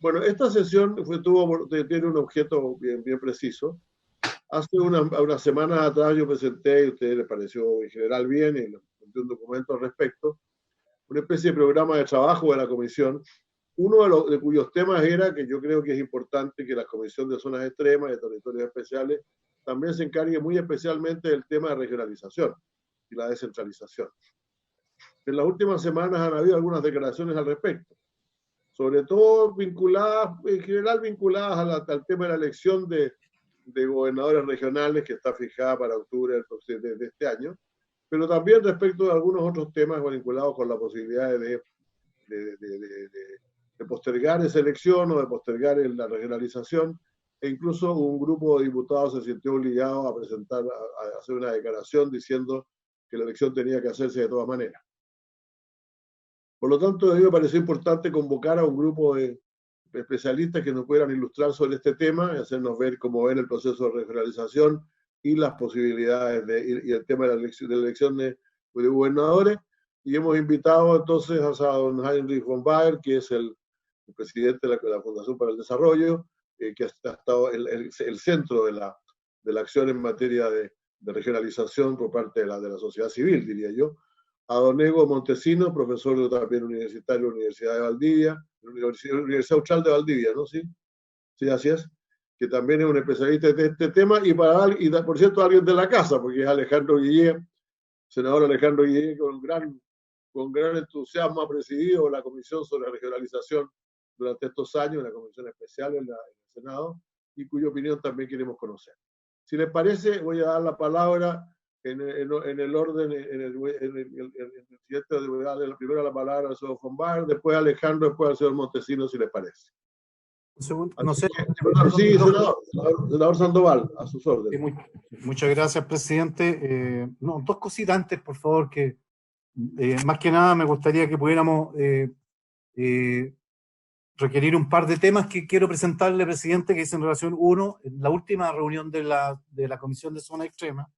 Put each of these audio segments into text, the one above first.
Bueno, esta sesión tiene un objeto bien preciso. Hace unas semanas atrás yo presenté, y a ustedes les pareció en general bien, y les presenté un documento al respecto, una especie de programa de trabajo de la comisión. Uno de cuyos temas era que yo creo que es importante que la Comisión de Zonas Extremas y de Territorios Especiales también se encargue muy especialmente del tema de regionalización y la descentralización. En las últimas semanas han habido algunas declaraciones al respecto, sobre todo vinculadas, en general vinculadas al tema de la elección de gobernadores regionales que está fijada para octubre de este año, pero también respecto de algunos otros temas vinculados con la posibilidad de postergar esa elección o de postergar la regionalización, e incluso un grupo de diputados se sintió obligado a presentar, a hacer una declaración diciendo que la elección tenía que hacerse de todas maneras. Por lo tanto, a mí me pareció importante convocar a un grupo de especialistas que nos puedan ilustrar sobre este tema y hacernos ver cómo ven el proceso de regionalización y las posibilidades y el tema de la elección de gobernadores. Y hemos invitado entonces a don Heinrich von Baer, que es el presidente de la Fundación para el Desarrollo, que ha estado el centro de la acción en materia de regionalización por parte de la sociedad civil, diría yo. A don Ego Montesinos, profesor también universitario de la Universidad de Valdivia, Universidad Austral de Valdivia, ¿no? Sí, sí, así es, que también es un especialista de este tema, y por cierto, alguien de la casa, porque es Alejandro Guillé, senador Alejandro Guillé, con gran entusiasmo ha presidido la Comisión sobre Regionalización durante estos años, la Comisión Especial en el Senado, y cuya opinión también queremos conocer. Si les parece, voy a dar la palabra en el orden, el siguiente, voy a darle primero la palabra al señor von Baer, después a Alejandro, después al señor Montesinos, si les parece. No sé. Sí, senador Sandoval, a sus órdenes. Muchas gracias, presidente. Dos cositas antes, por favor, que más que nada me gustaría que pudiéramos requerir un par de temas que quiero presentarle, presidente, que es en relación, uno, en la última reunión de la Comisión de Zona Extrema,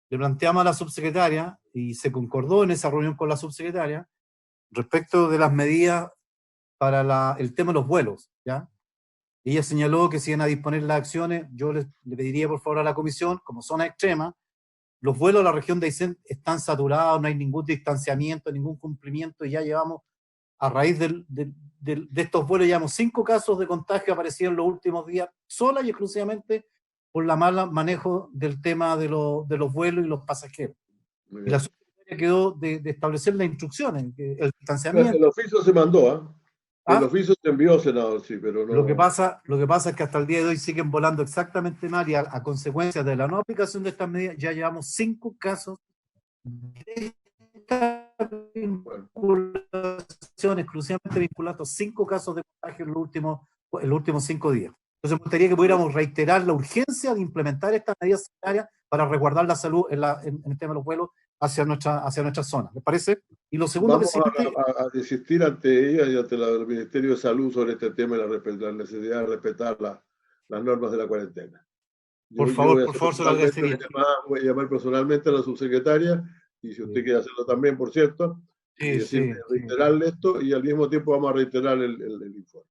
le planteamos a la subsecretaria, y se concordó en esa reunión con la subsecretaria, respecto de las medidas para el tema de los vuelos, ¿ya? Ella señaló que si iban a disponer las acciones, yo le pediría por favor a la comisión, como zona extrema, los vuelos a la región de Aysén están saturados, no hay ningún distanciamiento, ningún cumplimiento, y ya llevamos, a raíz de estos vuelos, llevamos 5 casos de contagio aparecidos en los últimos días, sola y exclusivamente por la mala manejo del tema de los vuelos y los pasajeros. Y la subsecretaria quedó de establecer las instrucciones, el distanciamiento. El oficio se mandó, El oficio se envió, senador, sí, pero no. Lo que pasa es que hasta el día de hoy siguen volando exactamente mal, y a consecuencia de la no aplicación de estas medidas ya llevamos 5 casos de vinculación, exclusivamente vinculados, 5 casos de contagio en los últimos 5 días. Entonces me gustaría que pudiéramos reiterar la urgencia de implementar estas medidas sanitarias para resguardar la salud en el tema de los vuelos hacia nuestra zona. ¿Les parece? Y lo segundo, vamos a desistir ante ella y ante el Ministerio de Salud sobre este tema y la necesidad de respetar las normas de la cuarentena. Por favor, se lo agradecería. Voy a llamar personalmente a la subsecretaria, y si usted quiere hacerlo también, por cierto, reiterarle esto, y al mismo tiempo vamos a reiterar el informe.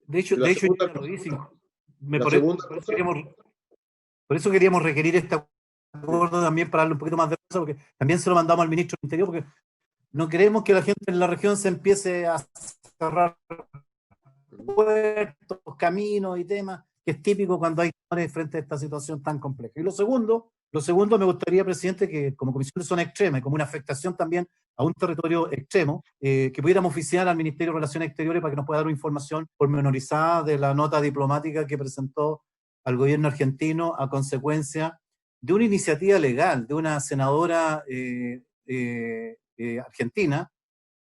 De hecho, ya lo dicen. Por eso queríamos requerir este acuerdo también, para darle un poquito más de fuerza, porque también se lo mandamos al ministro del Interior, porque no queremos que la gente en la región se empiece a cerrar puertos, caminos y temas, que es típico cuando hay frente a esta situación tan compleja. Y lo segundo, me gustaría, presidente, que como Comisión de Zona Extrema y como una afectación también a un territorio extremo, que pudiéramos oficiar al Ministerio de Relaciones Exteriores para que nos pueda dar una información pormenorizada de la nota diplomática que presentó al gobierno argentino a consecuencia de una iniciativa legal de una senadora argentina,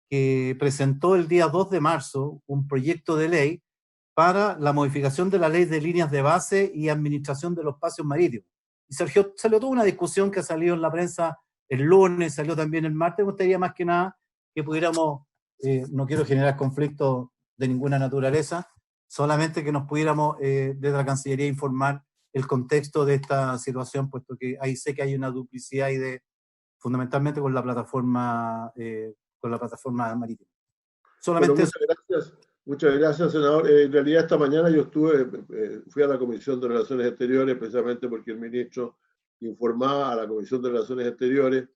que presentó el día 2 de marzo un proyecto de ley para la modificación de la ley de líneas de base y administración de los espacios marítimos. Y salió toda una discusión que ha salido en la prensa el lunes, salió también el martes. Me gustaría más que nada que pudiéramos, no quiero generar conflictos de ninguna naturaleza, solamente que nos pudiéramos desde la Cancillería informar el contexto de esta situación, puesto que ahí sé que hay una duplicidad fundamentalmente con la plataforma marítima. Solamente bueno, Muchas gracias, senador. En realidad, esta mañana yo fui a la Comisión de Relaciones Exteriores precisamente porque el ministro informaba a la Comisión de Relaciones Exteriores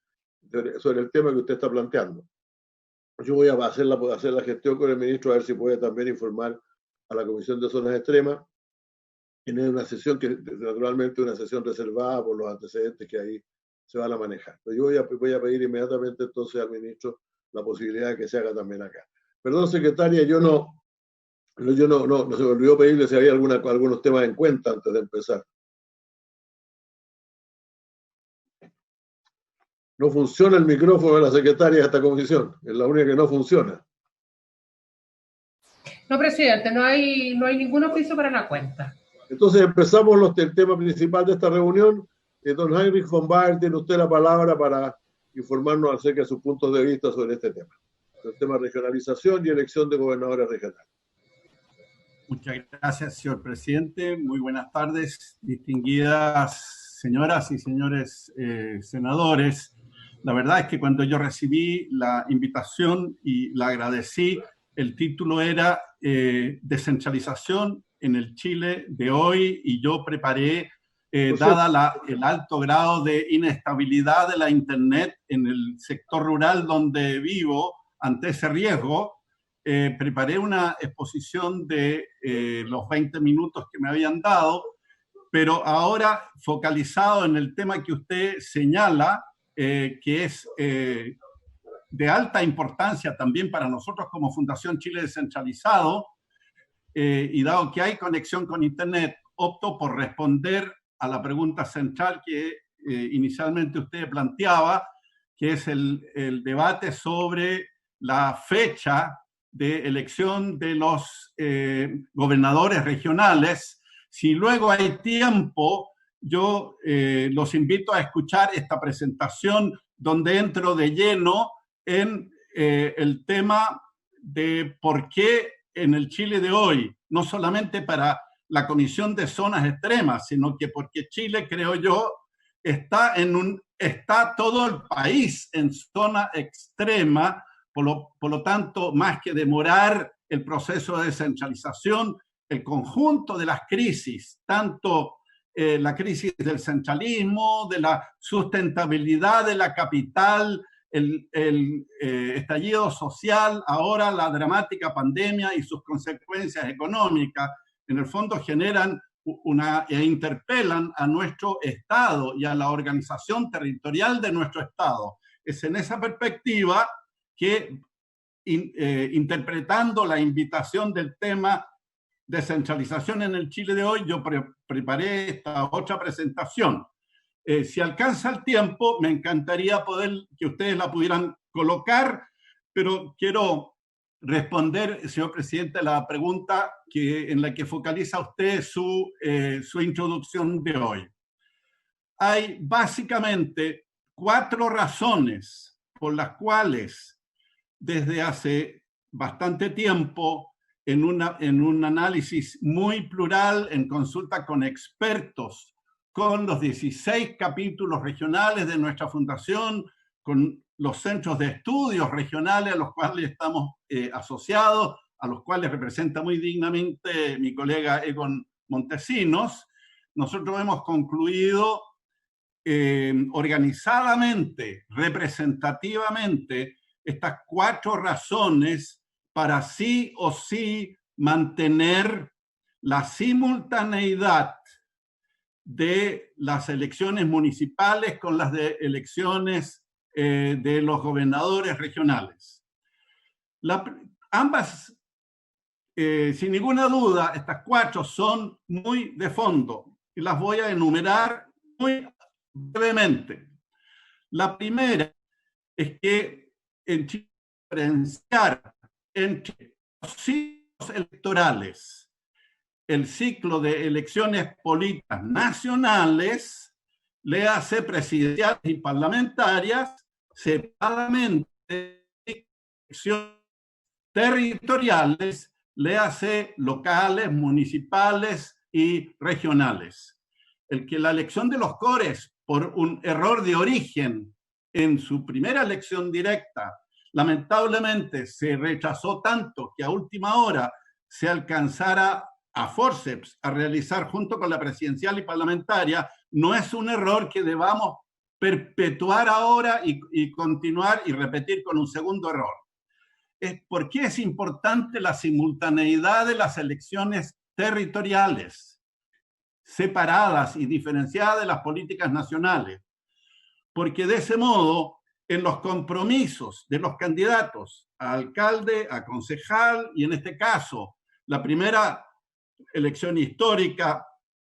sobre el tema que usted está planteando. Yo voy a hacer la gestión con el ministro a ver si puede también informar a la Comisión de Zonas Extremas en una sesión que naturalmente es una sesión reservada por los antecedentes que ahí se van a manejar. Pero yo voy a pedir inmediatamente entonces al ministro la posibilidad de que se haga también acá. Perdón, secretaria, se me olvidó pedirle si había algunos temas en cuenta antes de empezar. No funciona el micrófono de la secretaria de esta comisión, es la única que no funciona. No, presidente, no hay ningún oficio para la cuenta. Entonces empezamos el tema principal de esta reunión. Don Heinrich von Baer, tiene usted la palabra para informarnos acerca de sus puntos de vista sobre este tema. El tema de regionalización y elección de gobernadores regionales. Muchas gracias, señor presidente. Muy buenas tardes, distinguidas señoras y señores senadores. La verdad es que cuando yo recibí la invitación y la agradecí, el título era Descentralización en el Chile de hoy, y yo preparé, dada el alto grado de inestabilidad de la Internet en el sector rural donde vivo, ante ese riesgo, preparé una exposición de los 20 minutos que me habían dado, pero ahora focalizado en el tema que usted señala, que es de alta importancia también para nosotros como Fundación Chile Descentralizado, y dado que hay conexión con Internet, opto por responder a la pregunta central que inicialmente usted planteaba, que es el debate sobre la fecha de elección de los gobernadores regionales. Si luego hay tiempo, yo los invito a escuchar esta presentación donde entro de lleno en el tema de por qué en el Chile de hoy, no solamente para la Comisión de Zonas Extremas, sino que porque Chile, creo yo, está todo el país en zona extrema. Por lo tanto, más que demorar el proceso de descentralización, el conjunto de las crisis, tanto la crisis del centralismo, de la sustentabilidad de la capital, el estallido social, ahora la dramática pandemia y sus consecuencias económicas, en el fondo generan e interpelan a nuestro Estado y a la organización territorial de nuestro Estado. Es en esa perspectiva que, interpretando la invitación del tema descentralización en el Chile de hoy, yo preparé esta otra presentación. Si alcanza el tiempo, me encantaría que ustedes la pudieran colocar, pero quiero responder, señor presidente, a la pregunta en la que focaliza usted su introducción de hoy. Hay básicamente 4 razones por las cuales desde hace bastante tiempo, en un análisis muy plural, en consulta con expertos, con los 16 capítulos regionales de nuestra fundación, con los centros de estudios regionales a los cuales estamos asociados, a los cuales representa muy dignamente mi colega Egon Montesinos, nosotros hemos concluido organizadamente, representativamente, estas 4 razones para sí o sí mantener la simultaneidad de las elecciones municipales con las de elecciones de los gobernadores regionales. Ambas, sin ninguna duda, estas 4 son muy de fondo y las voy a enumerar muy brevemente. La primera es que en Chile diferenciar entre los ciclos electorales, el ciclo de elecciones políticas nacionales, léase presidenciales y parlamentarias, separadamente elecciones territoriales, léase locales, municipales y regionales. El que la elección de los CORES por un error de origen en su primera elección directa, lamentablemente se rechazó tanto que a última hora se alcanzara a forceps a realizar junto con la presidencial y parlamentaria, no es un error que debamos perpetuar ahora y continuar y repetir con un segundo error. ¿Por qué es importante la simultaneidad de las elecciones territoriales, separadas y diferenciadas de las políticas nacionales? Porque de ese modo, en los compromisos de los candidatos a alcalde, a concejal, y en este caso, la primera elección histórica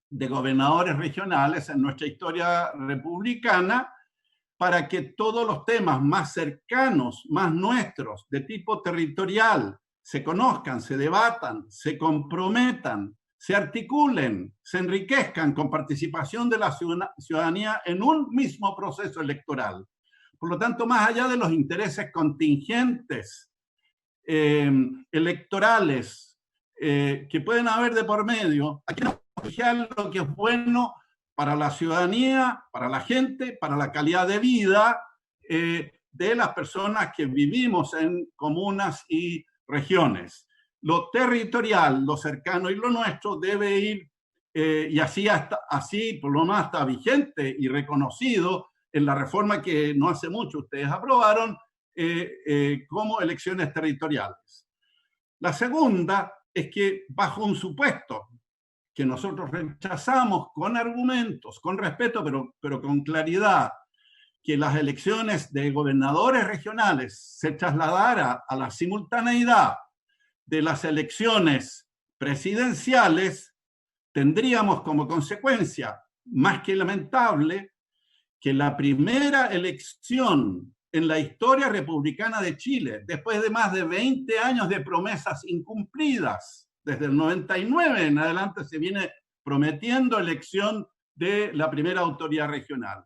de gobernadores regionales en nuestra historia republicana, para que todos los temas más cercanos, más nuestros, de tipo territorial, se conozcan, se debatan, se comprometan, se articulen, se enriquezcan con participación de la ciudadanía en un mismo proceso electoral. Por lo tanto, más allá de los intereses contingentes electorales que pueden haber de por medio, hay que fijar lo que es bueno para la ciudadanía, para la gente, para la calidad de vida de las personas que vivimos en comunas y regiones. Lo territorial, lo cercano y lo nuestro debe ir, y así por lo menos está vigente y reconocido en la reforma que no hace mucho ustedes aprobaron como elecciones territoriales. La segunda es que bajo un supuesto que nosotros rechazamos con argumentos, con respeto, pero con claridad, que las elecciones de gobernadores regionales se trasladara a la simultaneidad de las elecciones presidenciales, tendríamos como consecuencia, más que lamentable, que la primera elección en la historia republicana de Chile, después de más de 20 años de promesas incumplidas, desde el 99 en adelante se viene prometiendo elección de la primera autoridad regional,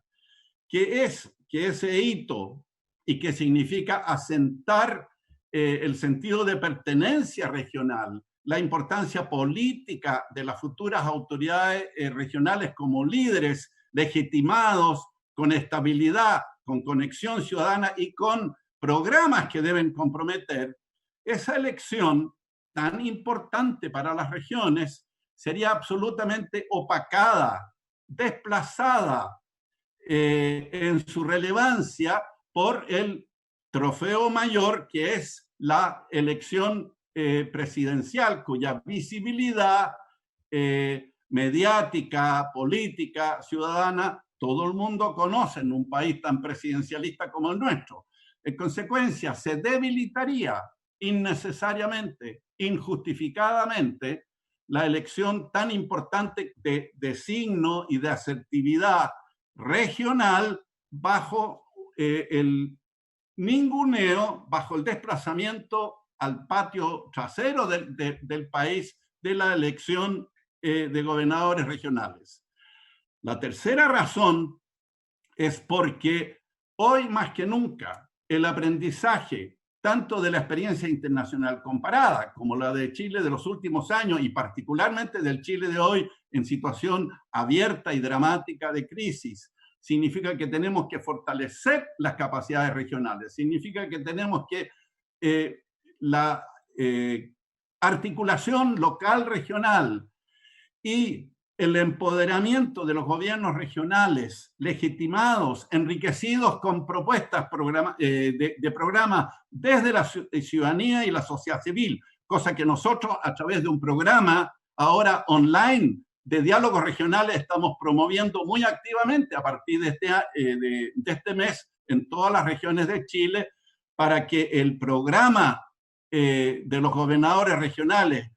que ese hito y que significa asentar el sentido de pertenencia regional, la importancia política de las futuras autoridades regionales como líderes legitimados, con estabilidad, con conexión ciudadana y con programas que deben comprometer, esa elección tan importante para las regiones sería absolutamente opacada, desplazada en su relevancia por el trofeo mayor que es la elección presidencial, cuya visibilidad mediática, política, ciudadana, todo el mundo conoce en un país tan presidencialista como el nuestro. En consecuencia, se debilitaría innecesariamente, injustificadamente, la elección tan importante de signo y de asertividad regional bajo el ninguneo, bajo el desplazamiento al patio trasero del país de la elección de gobernadores regionales. La tercera razón es porque hoy más que nunca el aprendizaje tanto de la experiencia internacional comparada como la de Chile de los últimos años y particularmente del Chile de hoy en situación abierta y dramática de crisis, significa que tenemos que fortalecer las capacidades regionales, significa que tenemos que la articulación local regional y el empoderamiento de los gobiernos regionales legitimados, enriquecidos con propuestas de programas desde la ciudadanía y la sociedad civil, cosa que nosotros a través de un programa ahora online de diálogos regionales estamos promoviendo muy activamente a partir de este mes en todas las regiones de Chile, para que el programa de los gobernadores regionales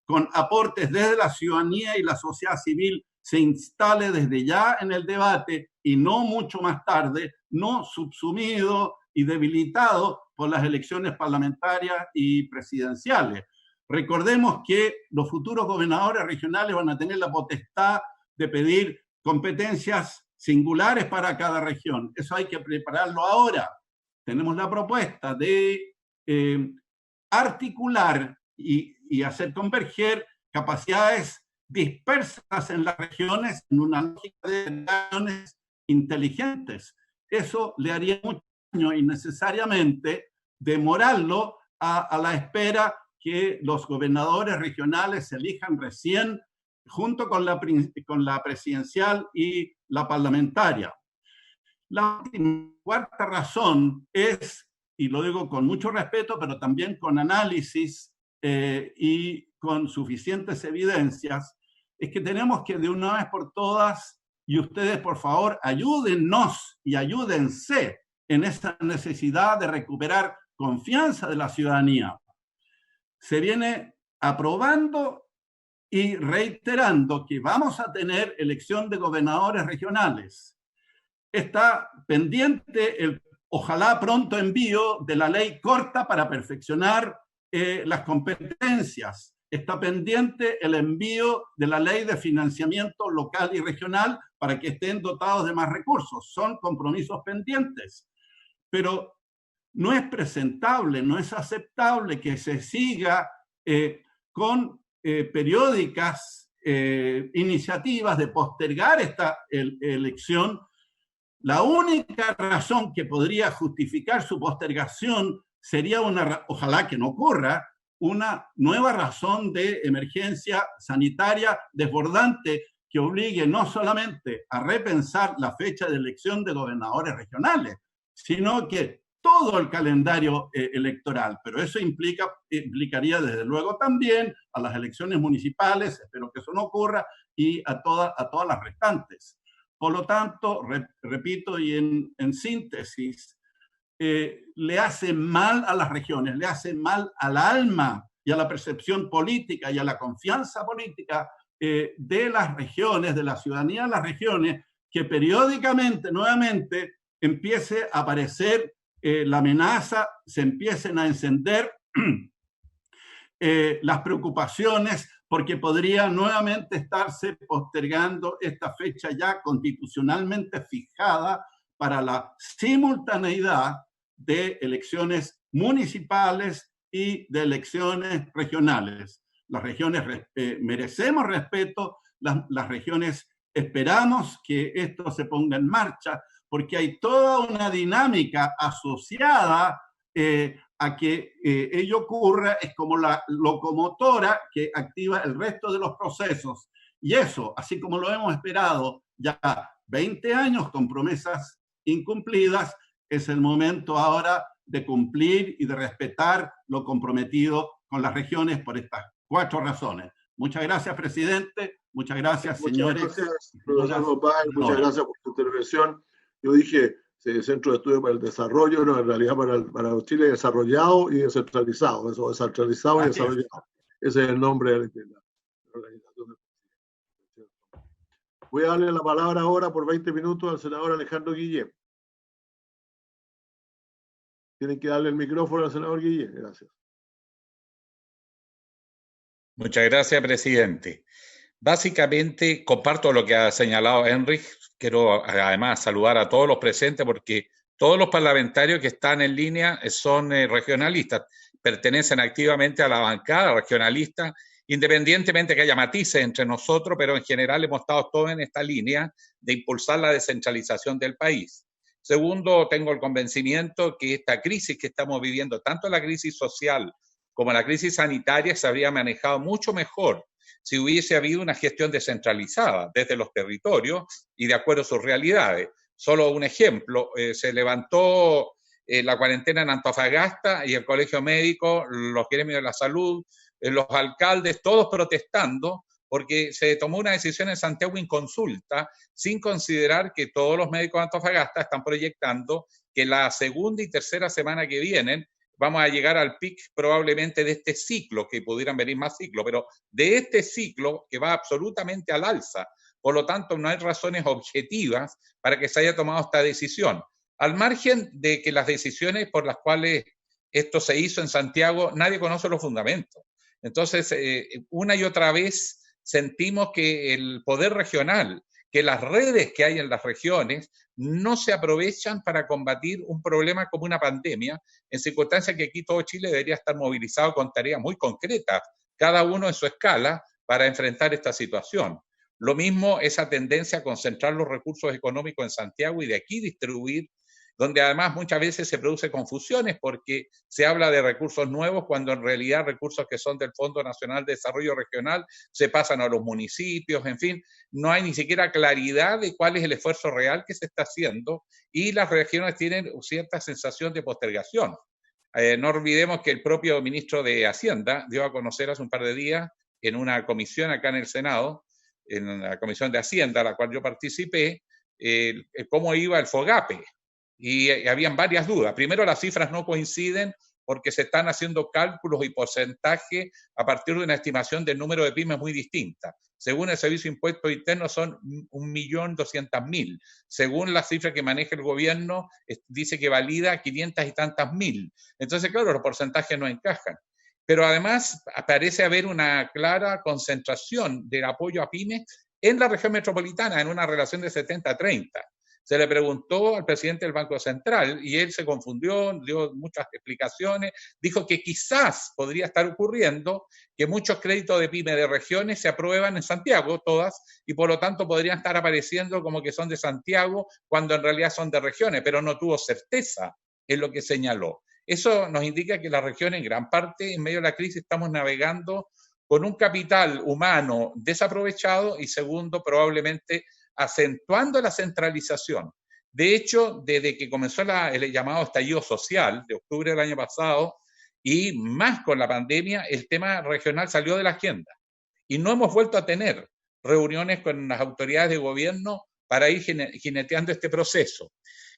con aportes desde la ciudadanía y la sociedad civil se instale desde ya en el debate y no mucho más tarde, no subsumido y debilitado por las elecciones parlamentarias y presidenciales. Recordemos que los futuros gobernadores regionales van a tener la potestad de pedir competencias singulares para cada región. Eso hay que prepararlo ahora. Tenemos la propuesta de articular y hacer converger capacidades dispersas en las regiones en una lógica de regiones inteligentes. Eso le haría mucho daño innecesariamente demorarlo a la espera que los gobernadores regionales se elijan recién junto con la presidencial y la parlamentaria. La cuarta razón es, y lo digo con mucho respeto, pero también con análisis y con suficientes evidencias, es que tenemos que de una vez por todas, y ustedes por favor ayúdennos y ayúdense en esta necesidad de recuperar confianza de la ciudadanía. Se viene aprobando y reiterando que vamos a tener elección de gobernadores regionales. Está pendiente el ojalá pronto envío de la ley corta para perfeccionar las competencias. Está pendiente el envío de la ley de financiamiento local y regional para que estén dotados de más recursos. Son compromisos pendientes. Pero no es presentable, no es aceptable que se siga con periódicas iniciativas de postergar esta elección. La única razón que podría justificar su postergación sería ojalá que no ocurra, una nueva razón de emergencia sanitaria desbordante que obligue no solamente a repensar la fecha de elección de gobernadores regionales, sino que todo el calendario electoral. Pero eso implicaría desde luego también a las elecciones municipales, espero que eso no ocurra, y a todas las restantes. Por lo tanto, repito y en síntesis, le hace mal a las regiones, le hace mal al alma y a la percepción política y a la confianza política de las regiones, de la ciudadanía de las regiones, que periódicamente, nuevamente, empiece a aparecer la amenaza, se empiecen a encender las preocupaciones, porque podría nuevamente estarse postergando esta fecha ya constitucionalmente fijada para la simultaneidad de elecciones municipales y de elecciones regionales. Las regiones merecemos respeto, las regiones esperamos que esto se ponga en marcha, porque hay toda una dinámica asociada a que ello ocurra, es como la locomotora que activa el resto de los procesos. Y eso, así como lo hemos esperado ya 20 años con promesas incumplidas, es el momento ahora de cumplir y de respetar lo comprometido con las regiones por estas 4 razones. Muchas gracias, presidente. Muchas gracias, señores. Muchas gracias, profesor Mopar. Muchas gracias por su intervención. Yo dije Centro de Estudio para el Desarrollo, no, en realidad para Chile desarrollado y descentralizado. Eso, descentralizado y desarrollado. Ese es el nombre de la organización. Voy a darle la palabra ahora por 20 minutos al senador Alejandro Guillén. Tienen que darle el micrófono al senador Guillén. Gracias. Muchas gracias, presidente. Básicamente, comparto lo que ha señalado Enrique. Quiero además saludar a todos los presentes porque todos los parlamentarios que están en línea son regionalistas, pertenecen activamente a la bancada regionalista, independientemente que haya matices entre nosotros, pero en general hemos estado todos en esta línea de impulsar la descentralización del país. Segundo, tengo el convencimiento que esta crisis que estamos viviendo, tanto la crisis social como la crisis sanitaria, se habría manejado mucho mejor si hubiese habido una gestión descentralizada desde los territorios y de acuerdo a sus realidades. Solo un ejemplo, se levantó la cuarentena en Antofagasta y el Colegio Médico, los gremios de la salud, los alcaldes, todos protestando porque se tomó una decisión en Santiago en consulta sin considerar que todos los médicos de Antofagasta están proyectando que la segunda y tercera semana que vienen vamos a llegar al pic probablemente de este ciclo, que pudieran venir más ciclos, pero de este ciclo que va absolutamente al alza. Por lo tanto, no hay razones objetivas para que se haya tomado esta decisión. Al margen de que las decisiones por las cuales esto se hizo en Santiago, nadie conoce los fundamentos. Entonces, una y otra vez sentimos que el poder regional, que las redes que hay en las regiones no se aprovechan para combatir un problema como una pandemia, en circunstancias que aquí todo Chile debería estar movilizado con tareas muy concretas, cada uno en su escala, para enfrentar esta situación. Lo mismo esa tendencia a concentrar los recursos económicos en Santiago y de aquí distribuir donde además muchas veces se produce confusiones porque se habla de recursos nuevos cuando en realidad recursos que son del Fondo Nacional de Desarrollo Regional se pasan a los municipios, en fin, no hay ni siquiera claridad de cuál es el esfuerzo real que se está haciendo y las regiones tienen cierta sensación de postergación. No olvidemos que el propio ministro de Hacienda dio a conocer hace un par de días en una comisión acá en el Senado, en la Comisión de Hacienda, a la cual yo participé, cómo iba el FOGAPE. Y habían varias dudas. Primero, las cifras no coinciden porque se están haciendo cálculos y porcentajes a partir de una estimación del número de pymes muy distinta. Según el Servicio de Impuestos Internos son 1.200.000. Según la cifra que maneja el gobierno, dice que valida 500 y tantas mil. Entonces, claro, los porcentajes no encajan. Pero además parece haber una clara concentración del apoyo a pymes en la región metropolitana, en una relación de 70-30. Se le preguntó al presidente del Banco Central y él se confundió, dio muchas explicaciones, dijo que quizás podría estar ocurriendo que muchos créditos de pyme de regiones se aprueban en Santiago, todas, y por lo tanto podrían estar apareciendo como que son de Santiago cuando en realidad son de regiones, pero no tuvo certeza en lo que señaló. Eso nos indica que la región en gran parte, en medio de la crisis, estamos navegando con un capital humano desaprovechado y segundo, probablemente acentuando la centralización. De hecho, desde que comenzó el llamado estallido social de octubre del año pasado y más con la pandemia, el tema regional salió de la agenda y no hemos vuelto a tener reuniones con las autoridades de gobierno para ir jineteando este proceso.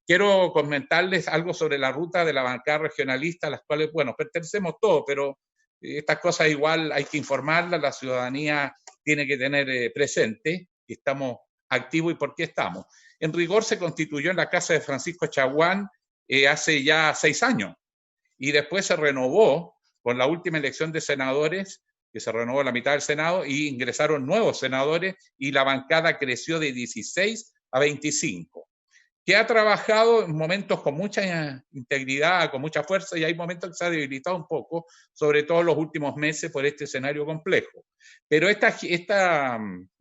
Quiero comentarles algo sobre la ruta de la bancada regionalista, a las cuales, bueno, pertenecemos todos, pero estas cosas igual hay que informarlas, la ciudadanía tiene que tener presente que estamos activos y por qué estamos. En rigor se constituyó en la casa de Francisco Chaguán hace ya 6 años y después se renovó con la última elección de senadores, que se renovó la mitad del Senado y ingresaron nuevos senadores y la bancada creció de 16 a 25. Que ha trabajado en momentos con mucha integridad, con mucha fuerza, y hay momentos que se ha debilitado un poco, sobre todo en los últimos meses por este escenario complejo. Pero este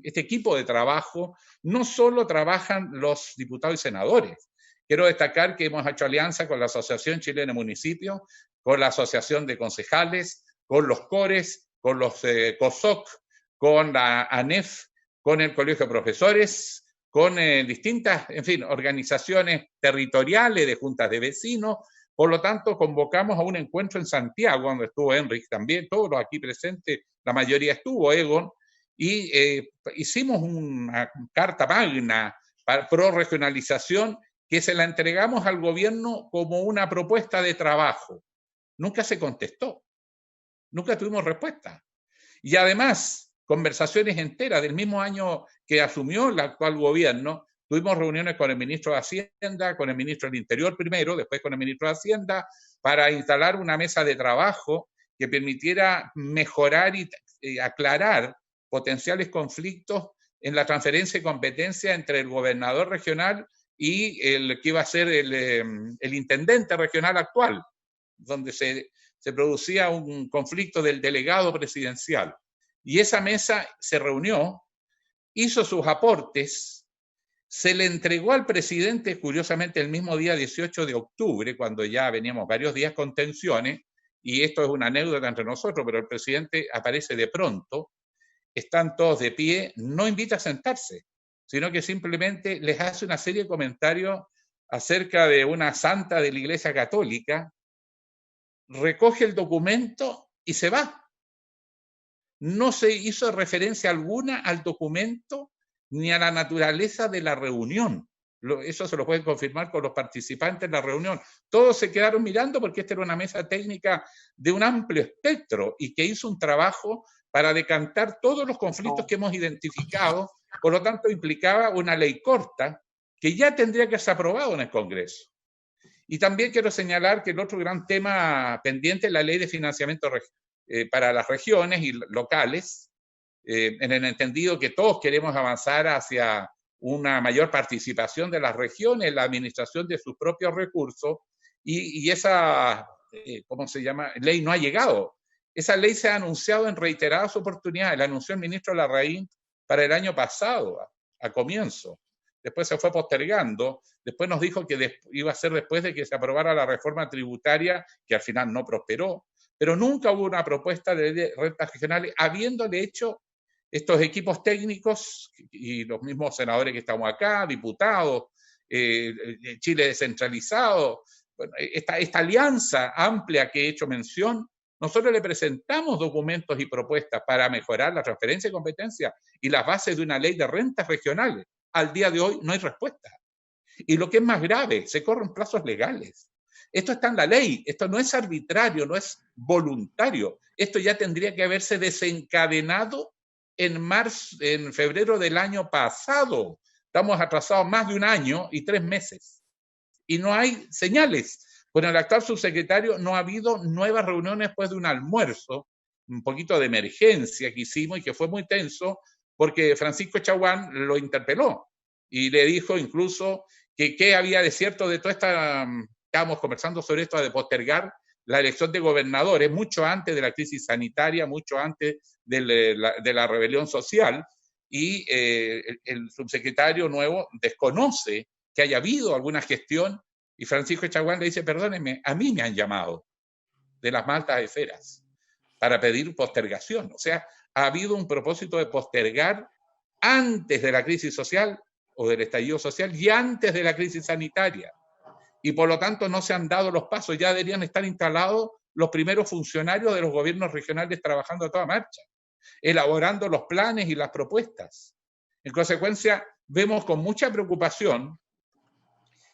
equipo de trabajo no solo trabajan los diputados y senadores. Quiero destacar que hemos hecho alianza con la Asociación Chilena de Municipios, con la Asociación de Concejales, con los CORES, con los COSOC, con la ANEF, con el Colegio de Profesores, con distintas, en fin, organizaciones territoriales de juntas de vecinos. Por lo tanto, convocamos a un encuentro en Santiago, donde estuvo Enrique también, todos los aquí presentes, la mayoría estuvo, Egon, y hicimos una carta magna pro regionalización que se la entregamos al gobierno como una propuesta de trabajo. Nunca se contestó, nunca tuvimos respuesta. Y además, conversaciones enteras del mismo año que asumió el actual gobierno, tuvimos reuniones con el ministro de Hacienda, con el ministro del Interior primero, después con el ministro de Hacienda, para instalar una mesa de trabajo que permitiera mejorar y aclarar potenciales conflictos en la transferencia de competencia entre el gobernador regional y el que iba a ser el intendente regional actual, donde se producía un conflicto del delegado presidencial. Y esa mesa se reunió, hizo sus aportes, se le entregó al presidente, curiosamente, el mismo día 18 de octubre, cuando ya veníamos varios días con tensiones, y esto es una anécdota entre nosotros, pero el presidente aparece de pronto, están todos de pie, no invita a sentarse, sino que simplemente les hace una serie de comentarios acerca de una santa de la Iglesia Católica, recoge el documento y se va. No se hizo referencia alguna al documento ni a la naturaleza de la reunión. Eso se lo pueden confirmar con los participantes de la reunión. Todos se quedaron mirando porque esta era una mesa técnica de un amplio espectro y que hizo un trabajo para decantar todos los conflictos que hemos identificado. Por lo tanto, implicaba una ley corta que ya tendría que ser aprobado en el Congreso. Y también quiero señalar que el otro gran tema pendiente es la ley de financiamiento para las regiones y locales, en el entendido que todos queremos avanzar hacia una mayor participación de las regiones en la administración de sus propios recursos, y esa, ¿cómo se llama?, ley no ha llegado. Esa ley se ha anunciado en reiteradas oportunidades, la anunció el ministro Larraín para el año pasado, a comienzo después se fue postergando, después nos dijo que iba a ser después de que se aprobara la reforma tributaria, que al final no prosperó, pero nunca hubo una propuesta de rentas regionales, habiéndole hecho estos equipos técnicos y los mismos senadores que estamos acá, diputados, Chile descentralizado, bueno, esta alianza amplia que he hecho mención, nosotros le presentamos documentos y propuestas para mejorar la transferencia de competencia y las bases de una ley de rentas regionales. Al día de hoy no hay respuesta. Y lo que es más grave, se corren plazos legales. Esto está en la ley, esto no es arbitrario, no es voluntario. Esto ya tendría que haberse desencadenado en febrero del año pasado. Estamos atrasados más de un año y 3 meses. Y no hay señales. Con el actual subsecretario no ha habido nuevas reuniones después de un almuerzo, un poquito de emergencia que hicimos y que fue muy tenso, porque Francisco Chaguán lo interpeló y le dijo incluso que qué había de cierto de toda esta... Estábamos conversando sobre esto de postergar la elección de gobernadores mucho antes de la crisis sanitaria, mucho antes de la rebelión social, y el subsecretario nuevo desconoce que haya habido alguna gestión, y Francisco Chaguán le dice, perdónenme, a mí me han llamado de las Maltas Esferas para pedir postergación. O sea, ha habido un propósito de postergar antes de la crisis social o del estallido social y antes de la crisis sanitaria. Y por lo tanto no se han dado los pasos, ya deberían estar instalados los primeros funcionarios de los gobiernos regionales trabajando a toda marcha, elaborando los planes y las propuestas. En consecuencia, vemos con mucha preocupación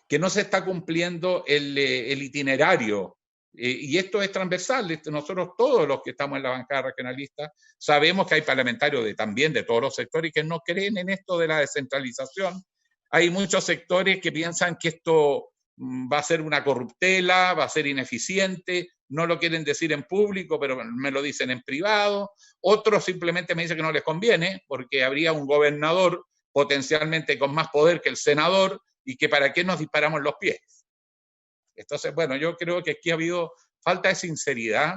que no se está cumpliendo el itinerario, y esto es transversal. Nosotros todos los que estamos en la bancada regionalista sabemos que hay parlamentarios también de todos los sectores que no creen en esto de la descentralización. Hay muchos sectores que piensan que esto va a ser una corruptela, va a ser ineficiente, no lo quieren decir en público, pero me lo dicen en privado. Otros simplemente me dicen que no les conviene, porque habría un gobernador potencialmente con más poder que el senador, y que para qué nos disparamos los pies. Entonces, bueno, yo creo que aquí ha habido falta de sinceridad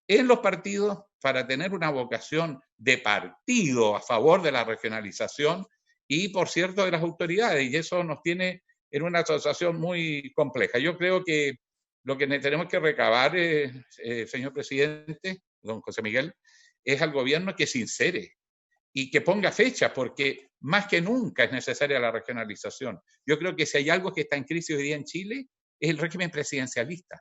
en los partidos para tener una vocación de partido a favor de la regionalización y, por cierto, de las autoridades, y eso nos tiene en una situación muy compleja. Yo creo que lo que tenemos que recabar, señor presidente, don José Miguel, es al gobierno que sincere y que ponga fecha, porque más que nunca es necesaria la regionalización. Yo creo que si hay algo que está en crisis hoy día en Chile, es el régimen presidencialista.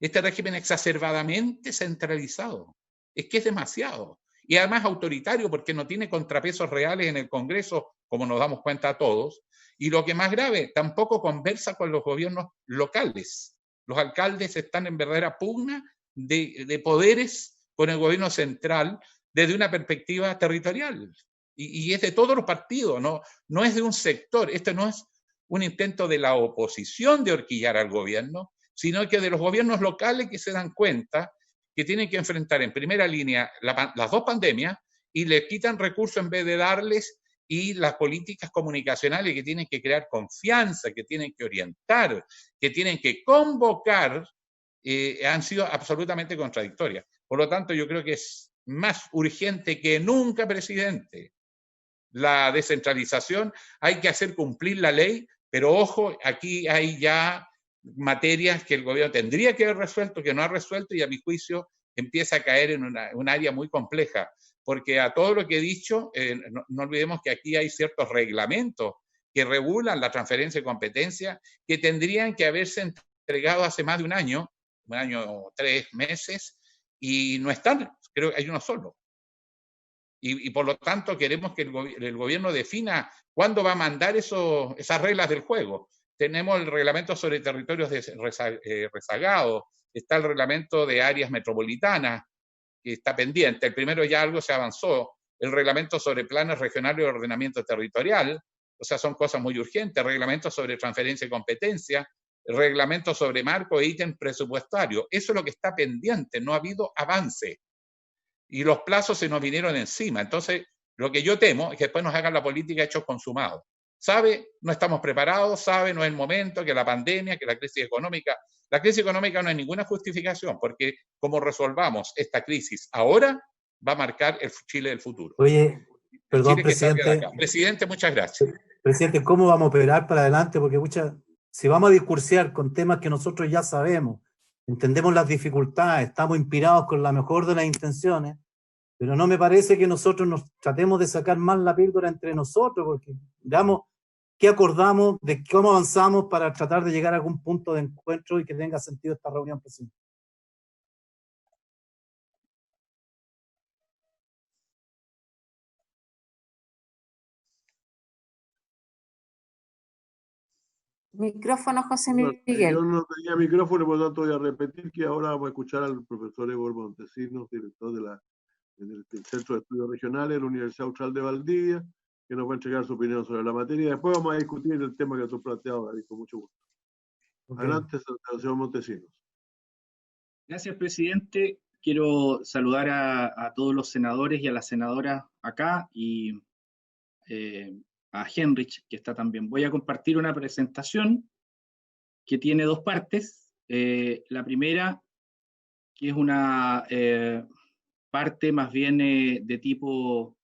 Este régimen exacerbadamente centralizado. Es que es demasiado. Y además autoritario, porque no tiene contrapesos reales en el Congreso, como nos damos cuenta todos. Y lo que más grave, tampoco conversa con los gobiernos locales. Los alcaldes están en verdadera pugna de poderes con el gobierno central desde una perspectiva territorial. Y es de todos los partidos, no es de un sector. Esto no es un intento de la oposición de horquillar al gobierno, sino que de los gobiernos locales que se dan cuenta que tienen que enfrentar en primera línea las dos pandemias y les quitan recursos en vez de darles, y las políticas comunicacionales que tienen que crear confianza, que tienen que orientar, que tienen que convocar, han sido absolutamente contradictorias. Por lo tanto, yo creo que es más urgente que nunca, presidente, la descentralización. Hay que hacer cumplir la ley, pero ojo, aquí hay ya materias que el gobierno tendría que haber resuelto, que no ha resuelto, y a mi juicio empieza a caer en un área muy compleja, porque a todo lo que he dicho, no olvidemos que aquí hay ciertos reglamentos que regulan la transferencia de competencia que tendrían que haberse entregado hace más de un año o 3 meses, y no están, creo que hay uno solo. Y por lo tanto queremos que el gobierno defina cuándo va a mandar esas reglas del juego. Tenemos el reglamento sobre territorios rezagados, está el reglamento de áreas metropolitanas, que está pendiente. El primero ya algo se avanzó, el reglamento sobre planes regionales de ordenamiento territorial, o sea, son cosas muy urgentes, el reglamento sobre transferencia de competencia, el reglamento sobre marco e ítem presupuestario. Eso es lo que está pendiente, no ha habido avance. Y los plazos se nos vinieron encima. Entonces, lo que yo temo es que después nos hagan la política hechos consumados. ¿Sabe? No estamos preparados, ¿sabe? No es el momento, que la pandemia, que la crisis económica. La crisis económica no es ninguna justificación, porque como resolvamos esta crisis ahora, va a marcar el Chile del futuro. Oye, perdón, presidente. Presidente, muchas gracias. Presidente, ¿cómo vamos a operar para adelante? Porque si vamos a discursiar con temas que nosotros ya sabemos, entendemos las dificultades, estamos inspirados con la mejor de las intenciones, pero no me parece que nosotros nos tratemos de sacar más la píldora entre nosotros, porque digamos, ¿qué acordamos de cómo avanzamos para tratar de llegar a algún punto de encuentro y que tenga sentido esta reunión, presidente? Micrófono, José Miguel. Yo no tenía micrófono, por lo tanto voy a repetir que ahora vamos a escuchar al profesor Evo Montesinos, director del Centro de Estudios Regionales de la Universidad Austral de Valdivia, que nos va a entregar su opinión sobre la materia. Después vamos a discutir el tema que tú planteado, David, con mucho gusto. Okay. Adelante, señor Montesinos. Gracias, presidente. Quiero saludar a todos los senadores y a las senadoras acá y a Henrich, que está también. Voy a compartir una presentación que tiene dos partes. La primera, que es una parte más bien de tipo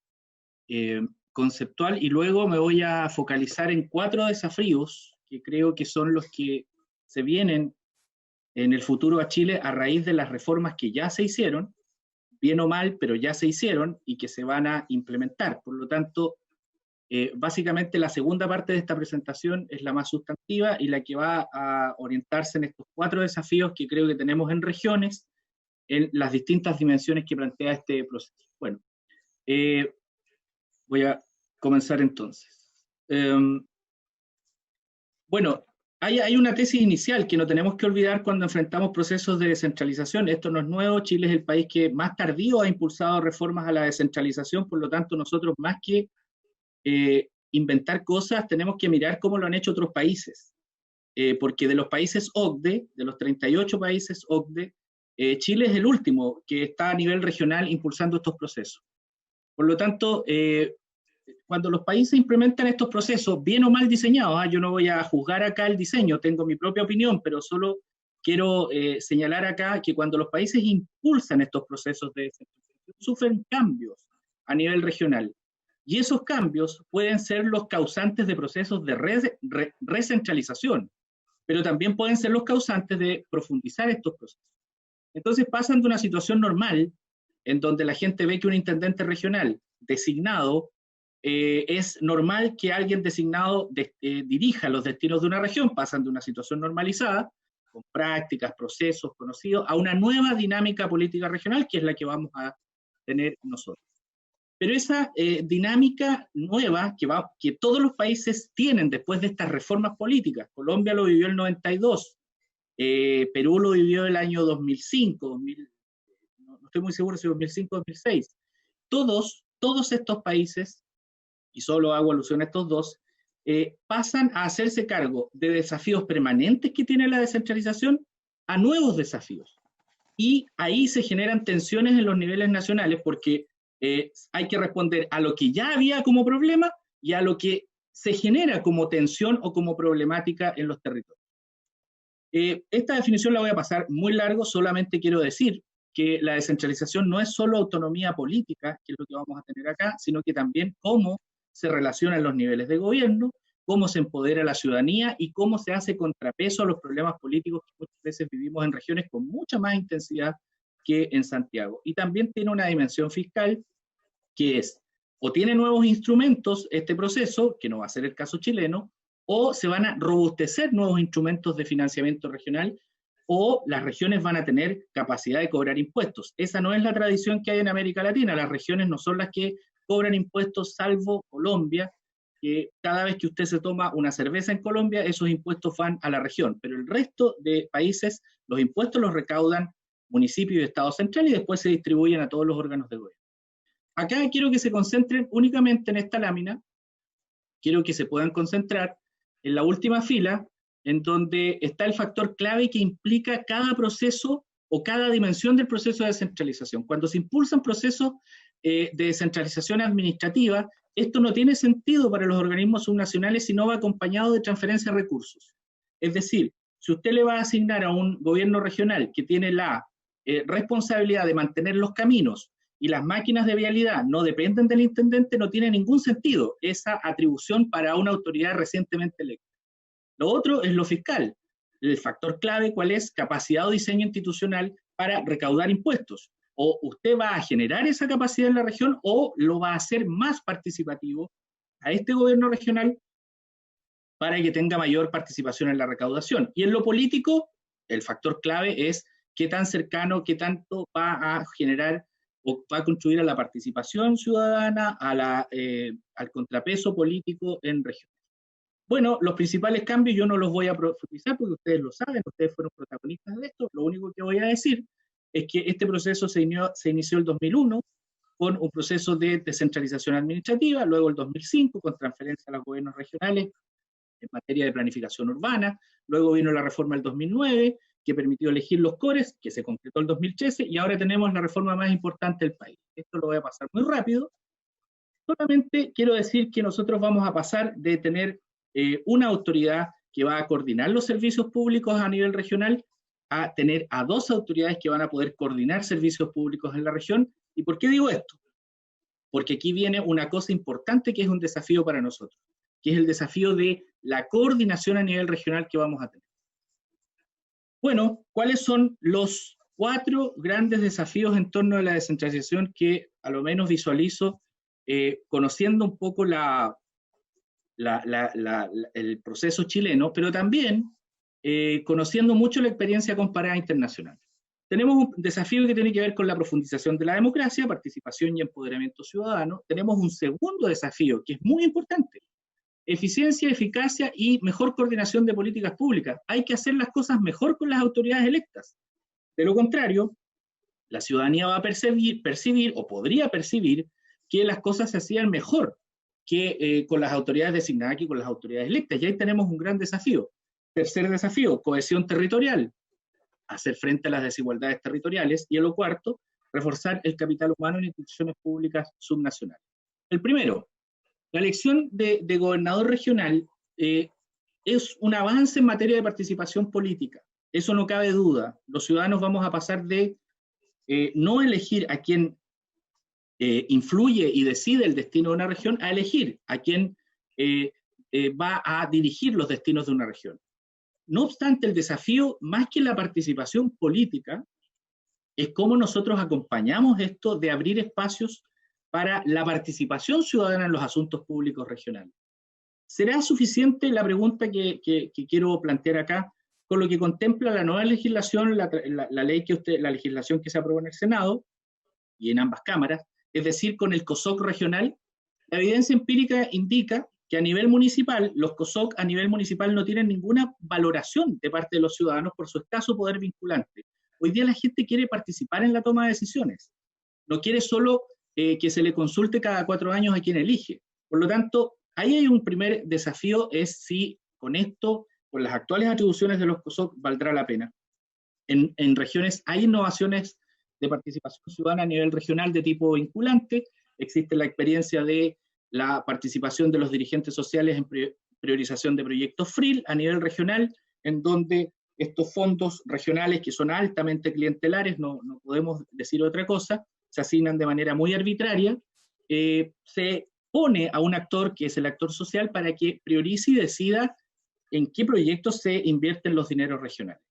conceptual, y luego me voy a focalizar en 4 desafíos que creo que son los que se vienen en el futuro a Chile a raíz de las reformas que ya se hicieron, bien o mal, pero ya se hicieron y que se van a implementar. Por lo tanto, básicamente la segunda parte de esta presentación es la más sustantiva y la que va a orientarse en estos 4 desafíos que creo que tenemos en regiones, en las distintas dimensiones que plantea este proceso. Bueno, voy a comenzar entonces. Bueno, hay una tesis inicial que no tenemos que olvidar cuando enfrentamos procesos de descentralización. Esto no es nuevo, Chile es el país que más tardío ha impulsado reformas a la descentralización, por lo tanto nosotros más que inventar cosas, tenemos que mirar cómo lo han hecho otros países, porque de los países OCDE, de los 38 países OCDE, Chile es el último que está a nivel regional impulsando estos procesos. Por lo tanto, cuando los países implementan estos procesos, bien o mal diseñados, yo no voy a juzgar acá el diseño, tengo mi propia opinión, pero solo quiero señalar acá que cuando los países impulsan estos procesos de descentralización, sufren cambios a nivel regional. Y esos cambios pueden ser los causantes de procesos de recentralización, pero también pueden ser los causantes de profundizar estos procesos. Entonces pasan de una situación normal, en donde la gente ve que un intendente regional designado, es normal que alguien designado dirija los destinos de una región, pasan de una situación normalizada, con prácticas, procesos conocidos, a una nueva dinámica política regional, que es la que vamos a tener nosotros. Pero esa dinámica nueva que todos los países tienen después de estas reformas políticas, Colombia lo vivió en el 92, Perú lo vivió el año 2005, no estoy muy seguro si 2005 o 2006, todos estos países, y solo hago alusión a estos dos, pasan a hacerse cargo de desafíos permanentes que tiene la descentralización a nuevos desafíos. Y ahí se generan tensiones en los niveles nacionales porque hay que responder a lo que ya había como problema y a lo que se genera como tensión o como problemática en los territorios. Esta definición la voy a pasar muy largo, solamente quiero decir que la descentralización no es solo autonomía política, que es lo que vamos a tener acá, sino que también cómo se relacionan los niveles de gobierno, cómo se empodera a la ciudadanía y cómo se hace contrapeso a los problemas políticos que muchas veces vivimos en regiones con mucha más intensidad que en Santiago. Y también tiene una dimensión fiscal que es, o tiene nuevos instrumentos este proceso, que no va a ser el caso chileno, o se van a robustecer nuevos instrumentos de financiamiento regional, o las regiones van a tener capacidad de cobrar impuestos. Esa no es la tradición que hay en América Latina, las regiones no son las que cobran impuestos, salvo Colombia, que cada vez que usted se toma una cerveza en Colombia, esos impuestos van a la región, pero el resto de países, los impuestos los recaudan municipios y Estado central y después se distribuyen a todos los órganos de gobierno. Acá quiero que se concentren únicamente en esta lámina, quiero que se puedan concentrar en la última fila, en donde está el factor clave que implica cada proceso o cada dimensión del proceso de descentralización. Cuando se impulsan procesos de descentralización administrativa, esto no tiene sentido para los organismos subnacionales si no va acompañado de transferencia de recursos. Es decir, si usted le va a asignar a un gobierno regional que tiene la responsabilidad de mantener los caminos y las máquinas de vialidad no dependen del intendente, no tiene ningún sentido esa atribución para una autoridad recientemente electa. Lo otro es lo fiscal. El factor clave, ¿cuál es? Capacidad o diseño institucional para recaudar impuestos. O usted va a generar esa capacidad en la región o lo va a hacer más participativo a este gobierno regional para que tenga mayor participación en la recaudación. Y en lo político, el factor clave es qué tan cercano, qué tanto va a generar o va a contribuir a la participación ciudadana, al contrapeso político en regiones. Bueno, los principales cambios yo no los voy a profundizar porque ustedes lo saben, ustedes fueron protagonistas de esto. Lo único que voy a decir es que este proceso se inició el 2001 con un proceso de descentralización administrativa, luego el 2005 con transferencia a los gobiernos regionales en materia de planificación urbana, luego vino la reforma del 2009, que permitió elegir los CORES, que se completó el 2013, y ahora tenemos la reforma más importante del país. Esto lo voy a pasar muy rápido. Solamente quiero decir que nosotros vamos a pasar de tener una autoridad que va a coordinar los servicios públicos a nivel regional a tener a 2 autoridades que van a poder coordinar servicios públicos en la región. ¿Y por qué digo esto? Porque aquí viene una cosa importante que es un desafío para nosotros, que es el desafío de la coordinación a nivel regional que vamos a tener. Bueno, ¿cuáles son los 4 grandes desafíos en torno a la descentralización que a lo menos visualizo conociendo un poco el proceso chileno, pero también conociendo mucho la experiencia comparada internacional? Tenemos un desafío que tiene que ver con la profundización de la democracia, participación y empoderamiento ciudadano. Tenemos un segundo desafío que es muy importante: eficiencia, eficacia y mejor coordinación de políticas públicas. Hay que hacer las cosas mejor con las autoridades electas. De lo contrario, la ciudadanía va a percibir o podría percibir que las cosas se hacían mejor que con las autoridades designadas que con las autoridades electas. Y ahí tenemos un gran desafío. Tercer desafío, cohesión territorial, hacer frente a las desigualdades territoriales. Y lo cuarto, reforzar el capital humano en instituciones públicas subnacionales. El primero, la elección de gobernador regional es un avance en materia de participación política. Eso no cabe duda. Los ciudadanos vamos a pasar de no elegir a quien influye y decide el destino de una región, a elegir a quien va a dirigir los destinos de una región. No obstante, el desafío, más que la participación política, es cómo nosotros acompañamos esto de abrir espacios para la participación ciudadana en los asuntos públicos regionales. ¿Será suficiente la pregunta que quiero plantear acá con lo que contempla la nueva legislación, la legislación que se aprobó en el Senado y en ambas cámaras, es decir, con el COSOC regional? La evidencia empírica indica que a nivel municipal, los COSOC a nivel municipal no tienen ninguna valoración de parte de los ciudadanos por su escaso poder vinculante. Hoy día la gente quiere participar en la toma de decisiones, no quiere solo que se le consulte cada 4 años a quien elige. Por lo tanto, ahí hay un primer desafío, es si con esto, con las actuales atribuciones de los COSOC, valdrá la pena. En regiones hay innovaciones de participación ciudadana a nivel regional de tipo vinculante. Existe la experiencia de la participación de los dirigentes sociales en priorización de proyectos FRIL a nivel regional, en donde estos fondos regionales, que son altamente clientelares, no podemos decir otra cosa, se asignan de manera muy arbitraria, se pone a un actor, que es el actor social, para que priorice y decida en qué proyectos se invierten los dineros regionales.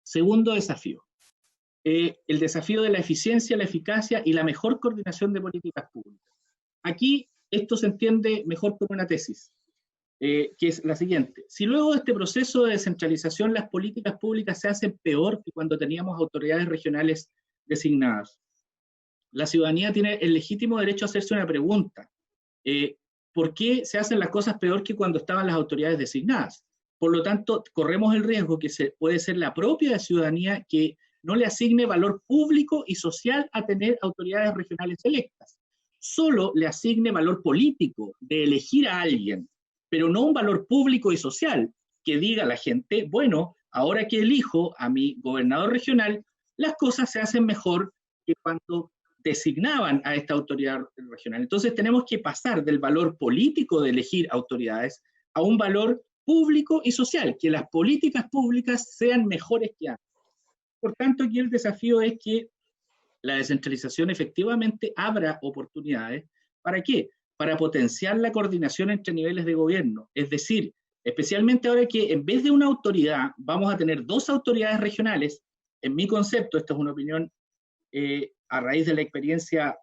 Segundo desafío, el desafío de la eficiencia, la eficacia y la mejor coordinación de políticas públicas. Aquí esto se entiende mejor como una tesis, que es la siguiente: si luego de este proceso de descentralización las políticas públicas se hacen peor que cuando teníamos autoridades regionales designadas, la ciudadanía tiene el legítimo derecho a hacerse una pregunta: ¿por qué se hacen las cosas peor que cuando estaban las autoridades designadas? Por lo tanto, corremos el riesgo que puede ser la propia ciudadanía que no le asigne valor público y social a tener autoridades regionales electas. Solo le asigne valor político de elegir a alguien, pero no un valor público y social que diga a la gente: bueno, ahora que elijo a mi gobernador regional, las cosas se hacen mejor que cuando designaban a esta autoridad regional. Entonces tenemos que pasar del valor político de elegir autoridades a un valor público y social, que las políticas públicas sean mejores que antes. Por tanto, aquí el desafío es que la descentralización efectivamente abra oportunidades. ¿Para qué? Para potenciar la coordinación entre niveles de gobierno. Es decir, especialmente ahora que en vez de una autoridad vamos a tener 2 autoridades regionales. En mi concepto, esta es una opinión a raíz de la experiencia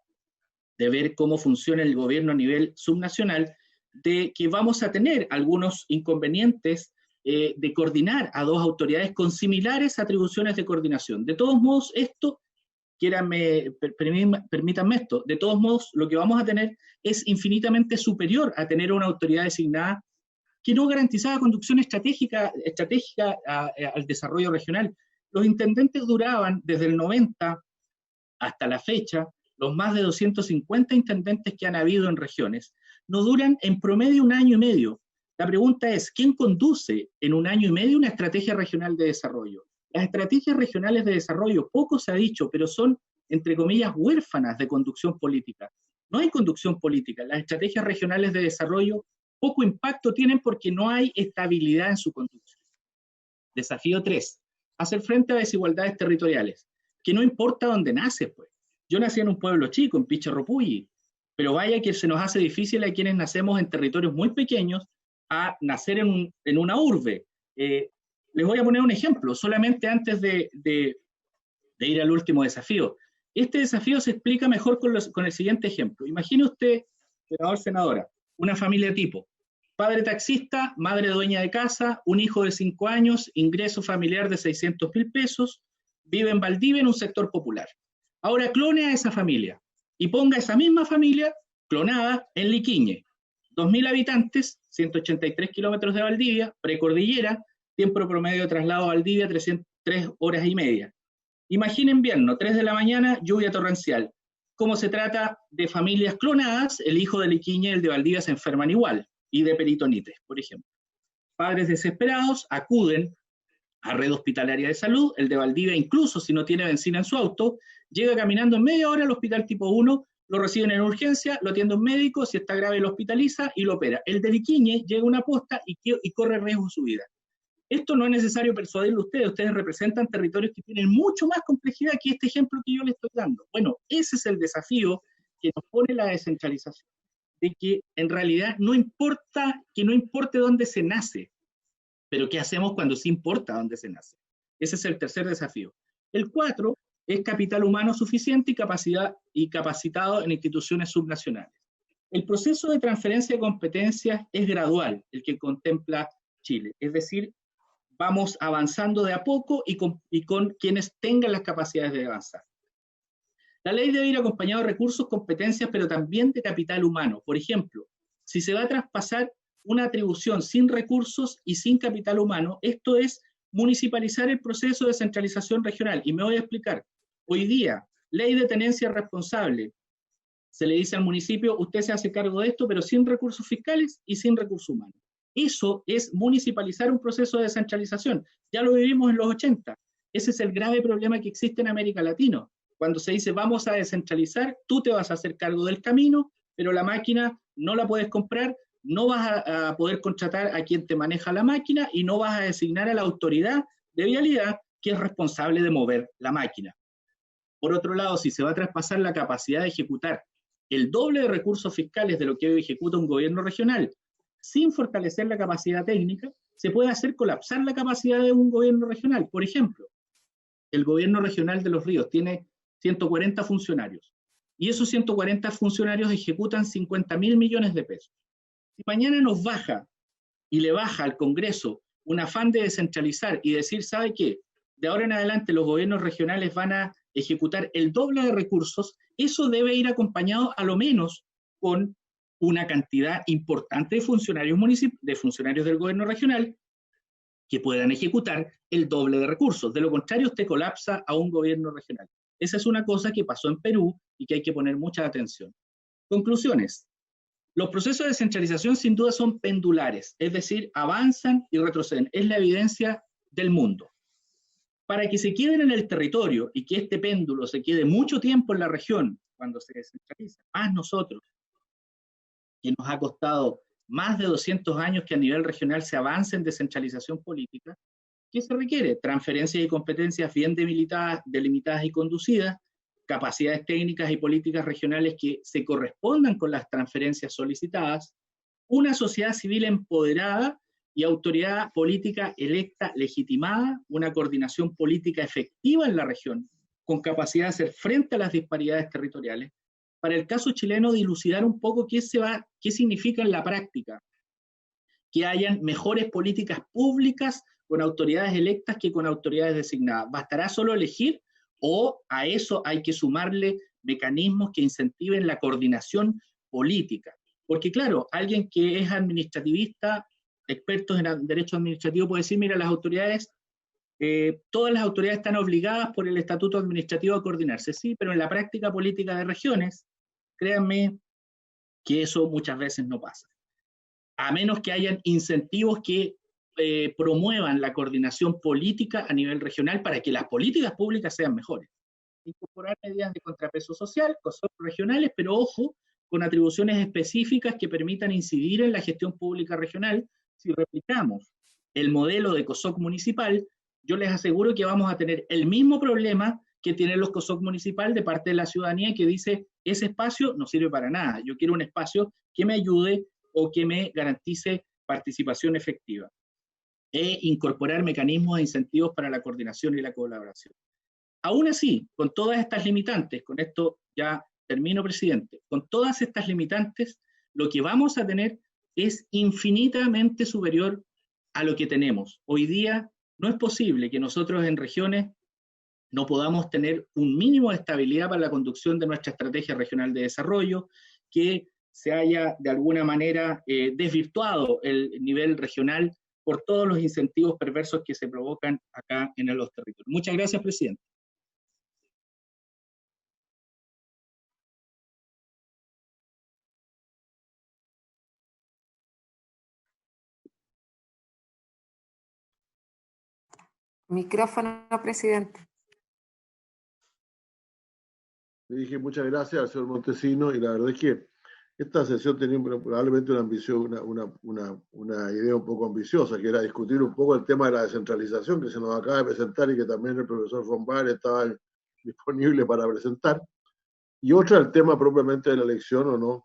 de ver cómo funciona el gobierno a nivel subnacional, de que vamos a tener algunos inconvenientes de coordinar a 2 autoridades con similares atribuciones de coordinación. De todos modos, esto, permítanme esto, de todos modos, lo que vamos a tener es infinitamente superior a tener una autoridad designada que no garantizaba conducción estratégica al desarrollo regional. Los intendentes duraban desde el 90 hasta la fecha, los más de 250 intendentes que han habido en regiones, no duran en promedio 1 año y medio. La pregunta es, ¿quién conduce en 1 año y medio una estrategia regional de desarrollo? Las estrategias regionales de desarrollo, poco se ha dicho, pero son, entre comillas, huérfanas de conducción política. No hay conducción política. Las estrategias regionales de desarrollo poco impacto tienen porque no hay estabilidad en su conducción. Desafío 3. Hacer frente a desigualdades territoriales, que no importa dónde nace, pues. Yo nací en un pueblo chico, en Picharropulli, pero vaya que se nos hace difícil a quienes nacemos en territorios muy pequeños a nacer en una urbe. Les voy a poner un ejemplo, solamente antes de ir al último desafío. Este desafío se explica mejor con el siguiente ejemplo. Imagine usted, senador, senadora, una familia tipo: padre taxista, madre dueña de casa, un hijo de 5 años, ingreso familiar de 600.000 pesos, vive en Valdivia, en un sector popular. Ahora clone a esa familia y ponga esa misma familia clonada en Liquiñe. 2.000 habitantes, 183 kilómetros de Valdivia, precordillera, tiempo promedio de traslado a Valdivia, 3 horas y media. Imagina invierno, 3 de la mañana, lluvia torrencial. Como se trata de familias clonadas, el hijo de Liquiñe y el de Valdivia se enferman igual, y de peritonitis, por ejemplo. Padres desesperados acuden a red hospitalaria de salud, el de Valdivia, incluso si no tiene benzina en su auto, llega caminando en media hora al hospital tipo 1, lo reciben en urgencia, lo atiende un médico, si está grave lo hospitaliza y lo opera. El de Liquiñe llega a una posta y corre riesgo su vida. Esto no es necesario persuadirlo a ustedes representan territorios que tienen mucho más complejidad que este ejemplo que yo les estoy dando. Bueno, ese es el desafío que nos pone la descentralización, de que en realidad no importa que no importe dónde se nace, pero ¿qué hacemos cuando sí importa dónde se nace? Ese es el tercer desafío. El 4 es capital humano suficiente y capacitado en instituciones subnacionales. El proceso de transferencia de competencias es gradual, el que contempla Chile. Es decir, vamos avanzando de a poco y con quienes tengan las capacidades de avanzar. La ley debe ir acompañada de recursos, competencias, pero también de capital humano. Por ejemplo, si se va a traspasar una atribución sin recursos y sin capital humano, esto es municipalizar el proceso de descentralización regional. Y me voy a explicar. Hoy día, ley de tenencia responsable, se le dice al municipio, usted se hace cargo de esto, pero sin recursos fiscales y sin recursos humanos. Eso es municipalizar un proceso de descentralización. Ya lo vivimos en los 80. Ese es el grave problema que existe en América Latina. Cuando se dice vamos a descentralizar, tú te vas a hacer cargo del camino, pero la máquina no la puedes comprar, no vas a poder contratar a quien te maneja la máquina y no vas a designar a la autoridad de vialidad que es responsable de mover la máquina. Por otro lado, si se va a traspasar la capacidad de ejecutar el doble de recursos fiscales de lo que hoy ejecuta un gobierno regional, sin fortalecer la capacidad técnica, se puede hacer colapsar la capacidad de un gobierno regional. Por ejemplo, el gobierno regional de Los Ríos tiene 140 funcionarios, y esos 140 funcionarios ejecutan 50.000 millones de pesos. Si mañana nos baja y le baja al Congreso un afán de descentralizar y decir, ¿sabe qué? De ahora en adelante los gobiernos regionales van a ejecutar el doble de recursos, eso debe ir acompañado a lo menos con una cantidad importante de funcionarios del gobierno regional que puedan ejecutar el doble de recursos. De lo contrario, usted colapsa a un gobierno regional. Esa es una cosa que pasó en Perú y que hay que poner mucha atención. Conclusiones. Los procesos de descentralización sin duda son pendulares, es decir, avanzan y retroceden. Es la evidencia del mundo. Para que se queden en el territorio y que este péndulo se quede mucho tiempo en la región cuando se descentraliza, más nosotros, que nos ha costado más de 200 años que a nivel regional se avance en descentralización política, ¿qué se requiere? Transferencias y competencias bien delimitadas y conducidas, capacidades técnicas y políticas regionales que se correspondan con las transferencias solicitadas, una sociedad civil empoderada y autoridad política electa, legitimada, una coordinación política efectiva en la región, con capacidad de hacer frente a las disparidades territoriales. Para el caso chileno, dilucidar un poco qué significa en la práctica, que hayan mejores políticas públicas con autoridades electas que con autoridades designadas. ¿Bastará solo elegir o a eso hay que sumarle mecanismos que incentiven la coordinación política? Porque claro, alguien que es administrativista, expertos en derecho administrativo, puede decir, mira, las autoridades, todas las autoridades están obligadas por el estatuto administrativo a coordinarse, sí, pero en la práctica política de regiones, créanme que eso muchas veces no pasa. A menos que hayan incentivos que promuevan la coordinación política a nivel regional para que las políticas públicas sean mejores. Incorporar medidas de contrapeso social, COSOC regionales, pero ojo, con atribuciones específicas que permitan incidir en la gestión pública regional. Si replicamos el modelo de COSOC municipal, yo les aseguro que vamos a tener el mismo problema que tienen los COSOC municipal de parte de la ciudadanía, que dice, ese espacio no sirve para nada, yo quiero un espacio que me ayude o que me garantice participación efectiva. E incorporar mecanismos e incentivos para la coordinación y la colaboración. Aún así, con todas estas limitantes, con esto ya termino, presidente, con todas estas limitantes, lo que vamos a tener es infinitamente superior a lo que tenemos. Hoy día no es posible que nosotros en regiones no podamos tener un mínimo de estabilidad para la conducción de nuestra estrategia regional de desarrollo, que se haya de alguna manera desvirtuado el nivel regional por todos los incentivos perversos que se provocan acá en los territorios. Muchas gracias, presidente. Micrófono, presidente. Le dije muchas gracias al señor Montesino y la verdad es que esta sesión tenía probablemente una ambición, una idea un poco ambiciosa, que era discutir un poco el tema de la descentralización que se nos acaba de presentar y que también el profesor von Baer estaba disponible para presentar. Y otra, el tema propiamente de la elección o no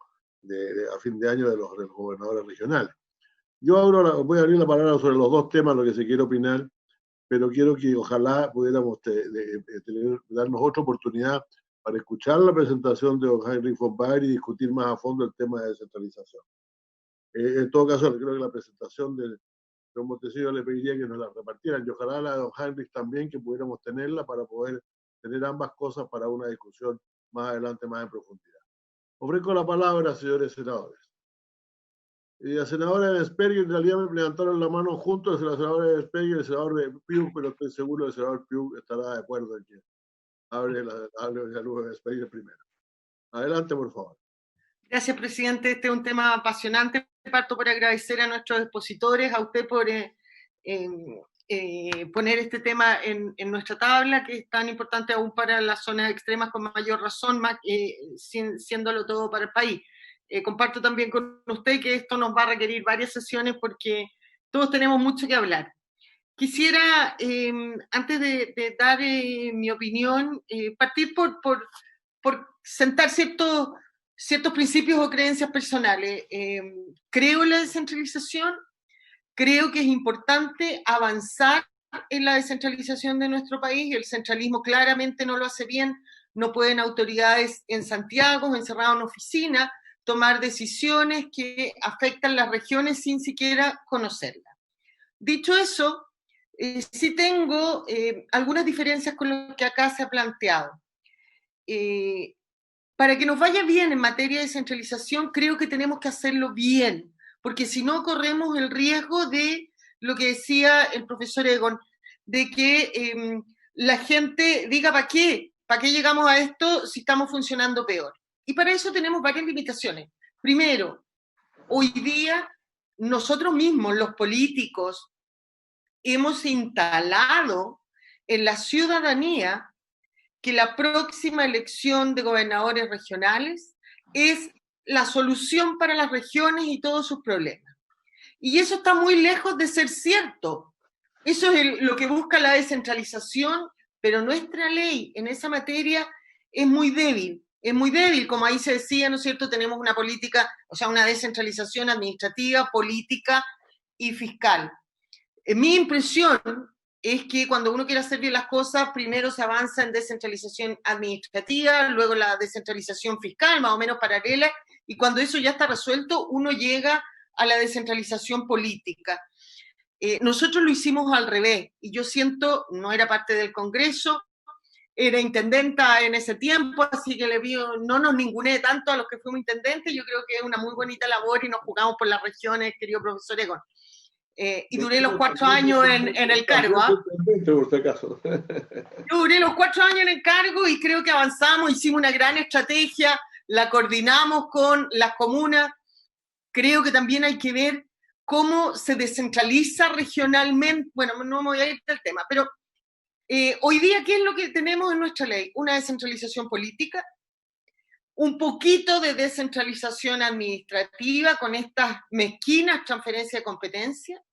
a fin de año de los gobernadores regionales. Yo ahora voy a abrir la palabra sobre los dos temas, lo que se quiere opinar, pero quiero que ojalá pudiéramos darnos otra oportunidad para escuchar la presentación de don Heinrich von Baer y discutir más a fondo el tema de descentralización. En todo caso, creo que la presentación de don Montesino le pediría que nos la repartieran, y ojalá la de don Heinrich también, que pudiéramos tenerla para poder tener ambas cosas para una discusión más adelante, más en profundidad. Ofrezco la palabra, señores senadores. La senadora Speger, en realidad me levantaron la mano juntos la senadora Speger y el senador Piu, pero estoy seguro que el senador Piu estará de acuerdo en que hable la luz de Speger primero. Adelante, por favor. Gracias, presidente. Este es un tema apasionante. Parto por agradecer a nuestros expositores, a usted por poner este tema en nuestra tabla, que es tan importante aún para las zonas extremas, con mayor razón, más siéndolo todo para el país. Comparto también con usted que esto nos va a requerir varias sesiones porque todos tenemos mucho que hablar. Quisiera, antes de dar mi opinión, partir por sentar ciertos principios o creencias personales. Creo en la descentralización, creo que es importante avanzar en la descentralización de nuestro país, y el centralismo claramente no lo hace bien. No pueden autoridades en Santiago, encerradas en oficina, tomar decisiones que afectan las regiones sin siquiera conocerlas. Dicho eso, sí tengo algunas diferencias con lo que acá se ha planteado. Para que nos vaya bien en materia de descentralización, creo que tenemos que hacerlo bien, porque si no corremos el riesgo de lo que decía el profesor Egon, de que la gente diga, ¿para qué llegamos a esto si estamos funcionando peor? Y para eso tenemos varias limitaciones. Primero, hoy día nosotros mismos, los políticos, hemos instalado en la ciudadanía que la próxima elección de gobernadores regionales es la solución para las regiones y todos sus problemas. Y eso está muy lejos de ser cierto. Eso es lo que busca la descentralización, pero nuestra ley en esa materia es muy débil. Es muy débil, como ahí se decía, ¿no es cierto? Tenemos una política, o sea, una descentralización administrativa, política y fiscal. Mi impresión es que cuando uno quiere hacer bien las cosas, primero se avanza en descentralización administrativa, luego la descentralización fiscal, más o menos paralela, y cuando eso ya está resuelto, uno llega a la descentralización política. Nosotros lo hicimos al revés, y yo siento, no era parte del Congreso, era intendenta en ese tiempo, así que no nos ninguneé tanto a los que fuimos intendentes, yo creo que es una muy bonita labor y nos jugamos por las regiones, querido profesor Egon. Y duré los 4 años en el cargo. Yo duré los 4 años en el cargo y creo que avanzamos, hicimos una gran estrategia, la coordinamos con las comunas. Creo que también hay que ver cómo se descentraliza regionalmente. Bueno, no me voy a ir del tema, pero hoy día, ¿qué es lo que tenemos en nuestra ley? Una descentralización política, un poquito de descentralización administrativa con estas mezquinas transferencias de competencia,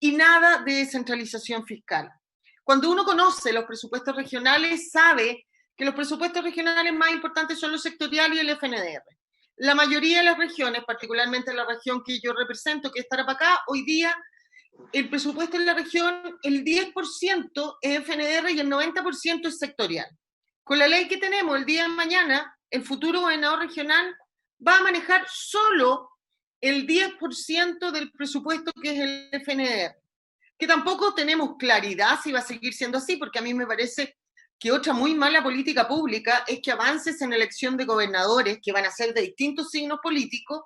y nada de descentralización fiscal. Cuando uno conoce los presupuestos regionales, sabe que los presupuestos regionales más importantes son los sectoriales y el FNDR. La mayoría de las regiones, particularmente la región que yo represento, que es Tarapacá, hoy día el presupuesto en la región, el 10% es FNDR y el 90% es sectorial. Con la ley que tenemos el día de mañana, el futuro gobernador regional va a manejar solo el 10% del presupuesto que es el FNDR, que tampoco tenemos claridad si va a seguir siendo así, porque a mí me parece que otra muy mala política pública es que avances en elección de gobernadores que van a ser de distintos signos políticos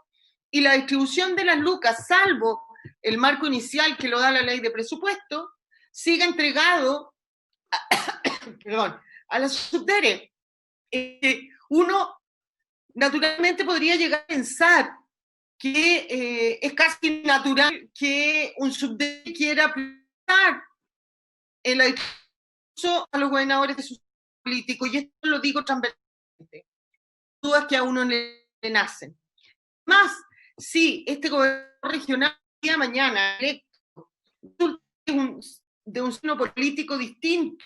y la distribución de las lucas, salvo el marco inicial que lo da la ley de presupuesto, siga entregado a la subdere. Uno naturalmente podría llegar a pensar que es casi natural que un subdere quiera aplicar en la discusión a los gobernadores de sus políticos, y esto lo digo transversalmente, dudas que a uno le nacen. Más, si este gobernador regional día mañana electo de un signo político distinto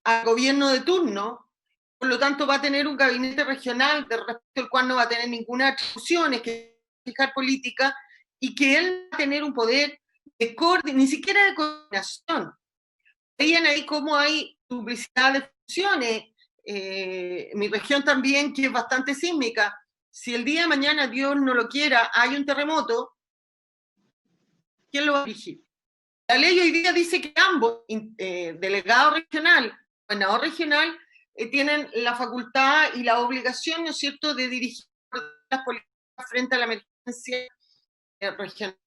al gobierno de turno, por lo tanto va a tener un gabinete regional de respecto al cual no va a tener ninguna atribución, es que fijar política, y que él va a tener un poder de ni siquiera de coordinación. Veían ahí cómo hay duplicidad de funciones. Mi región también, que es bastante sísmica, si el día de mañana, Dios no lo quiera, hay un terremoto, ¿quién lo va a dirigir? La ley hoy día dice que ambos, delegado regional, gobernador regional, tienen la facultad y la obligación, ¿no es cierto?, de dirigir las políticas frente a la emergencia regional.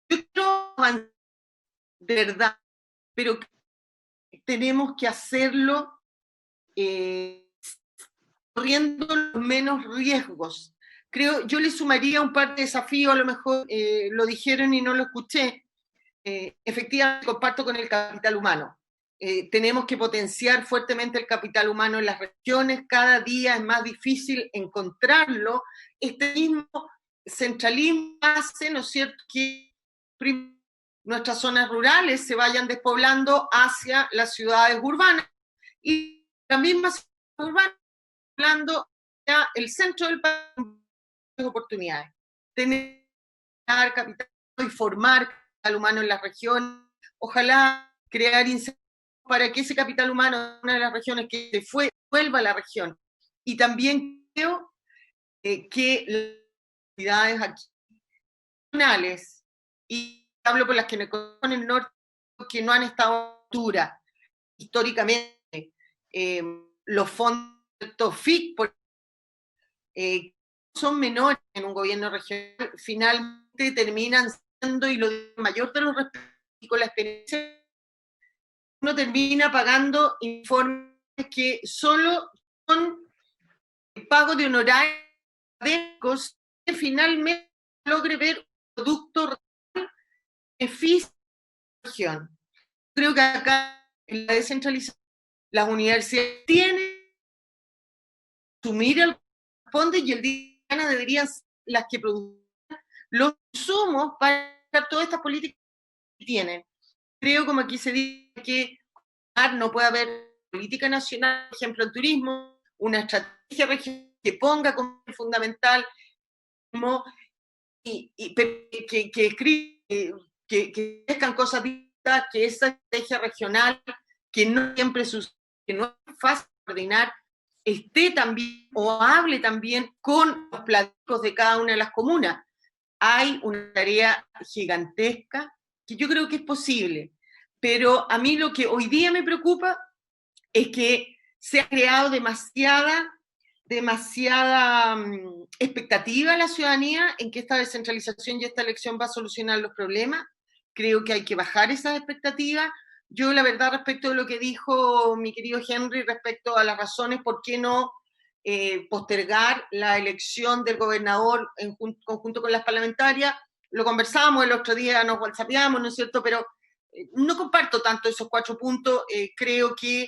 Yo creo de verdad, pero tenemos que hacerlo corriendo los menos riesgos. Creo, yo le sumaría un par de desafíos, a lo mejor lo dijeron y no lo escuché. Efectivamente, comparto con el capital humano. Tenemos que potenciar fuertemente el capital humano en las regiones, cada día es más difícil encontrarlo. Este mismo centralismo hace, ¿no es cierto?, que nuestras zonas rurales se vayan despoblando hacia las ciudades urbanas, y las mismas ciudades urbanas hablando hacia el centro del país, oportunidades. Tener capital y formar capital humano en las regiones, ojalá crear incentivos para que ese capital humano, una de las regiones que se fue, vuelva a la región. Y también creo que las ciudades aquí regionales, y hablo por las que me conocen en el norte, que no han estado a altura históricamente, los fondos FIC son menores en un gobierno regional, finalmente terminan siendo, y lo mayor de los respetos, y con la experiencia, uno termina pagando informes que solo son pagos de honorarios académicos, que finalmente logre ver un producto real, beneficio de la región. Creo que acá en la descentralización las universidades tienen que asumir el corresponde, y el día de mañana deberían ser las que produzcan los insumos para todas estas políticas que tienen. Creo, como aquí se dice, que no puede haber política nacional, por ejemplo, en turismo, una estrategia regional que ponga como fundamental que crezcan cosas distintas, que esa estrategia regional, que no siempre sucede, que no es fácil coordinar, esté también o hable también con los platicos de cada una de las comunas. Hay una tarea gigantesca que yo creo que es posible, pero a mí lo que hoy día me preocupa es que se ha creado demasiada expectativa en la ciudadanía en que esta descentralización y esta elección va a solucionar los problemas. Creo que hay que bajar esas expectativas. Yo, la verdad, respecto de lo que dijo mi querido Henry, respecto a las razones por qué no postergar la elección del gobernador en conjunto con las parlamentarias, lo conversamos el otro día, nos whatsappeamos, ¿no es cierto? Pero no comparto tanto esos 4 puntos. Creo que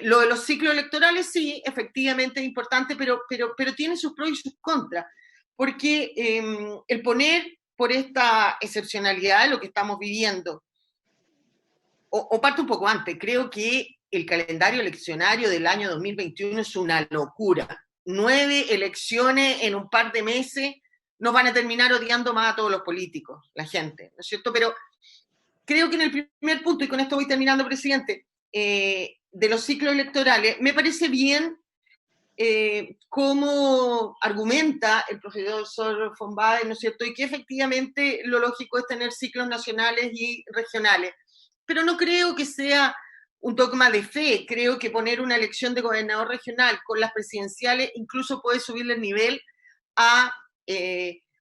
lo de los ciclos electorales sí, efectivamente es importante, pero tiene sus pros y sus contras, porque el poner por esta excepcionalidad de lo que estamos viviendo, o parto un poco antes, creo que el calendario eleccionario del año 2021 es una locura. 9 elecciones en un par de meses nos van a terminar odiando más a todos los políticos, la gente, ¿no es cierto? Pero creo que en el primer punto, y con esto voy terminando, presidente, de los ciclos electorales, me parece bien cómo argumenta el profesor von Baer, ¿no es cierto?, y que efectivamente lo lógico es tener ciclos nacionales y regionales. Pero no creo que sea un dogma de fe. Creo que poner una elección de gobernador regional con las presidenciales incluso puede subirle el nivel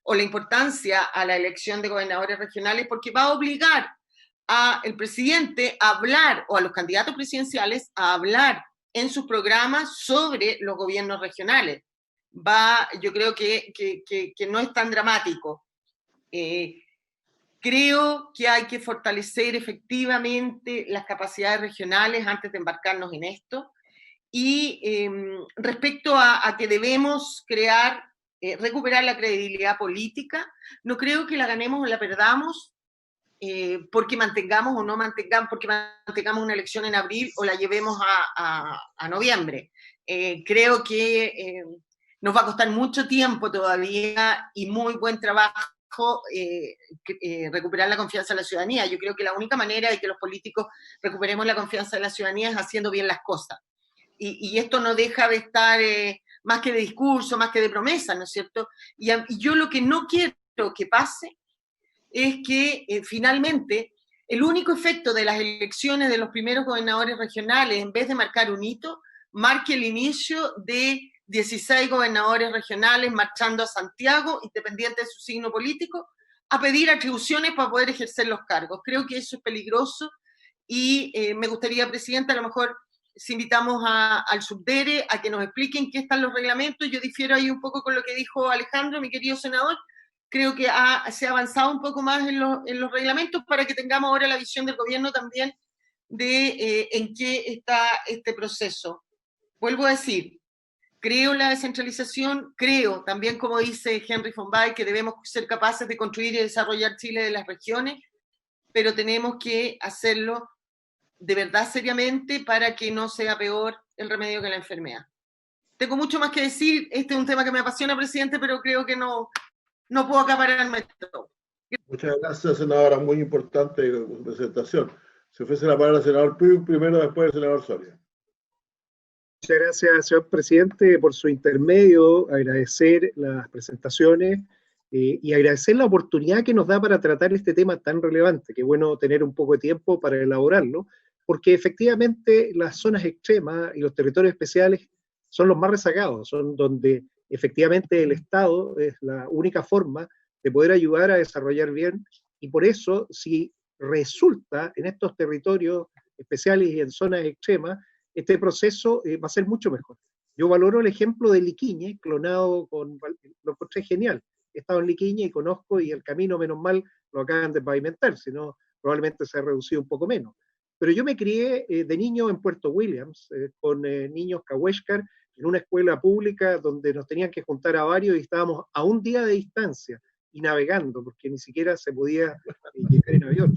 o la importancia a la elección de gobernadores regionales, porque va a obligar al presidente a hablar, o a los candidatos presidenciales a hablar en sus programas sobre los gobiernos regionales. Yo creo que no es tan dramático. Creo que hay que fortalecer efectivamente las capacidades regionales antes de embarcarnos en esto. Y respecto a que debemos recuperar la credibilidad política, no creo que la ganemos o la perdamos porque mantengamos o no mantengamos, porque mantengamos una elección en abril o la llevemos a noviembre. Creo que nos va a costar mucho tiempo todavía y muy buen trabajo recuperar la confianza de la ciudadanía. Yo creo que la única manera de que los políticos recuperemos la confianza de la ciudadanía es haciendo bien las cosas. Y esto no deja de estar más que de discurso, más que de promesa, ¿no es cierto? Y yo lo que no quiero que pase es que finalmente el único efecto de las elecciones de los primeros gobernadores regionales, en vez de marcar un hito, marque el inicio de 16 gobernadores regionales marchando a Santiago, independiente de su signo político, a pedir atribuciones para poder ejercer los cargos. Creo que eso es peligroso y me gustaría, presidenta, a lo mejor si invitamos al subdere a que nos expliquen qué están los reglamentos. Yo difiero ahí un poco con lo que dijo Alejandro, mi querido senador. Creo que se ha avanzado un poco más en los reglamentos para que tengamos ahora la visión del gobierno también de en qué está este proceso. Vuelvo a decir, creo en la descentralización, creo también, como dice Henry von Baer, que debemos ser capaces de construir y desarrollar Chile de las regiones, pero tenemos que hacerlo de verdad seriamente para que no sea peor el remedio que la enfermedad. Tengo mucho más que decir, este es un tema que me apasiona, presidente, pero creo que no puedo acapararme todo. Muchas gracias, senadora, muy importante su presentación. Se ofrece la palabra al senador Puig, primero, después el senador Soria. Muchas gracias, señor presidente, por su intermedio, agradecer las presentaciones y agradecer la oportunidad que nos da para tratar este tema tan relevante. Qué bueno tener un poco de tiempo para elaborarlo, porque efectivamente las zonas extremas y los territorios especiales son los más rezagados, son donde efectivamente el Estado es la única forma de poder ayudar a desarrollar bien, y por eso, si resulta en estos territorios especiales y en zonas extremas, este proceso va a ser mucho mejor. Yo valoro el ejemplo de Liquiñe, clonado lo encontré genial. He estado en Liquiñe y conozco, y el camino, menos mal, lo acaban de pavimentar, si no, probablemente se ha reducido un poco menos. Pero yo me crié de niño en Puerto Williams, con niños cahuéscar, en una escuela pública donde nos tenían que juntar a varios y estábamos a un día de distancia y navegando, porque ni siquiera se podía llegar en avión.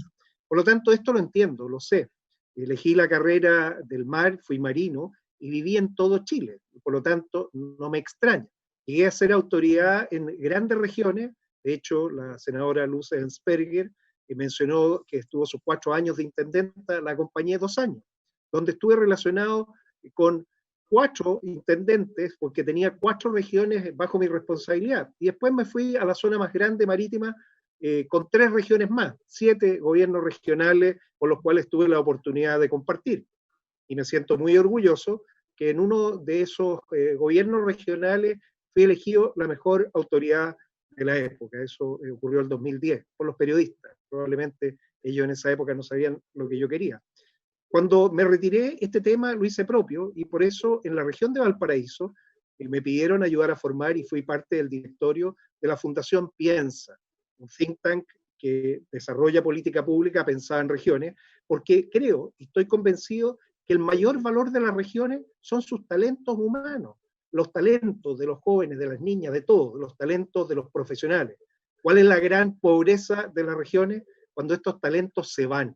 Por lo tanto, esto lo entiendo, lo sé. Elegí la carrera del mar, fui marino y viví en todo Chile. Por lo tanto, no me extraña. Llegué a ser autoridad en grandes regiones. De hecho, la senadora Luz Ensperger mencionó que estuvo sus 4 años de intendenta, la acompañé 2 años, donde estuve relacionado con 4 intendentes, porque tenía 4 regiones bajo mi responsabilidad. Y después me fui a la zona más grande marítima, con 3 regiones más, 7 gobiernos regionales con los cuales tuve la oportunidad de compartir. Y me siento muy orgulloso que en uno de esos gobiernos regionales fui elegido la mejor autoridad de la época. Eso ocurrió en el 2010, por los periodistas. Probablemente ellos en esa época no sabían lo que yo quería. Cuando me retiré, este tema lo hice propio, y por eso en la región de Valparaíso me pidieron ayudar a formar, y fui parte del directorio de la Fundación Piensa, un think tank que desarrolla política pública pensada en regiones, porque creo y estoy convencido que el mayor valor de las regiones son sus talentos humanos, los talentos de los jóvenes, de las niñas, de todos, los talentos de los profesionales. ¿Cuál es la gran pobreza de las regiones? Cuando estos talentos se van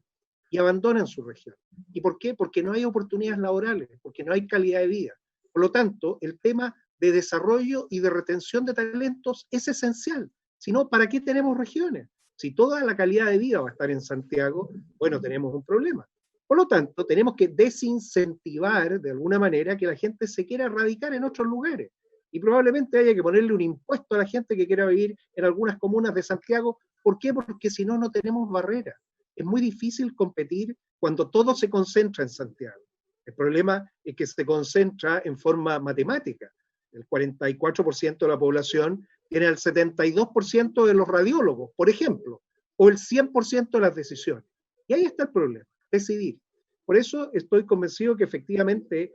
y abandonan su región. ¿Y por qué? Porque no hay oportunidades laborales, porque no hay calidad de vida. Por lo tanto, el tema de desarrollo y de retención de talentos es esencial. Si no, ¿para qué tenemos regiones? Si toda la calidad de vida va a estar en Santiago, bueno, tenemos un problema. Por lo tanto, tenemos que desincentivar de alguna manera que la gente se quiera radicar en otros lugares. Y probablemente haya que ponerle un impuesto a la gente que quiera vivir en algunas comunas de Santiago. ¿Por qué? Porque si no, no tenemos barreras. Es muy difícil competir cuando todo se concentra en Santiago. El problema es que se concentra en forma matemática. El 44% de la población tiene el 72% de los radiólogos, por ejemplo, o el 100% de las decisiones. Y ahí está el problema, decidir. Por eso estoy convencido que efectivamente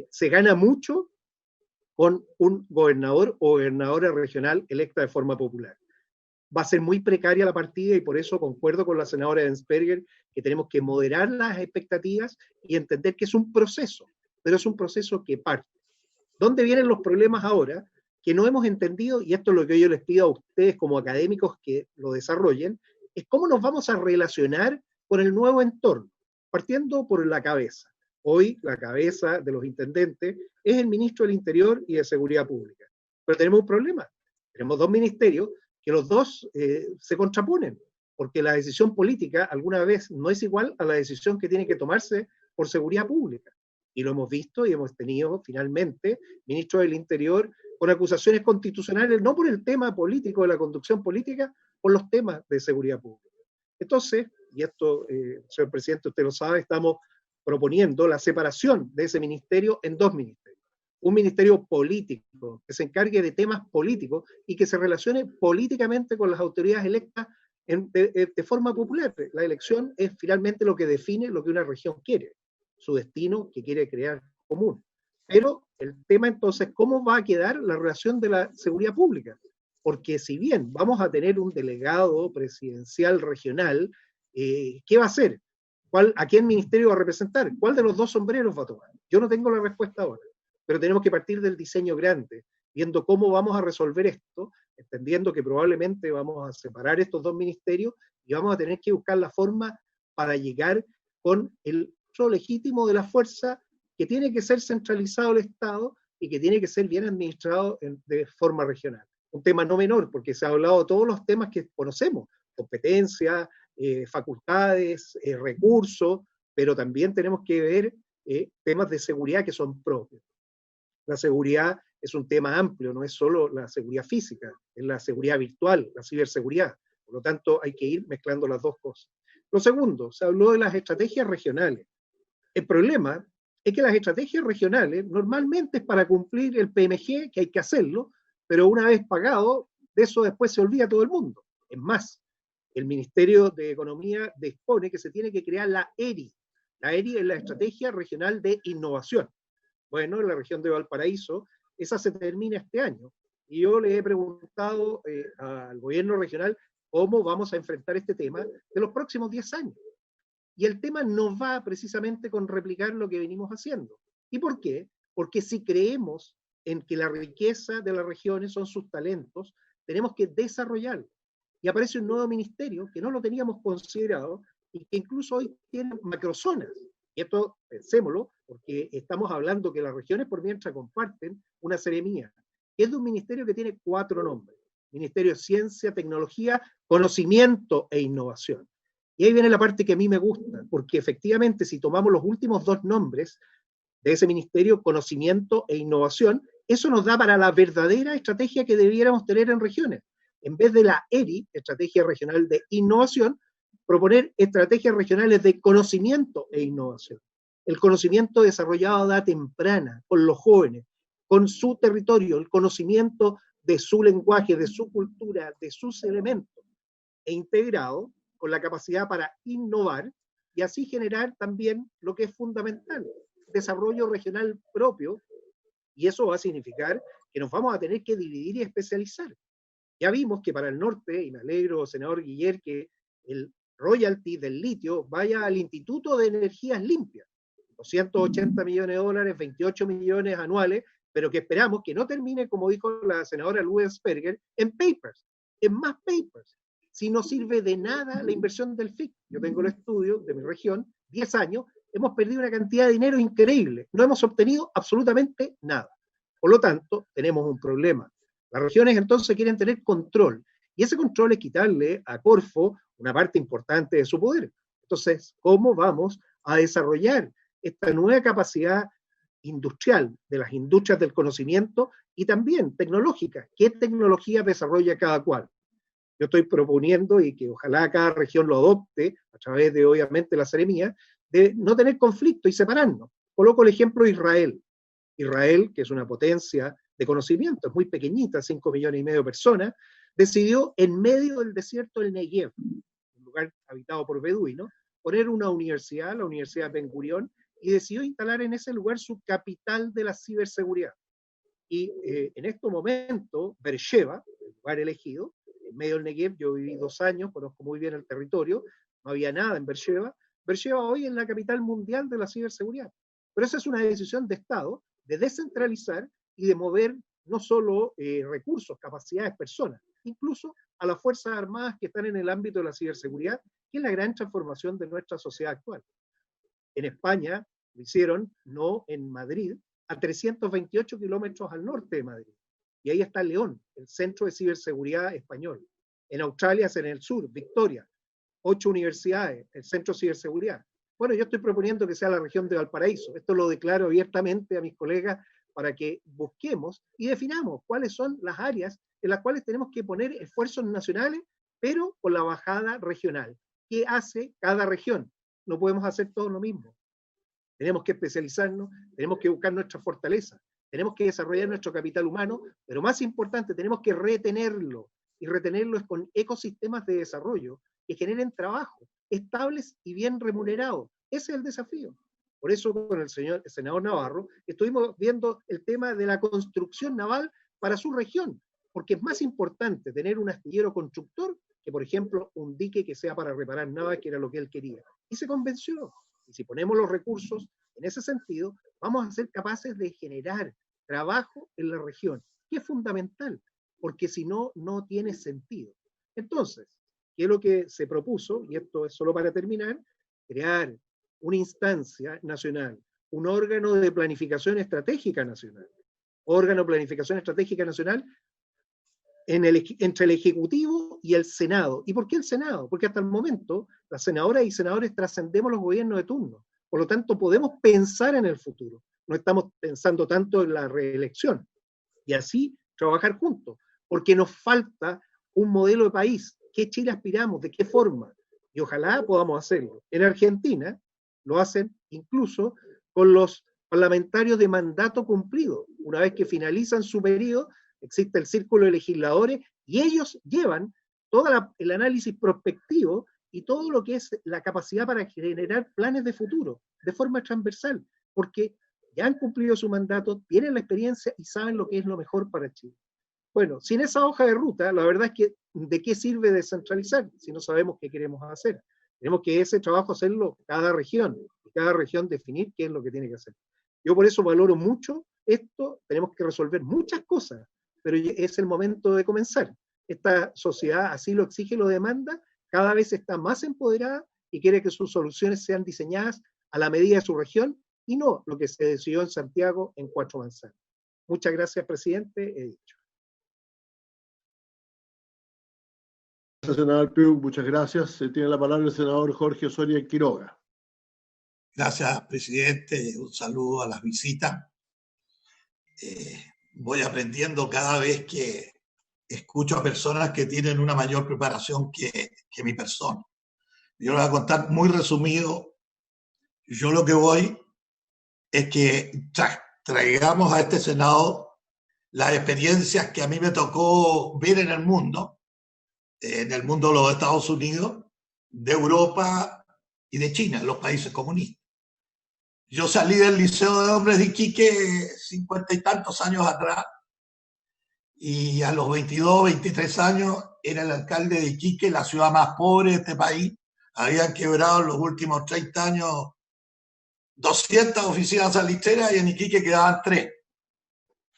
se gana mucho con un gobernador o gobernadora regional electa de forma popular. Va a ser muy precaria la partida, y por eso concuerdo con la senadora Ensperger que tenemos que moderar las expectativas y entender que es un proceso, pero es un proceso que parte. ¿Dónde vienen los problemas ahora? Que no hemos entendido, y esto es lo que yo les pido a ustedes como académicos que lo desarrollen, es cómo nos vamos a relacionar con el nuevo entorno, partiendo por la cabeza. Hoy la cabeza de los intendentes es el ministro del Interior y de Seguridad Pública. Pero tenemos un problema. Tenemos 2 ministerios que los dos se contraponen, porque la decisión política alguna vez no es igual a la decisión que tiene que tomarse por seguridad pública. Y lo hemos visto y hemos tenido finalmente ministros del Interior con acusaciones constitucionales, no por el tema político de la conducción política, por los temas de seguridad pública. Entonces, y esto, señor presidente, usted lo sabe, estamos proponiendo la separación de ese ministerio en 2 ministerios. Un ministerio político que se encargue de temas políticos y que se relacione políticamente con las autoridades electas de forma popular. La elección es finalmente lo que define lo que una región quiere, su destino que quiere crear común. Pero el tema entonces, ¿cómo va a quedar la relación de la seguridad pública? Porque si bien vamos a tener un delegado presidencial regional, ¿qué va a hacer? ¿A qué ministerio va a representar? ¿Cuál de los 2 sombreros va a tomar? Yo no tengo la respuesta ahora, pero tenemos que partir del diseño grande, viendo cómo vamos a resolver esto, entendiendo que probablemente vamos a separar estos 2 ministerios y vamos a tener que buscar la forma para llegar con el uso legítimo de la fuerza, que tiene que ser centralizado el Estado y que tiene que ser bien administrado de forma regional. Un tema no menor, porque se ha hablado de todos los temas que conocemos, competencias, facultades, recursos, pero también tenemos que ver temas de seguridad que son propios. La seguridad es un tema amplio, no es solo la seguridad física, es la seguridad virtual, la ciberseguridad. Por lo tanto, hay que ir mezclando las 2 cosas. Lo segundo, se habló de las estrategias regionales. El problema es que las estrategias regionales normalmente es para cumplir el PMG, que hay que hacerlo, pero una vez pagado, de eso después se olvida todo el mundo. Es más, el Ministerio de Economía dispone que se tiene que crear la ERI. La ERI es la Estrategia Regional de Innovación. Bueno, en la región de Valparaíso, esa se termina este año. Y yo le he preguntado al gobierno regional cómo vamos a enfrentar este tema de los próximos 10 años. Y el tema no va precisamente con replicar lo que venimos haciendo. ¿Y por qué? Porque si creemos en que la riqueza de las regiones son sus talentos, tenemos que desarrollarlo. Y aparece un nuevo ministerio que no lo teníamos considerado y que incluso hoy tiene macrozonas. Y esto, pensémoslo, porque estamos hablando que las regiones por mientras comparten una seremía, que es de un ministerio que tiene 4 nombres. Ministerio de Ciencia, Tecnología, Conocimiento e Innovación. Y ahí viene la parte que a mí me gusta, porque efectivamente si tomamos los últimos 2 nombres de ese ministerio, Conocimiento e Innovación, eso nos da para la verdadera estrategia que debiéramos tener en regiones. En vez de la ERI, Estrategia Regional de Innovación, proponer estrategias regionales de conocimiento e innovación. El conocimiento desarrollado a edad temprana, con los jóvenes, con su territorio, el conocimiento de su lenguaje, de su cultura, de sus elementos, e integrado con la capacidad para innovar y así generar también lo que es fundamental, desarrollo regional propio, y eso va a significar que nos vamos a tener que dividir y especializar. Ya vimos que para el norte, y me alegro, senador Guiller, que el royalty del litio vaya al Instituto de Energías Limpias, 280 millones de dólares, 28 millones anuales, pero que esperamos que no termine, como dijo la senadora Luesberger, en papers, en más papers. Si no sirve de nada la inversión del FIC, yo tengo el estudio de mi región, 10 años, hemos perdido una cantidad de dinero increíble, no hemos obtenido absolutamente nada. Por lo tanto, tenemos un problema. Las regiones entonces quieren tener control, y ese control es quitarle a Corfo una parte importante de su poder. Entonces, ¿cómo vamos a desarrollar esta nueva capacidad industrial de las industrias del conocimiento y también tecnológica? ¿Qué tecnología desarrolla cada cual? Yo estoy proponiendo, y que ojalá cada región lo adopte, a través de, obviamente, la seremía, de no tener conflicto y separarnos. Coloco el ejemplo de Israel. Israel, que es una potencia de conocimiento, es muy pequeñita, 5,5 millones de personas, decidió en medio del desierto del Negev, un lugar habitado por beduinos, poner una universidad, la Universidad Ben Gurión, y decidió instalar en ese lugar su capital de la ciberseguridad. Y en este momento, Beersheba, el lugar elegido, en medio del Negev, yo viví 2 años, conozco muy bien el territorio, no había nada en Beersheba. Beersheba hoy es la capital mundial de la ciberseguridad. Pero esa es una decisión de Estado, de descentralizar y de mover no solo recursos, capacidades, personas, incluso a las Fuerzas Armadas que están en el ámbito de la ciberseguridad, que es la gran transformación de nuestra sociedad actual. En España lo hicieron, no en Madrid, a 328 kilómetros al norte de Madrid. Y ahí está León, el Centro de Ciberseguridad Español. En Australia es en el sur, Victoria, 8 universidades, el Centro de Ciberseguridad. Bueno, yo estoy proponiendo que sea la región de Valparaíso. Esto lo declaro abiertamente a mis colegas para que busquemos y definamos cuáles son las áreas en las cuales tenemos que poner esfuerzos nacionales, pero con la bajada regional. ¿Qué hace cada región? No podemos hacer todo lo mismo. Tenemos que especializarnos, tenemos que buscar nuestra fortaleza, tenemos que desarrollar nuestro capital humano, pero más importante, tenemos que retenerlo. Y retenerlo es con ecosistemas de desarrollo que generen trabajo estables y bien remunerados. Ese es el desafío. Por eso con el senador Navarro estuvimos viendo el tema de la construcción naval para su región, porque es más importante tener un astillero constructor que, por ejemplo, un dique que sea para reparar naves, que era lo que él quería. Y se convenció. Y si ponemos los recursos en ese sentido, vamos a ser capaces de generar trabajo en la región, que es fundamental, porque si no, no tiene sentido. Entonces, ¿qué es lo que se propuso? Y esto es solo para terminar, crear una instancia nacional, un órgano de planificación estratégica nacional, órgano de planificación estratégica nacional entre el Ejecutivo y el Senado. ¿Y por qué el Senado? Porque hasta el momento las senadoras y senadores trascendemos los gobiernos de turno. Por lo tanto, podemos pensar en el futuro. No estamos pensando tanto en la reelección. Y así trabajar juntos. Porque nos falta un modelo de país. ¿Qué Chile aspiramos? ¿De qué forma? Y ojalá podamos hacerlo. En Argentina lo hacen incluso con los parlamentarios de mandato cumplido. Una vez que finalizan su periodo, existe el círculo de legisladores y ellos llevan todo el análisis prospectivo y todo lo que es la capacidad para generar planes de futuro de forma transversal, porque ya han cumplido su mandato, tienen la experiencia y saben lo que es lo mejor para Chile. Bueno, sin esa hoja de ruta, la verdad es que ¿de qué sirve descentralizar si no sabemos qué queremos hacer? Tenemos que ese trabajo hacerlo cada región definir qué es lo que tiene que hacer. Yo por eso valoro mucho esto, tenemos que resolver muchas cosas, pero es el momento de comenzar. Esta sociedad así lo exige, lo demanda, cada vez está más empoderada y quiere que sus soluciones sean diseñadas a la medida de su región y no lo que se decidió en Santiago en 4 manzanas. Muchas gracias, presidente. He dicho. Senador Piuk, muchas gracias. Tiene la palabra el senador Jorge Osorio Quiroga. Gracias, presidente. Un saludo a las visitas. Voy aprendiendo cada vez que escucho a personas que tienen una mayor preparación que mi persona. Yo les voy a contar muy resumido. Yo lo que voy es que traigamos a este Senado las experiencias que a mí me tocó ver en el mundo de los Estados Unidos, de Europa y de China, los países comunistas. Yo salí del Liceo de Hombres de Iquique 50 y tantos años atrás, y a los 22, 23 años era el alcalde de Iquique, la ciudad más pobre de este país. Habían quebrado en los últimos 30 años 200 oficinas salisteras y en Iquique quedaban 3.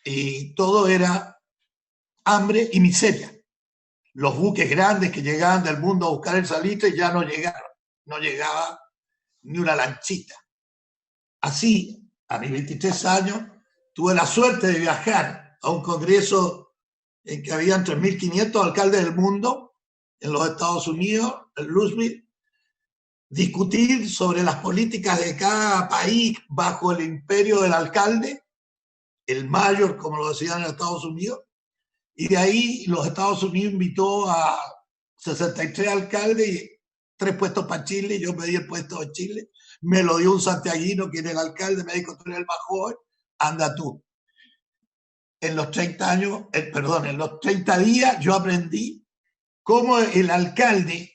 Y todo era hambre y miseria. Los buques grandes que llegaban del mundo a buscar el salitre ya no llegaron. No llegaba ni una lanchita. Así, a mis 23 años, tuve la suerte de viajar a un congreso en que habían 3.500 alcaldes del mundo en los Estados Unidos, en Louisville, discutir sobre las políticas de cada país bajo el imperio del alcalde, el mayor, como lo decían en Estados Unidos, y de ahí los Estados Unidos invitó a 63 alcaldes y 3 puestos para Chile. Yo pedí el puesto de Chile, me lo dio un santiaguino que era el alcalde, me dijo: tú eres el más joven, anda tú. En los 30 días yo aprendí cómo el alcalde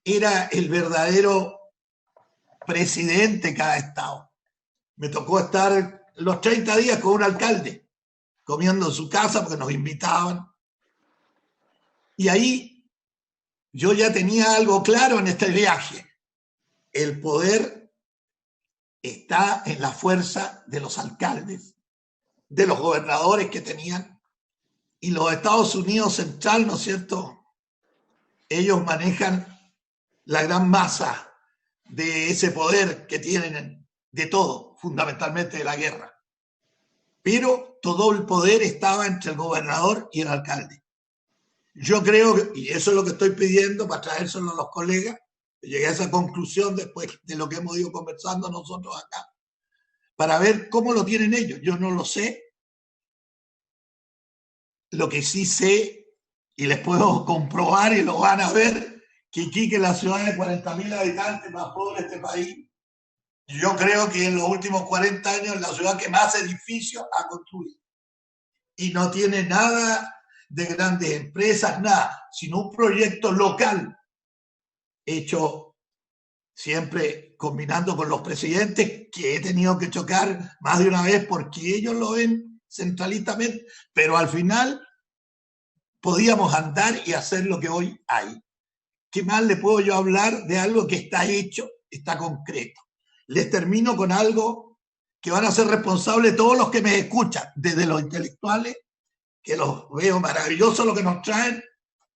era el verdadero presidente de cada estado. Me tocó estar los 30 días con un alcalde, comiendo en su casa porque nos invitaban. Y ahí yo ya tenía algo claro en este viaje. El poder está en la fuerza de los alcaldes, de los gobernadores que tenían. Y los Estados Unidos Central, ¿no es cierto? Ellos manejan la gran masa de ese poder que tienen de todo, fundamentalmente de la guerra. Pero todo el poder estaba entre el gobernador y el alcalde. Yo creo, y eso es lo que estoy pidiendo para traérselo a los colegas, llegué a esa conclusión después de lo que hemos ido conversando nosotros acá, para ver cómo lo tienen ellos. Yo no lo sé. Lo que sí sé, y les puedo comprobar y lo van a ver, que Iquique es la ciudad de 40.000 habitantes más pobre de este país. Yo creo que en los últimos 40 años es la ciudad que más edificios ha construido. Y no tiene nada de grandes empresas, nada, sino un proyecto local hecho siempre combinando con los presidentes, que he tenido que chocar más de una vez porque ellos lo ven centralistamente, pero al final podíamos andar y hacer lo que hoy hay. ¿Qué más le puedo yo hablar de algo que está hecho, está concreto? Les termino con algo que van a ser responsables todos los que me escuchan, desde los intelectuales, que los veo maravillosos lo que nos traen,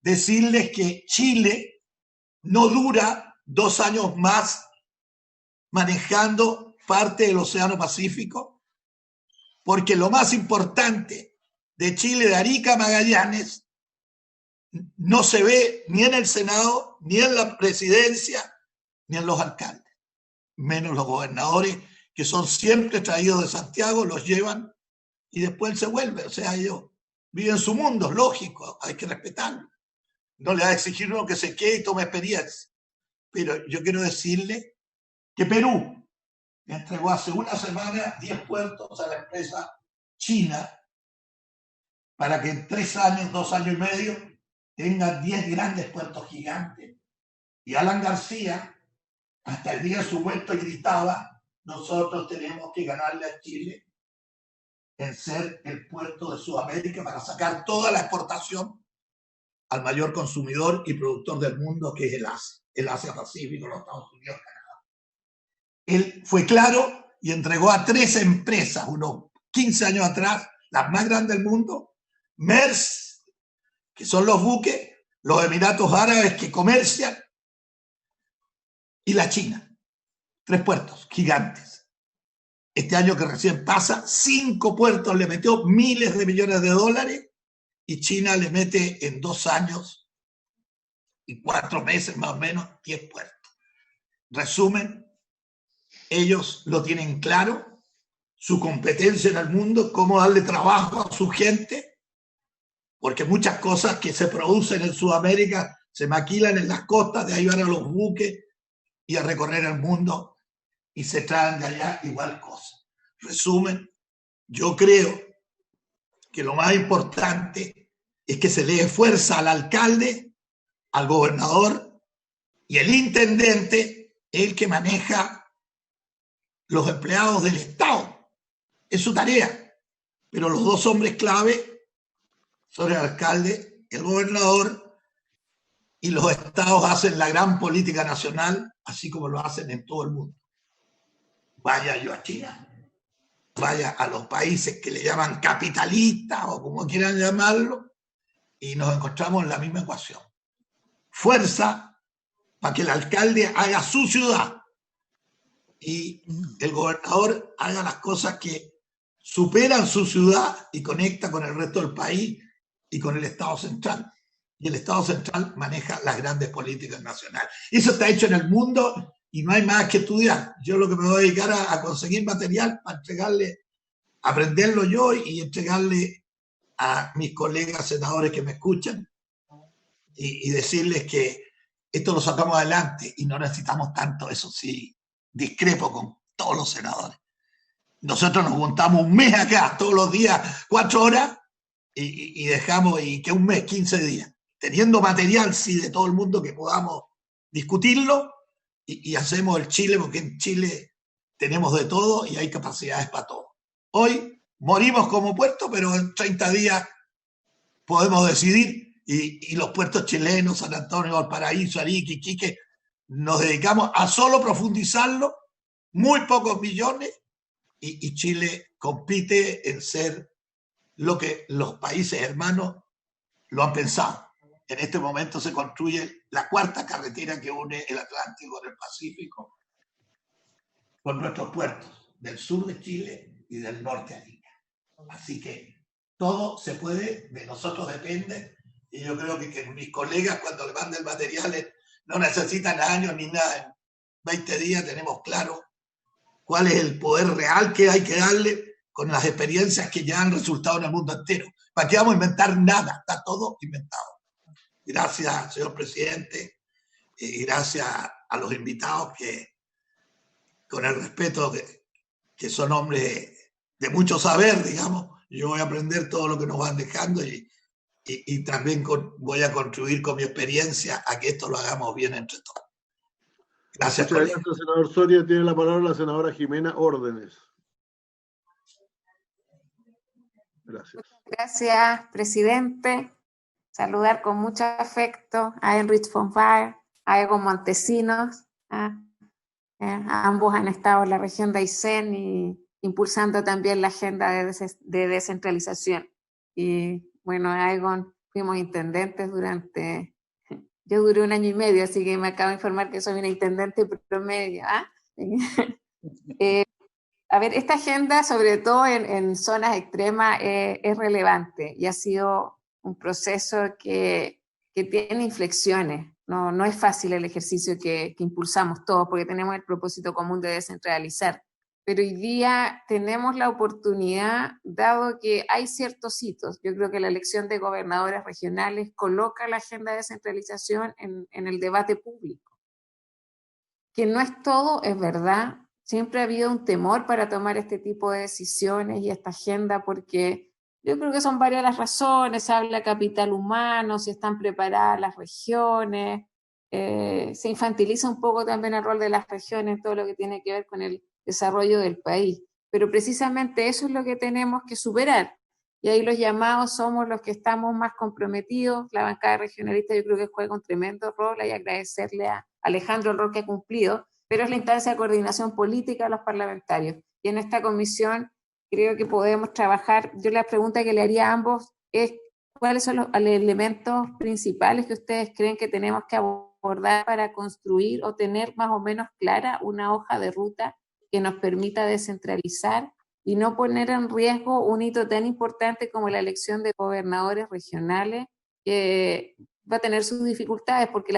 decirles que Chile no dura 2 años más manejando parte del Océano Pacífico, porque lo más importante de Chile, de Arica a Magallanes, no se ve ni en el Senado, ni en la presidencia, ni en los alcaldes, menos los gobernadores, que son siempre traídos de Santiago, los llevan y después se vuelve. O sea, ellos viven su mundo, lógico, hay que respetarlo. No le va a exigir uno que se quede y tome experiencia. Pero yo quiero decirle que Perú entregó hace una semana 10 puertos a la empresa china para que en 3 años, 2 años y medio, tengan 10 grandes puertos gigantes. Y Alan García, hasta el día de su muerte, gritaba: nosotros tenemos que ganarle a Chile en ser el puerto de Sudamérica para sacar toda la exportación al mayor consumidor y productor del mundo, que es el Asia Pacífico, los Estados Unidos, Canadá. Él fue claro y entregó a 3 empresas, unos 15 años atrás, las más grandes del mundo: Maersk, que son los buques, los Emiratos Árabes que comercian, y la China. 3 puertos gigantes. Este año que recién pasa, 5 puertos le metió miles de millones de dólares y China le mete en 2 años y 4 meses más o menos 10 puertos. Resumen, ellos lo tienen claro, su competencia en el mundo, cómo darle trabajo a su gente, porque muchas cosas que se producen en Sudamérica se maquilan en las costas, de ahí van a los buques y a recorrer el mundo y se traen de allá igual cosas. Resumen, yo creo que lo más importante es que se le dé fuerza al alcalde, al gobernador y el intendente, el que maneja los empleados del Estado. Es su tarea. Pero los 2 hombres clave son el alcalde, el gobernador, y los estados hacen la gran política nacional, así como lo hacen en todo el mundo. Vaya yo a China, vaya a los países que le llaman capitalistas o como quieran llamarlo, y nos encontramos en la misma ecuación. Fuerza para que el alcalde haga su ciudad y el gobernador haga las cosas que superan su ciudad y conecta con el resto del país y con el Estado central. Y el Estado central maneja las grandes políticas nacionales. Eso está hecho en el mundo y no hay más que estudiar. Yo lo que me voy a dedicar a conseguir material para entregarle, aprenderlo yo y entregarle a mis colegas senadores que me escuchan y decirles que esto lo sacamos adelante y no necesitamos tanto, eso sí, discrepo con todos los senadores. Nosotros nos juntamos un mes acá, todos los días, 4 horas, y dejamos, y que un mes, 15 días, teniendo material, sí, de todo el mundo que podamos discutirlo, y hacemos el Chile, porque en Chile tenemos de todo y hay capacidades para todo. Hoy morimos como puerto, pero en 30 días podemos decidir, y los puertos chilenos, San Antonio, Valparaíso, Arica, Iquique, nos dedicamos a solo profundizarlo, muy pocos millones, y Chile compite en ser lo que los países hermanos lo han pensado. En este momento se construye la 4ª carretera que une el Atlántico con el Pacífico, con nuestros puertos del sur de Chile y del norte de Arica. Así que todo se puede, de nosotros depende, y yo creo que mis colegas cuando le manden materiales no necesitan años ni nada. En 20 días tenemos claro cuál es el poder real que hay que darle con las experiencias que ya han resultado en el mundo entero. ¿Para qué vamos a inventar nada? Está todo inventado. Gracias, señor presidente, y gracias a los invitados que, con el respeto que son hombres de mucho saber, digamos, yo voy a aprender todo lo que nos van dejando y también voy a contribuir con mi experiencia a que esto lo hagamos bien entre todos. Gracias, muchas gracias, senador Soria. Tiene la palabra la senadora Jimena Órdenes. Gracias. Gracias, presidente. Saludar con mucho afecto a Heinrich von Baer, a Egon Montesinos. Ambos han estado en la región de Aysén y impulsando también la agenda de descentralización. Y bueno, a Egon fuimos intendentes durante... Yo duré 1 año y medio, así que me acabo de informar que soy una intendente promedio. A ver, esta agenda, sobre todo en zonas extremas, es relevante y ha sido un proceso que tiene inflexiones. No es fácil el ejercicio que impulsamos todos porque tenemos el propósito común de descentralizar. Pero hoy día tenemos la oportunidad, dado que hay ciertos hitos, yo creo que la elección de gobernadores regionales coloca la agenda de descentralización en el debate público. Que no es todo, es verdad. Siempre ha habido un temor para tomar este tipo de decisiones y esta agenda porque yo creo que son varias las razones. Se habla de capital humano, si están preparadas las regiones, se infantiliza un poco también el rol de las regiones, todo lo que tiene que ver con el desarrollo del país. Pero precisamente eso es lo que tenemos que superar. Y ahí los llamados somos los que estamos más comprometidos. La bancada regionalista yo creo que juega un tremendo rol y agradecerle a Alejandro el rol que ha cumplido, pero es la instancia de coordinación política de los parlamentarios. Y en esta comisión creo que podemos trabajar. Yo la pregunta que le haría a ambos es ¿cuáles son los elementos principales que ustedes creen que tenemos que abordar abordar para construir o tener más o menos clara una hoja de ruta que nos permita descentralizar y no poner en riesgo un hito tan importante como la elección de gobernadores regionales, que va a tener sus dificultades porque,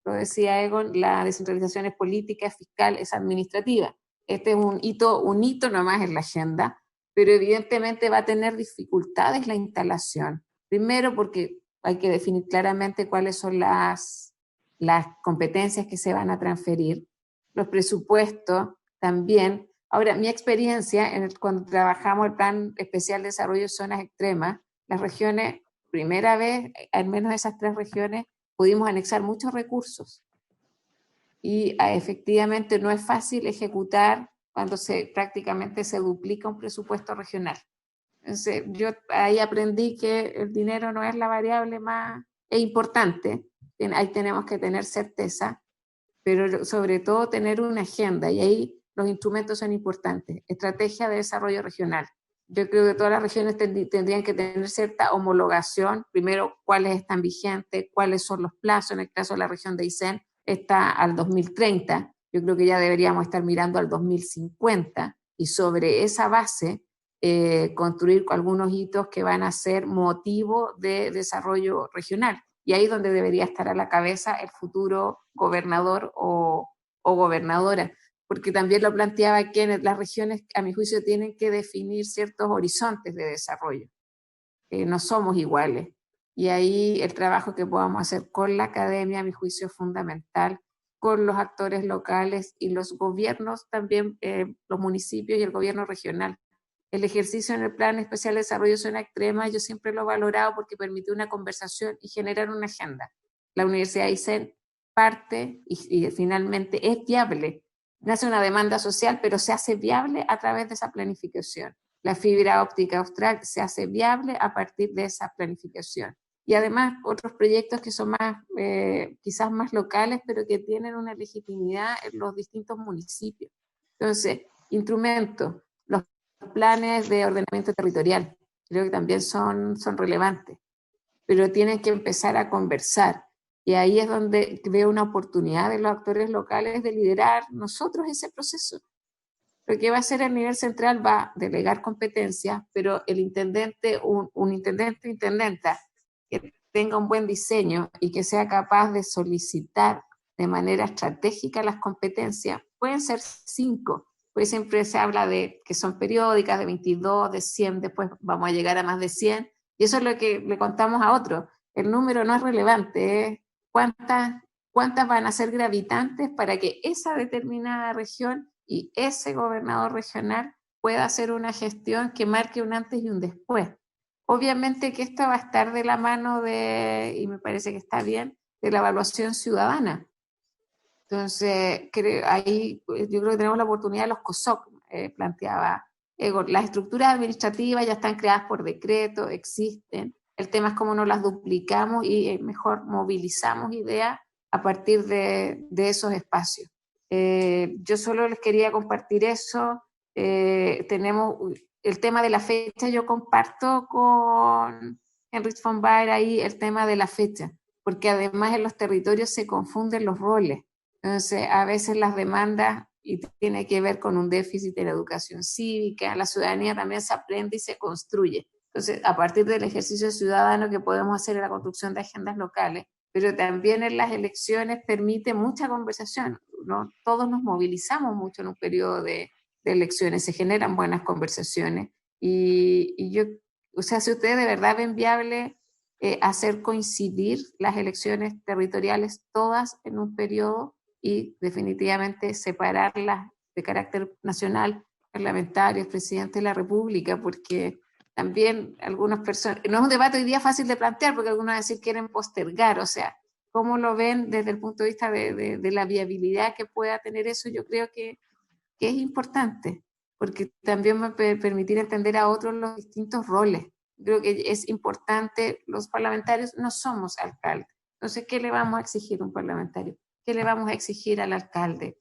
lo decía Egon, la descentralización es política, es fiscal, es administrativa. Este es un hito nomás en la agenda, pero evidentemente va a tener dificultades la instalación. Primero porque hay que definir claramente cuáles son las competencias que se van a transferir, los presupuestos también. Ahora, mi experiencia, cuando trabajamos el Plan Especial de Desarrollo de Zonas Extremas, las regiones, primera vez, al menos esas 3 regiones, pudimos anexar muchos recursos. Y efectivamente no es fácil ejecutar cuando prácticamente se duplica un presupuesto regional. Entonces, yo ahí aprendí que el dinero no es la variable más importante, ahí tenemos que tener certeza, pero sobre todo tener una agenda, y ahí los instrumentos son importantes. Estrategia de desarrollo regional. Yo creo que todas las regiones tendrían que tener cierta homologación, primero cuáles están vigentes, cuáles son los plazos. En el caso de la región de Aysén está al 2030, yo creo que ya deberíamos estar mirando al 2050, y sobre esa base construir algunos hitos que van a ser motivo de desarrollo regional. Y ahí es donde debería estar a la cabeza el futuro gobernador o gobernadora, porque también lo planteaba que las regiones, a mi juicio, tienen que definir ciertos horizontes de desarrollo. No somos iguales. Y ahí el trabajo que podamos hacer con la academia, a mi juicio, es fundamental, con los actores locales y los gobiernos también, los municipios y el gobierno regional. El ejercicio en el Plan Especial de Desarrollo de Zona Extrema yo siempre lo he valorado porque permite una conversación y generar una agenda. La Universidad de Aysén parte y finalmente es viable. Nace una demanda social, pero se hace viable a través de esa planificación. La fibra óptica austral se hace viable a partir de esa planificación. Y además otros proyectos que son más, quizás más locales, pero que tienen una legitimidad en los distintos municipios. Entonces, instrumentos, los planes de ordenamiento territorial, creo que también son relevantes, pero tienen que empezar a conversar. Y ahí es donde veo una oportunidad de los actores locales de liderar nosotros ese proceso. Lo que va a hacer el nivel central va a delegar competencias, pero el intendente, un intendente o intendenta que tenga un buen diseño y que sea capaz de solicitar de manera estratégica las competencias, pueden ser 5, porque siempre se habla de que son periódicas, de 22, de 100, después vamos a llegar a más de 100, y eso es lo que le contamos a otros. El número no es relevante, es cuántas van a ser gravitantes para que esa determinada región y ese gobernador regional pueda hacer una gestión que marque un antes y un después. Obviamente que esto va a estar de la mano y me parece que está bien, de la evaluación ciudadana. Entonces, ahí yo creo que tenemos la oportunidad de los COSOC, planteaba Egon. Las estructuras administrativas ya están creadas por decreto, existen. El tema es cómo no las duplicamos y mejor movilizamos ideas a partir de esos espacios. Yo solo les quería compartir eso. Tenemos el tema de la fecha, yo comparto con Heinrich von Baer ahí el tema de la fecha, porque además en los territorios se confunden los roles. Entonces, a veces las demandas, y tiene que ver con un déficit en la educación cívica, la ciudadanía también se aprende y se construye. Entonces, a partir del ejercicio ciudadano que podemos hacer en la construcción de agendas locales, pero también en las elecciones permite mucha conversación, ¿no? Todos nos movilizamos mucho en un periodo de elecciones, se generan buenas conversaciones, y yo, o sea, si ustedes de verdad ven viable hacer coincidir las elecciones territoriales todas en un periodo y definitivamente separarlas de carácter nacional, parlamentarios, presidente de la República, porque también algunas personas, no es un debate hoy día fácil de plantear, porque algunos van a decir quieren postergar, o sea, ¿cómo lo ven desde el punto de vista de la viabilidad que pueda tener eso? Yo creo que es importante, porque también va a permitir entender a otros los distintos roles. Creo que es importante, los parlamentarios no somos alcaldes, entonces, ¿qué le vamos a exigir a un parlamentario? ¿Qué le vamos a exigir al alcalde?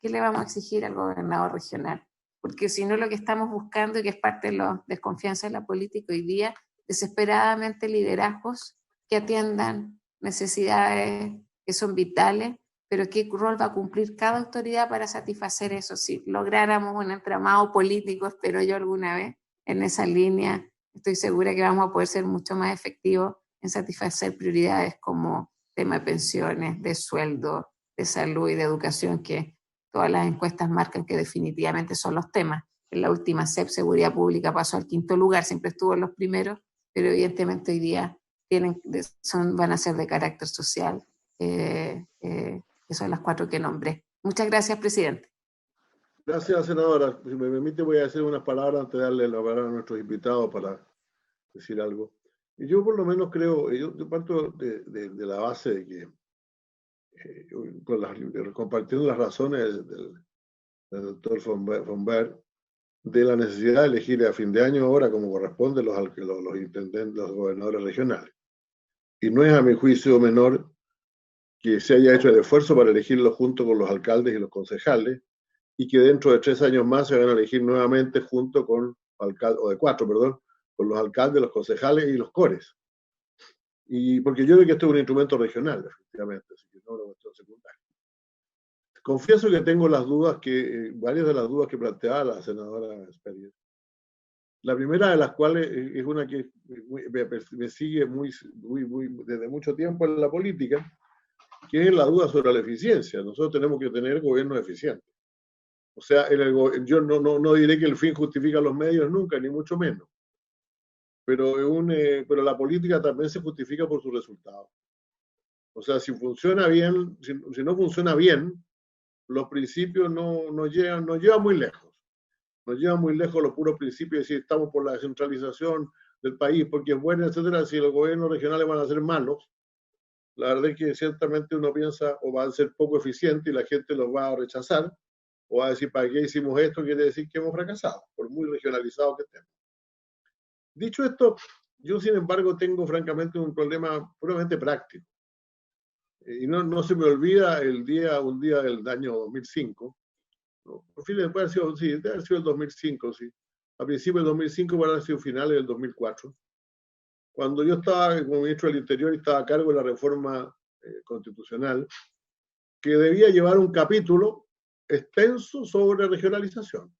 ¿Qué le vamos a exigir al gobernador regional? Porque si no, lo que estamos buscando, y que es parte de la desconfianza de la política hoy día, desesperadamente liderazgos que atiendan necesidades que son vitales, pero qué rol va a cumplir cada autoridad para satisfacer eso. Si lográramos un entramado político, espero yo alguna vez, en esa línea, estoy segura que vamos a poder ser mucho más efectivos en satisfacer prioridades como tema de pensiones, de sueldo, de salud y de educación, que todas las encuestas marcan que definitivamente son los temas. En la última CEP, Seguridad Pública, pasó al 5º lugar, siempre estuvo en los primeros, pero evidentemente hoy día van a ser de carácter social, que son las 4 que nombré. Muchas gracias, presidente. Gracias, senadora. Si me permite, voy a hacer unas palabras antes de darle la palabra a nuestros invitados para decir algo. Y yo por lo menos creo, yo parto de la base de que, compartiendo las razones del doctor von Baer, de la necesidad de elegir a fin de año ahora como corresponde los intendentes, los gobernadores regionales. Y no es a mi juicio menor que se haya hecho el esfuerzo para elegirlos junto con los alcaldes y los concejales, y que dentro de 3 años más se van a elegir nuevamente junto con, o de 4, perdón, con los alcaldes, los concejales y los cores. Y porque yo creo que esto es un instrumento regional, efectivamente, así que no es una cuestión secundaria. Confieso que tengo las dudas varias de las dudas que planteaba la senadora Speyer. La primera de las cuales es una que me sigue desde mucho tiempo en la política, que es la duda sobre la eficiencia. Nosotros tenemos que tener gobiernos eficientes. O sea, yo no diré que el fin justifica los medios nunca, ni mucho menos. Pero la política también se justifica por sus resultados. O sea, si funciona bien, si no funciona bien, los principios no llevan muy lejos. Nos llevan muy lejos los puros principios de decir estamos por la descentralización del país porque es buena, etcétera. Si los gobiernos regionales van a ser malos, la verdad es que ciertamente uno piensa o van a ser poco eficientes y la gente los va a rechazar, o va a decir, ¿para qué hicimos esto? Quiere decir que hemos fracasado, por muy regionalizado que estemos. Dicho esto, yo sin embargo tengo francamente un problema puramente práctico. Y no se me olvida un día del año 2005, ¿no? Por fin debe haber sido el 2005, sí. A principios del 2005 van a haber sido finales del 2004. Cuando yo estaba como ministro del Interior y estaba a cargo de la reforma constitucional, que debía llevar un capítulo extenso sobre regionalización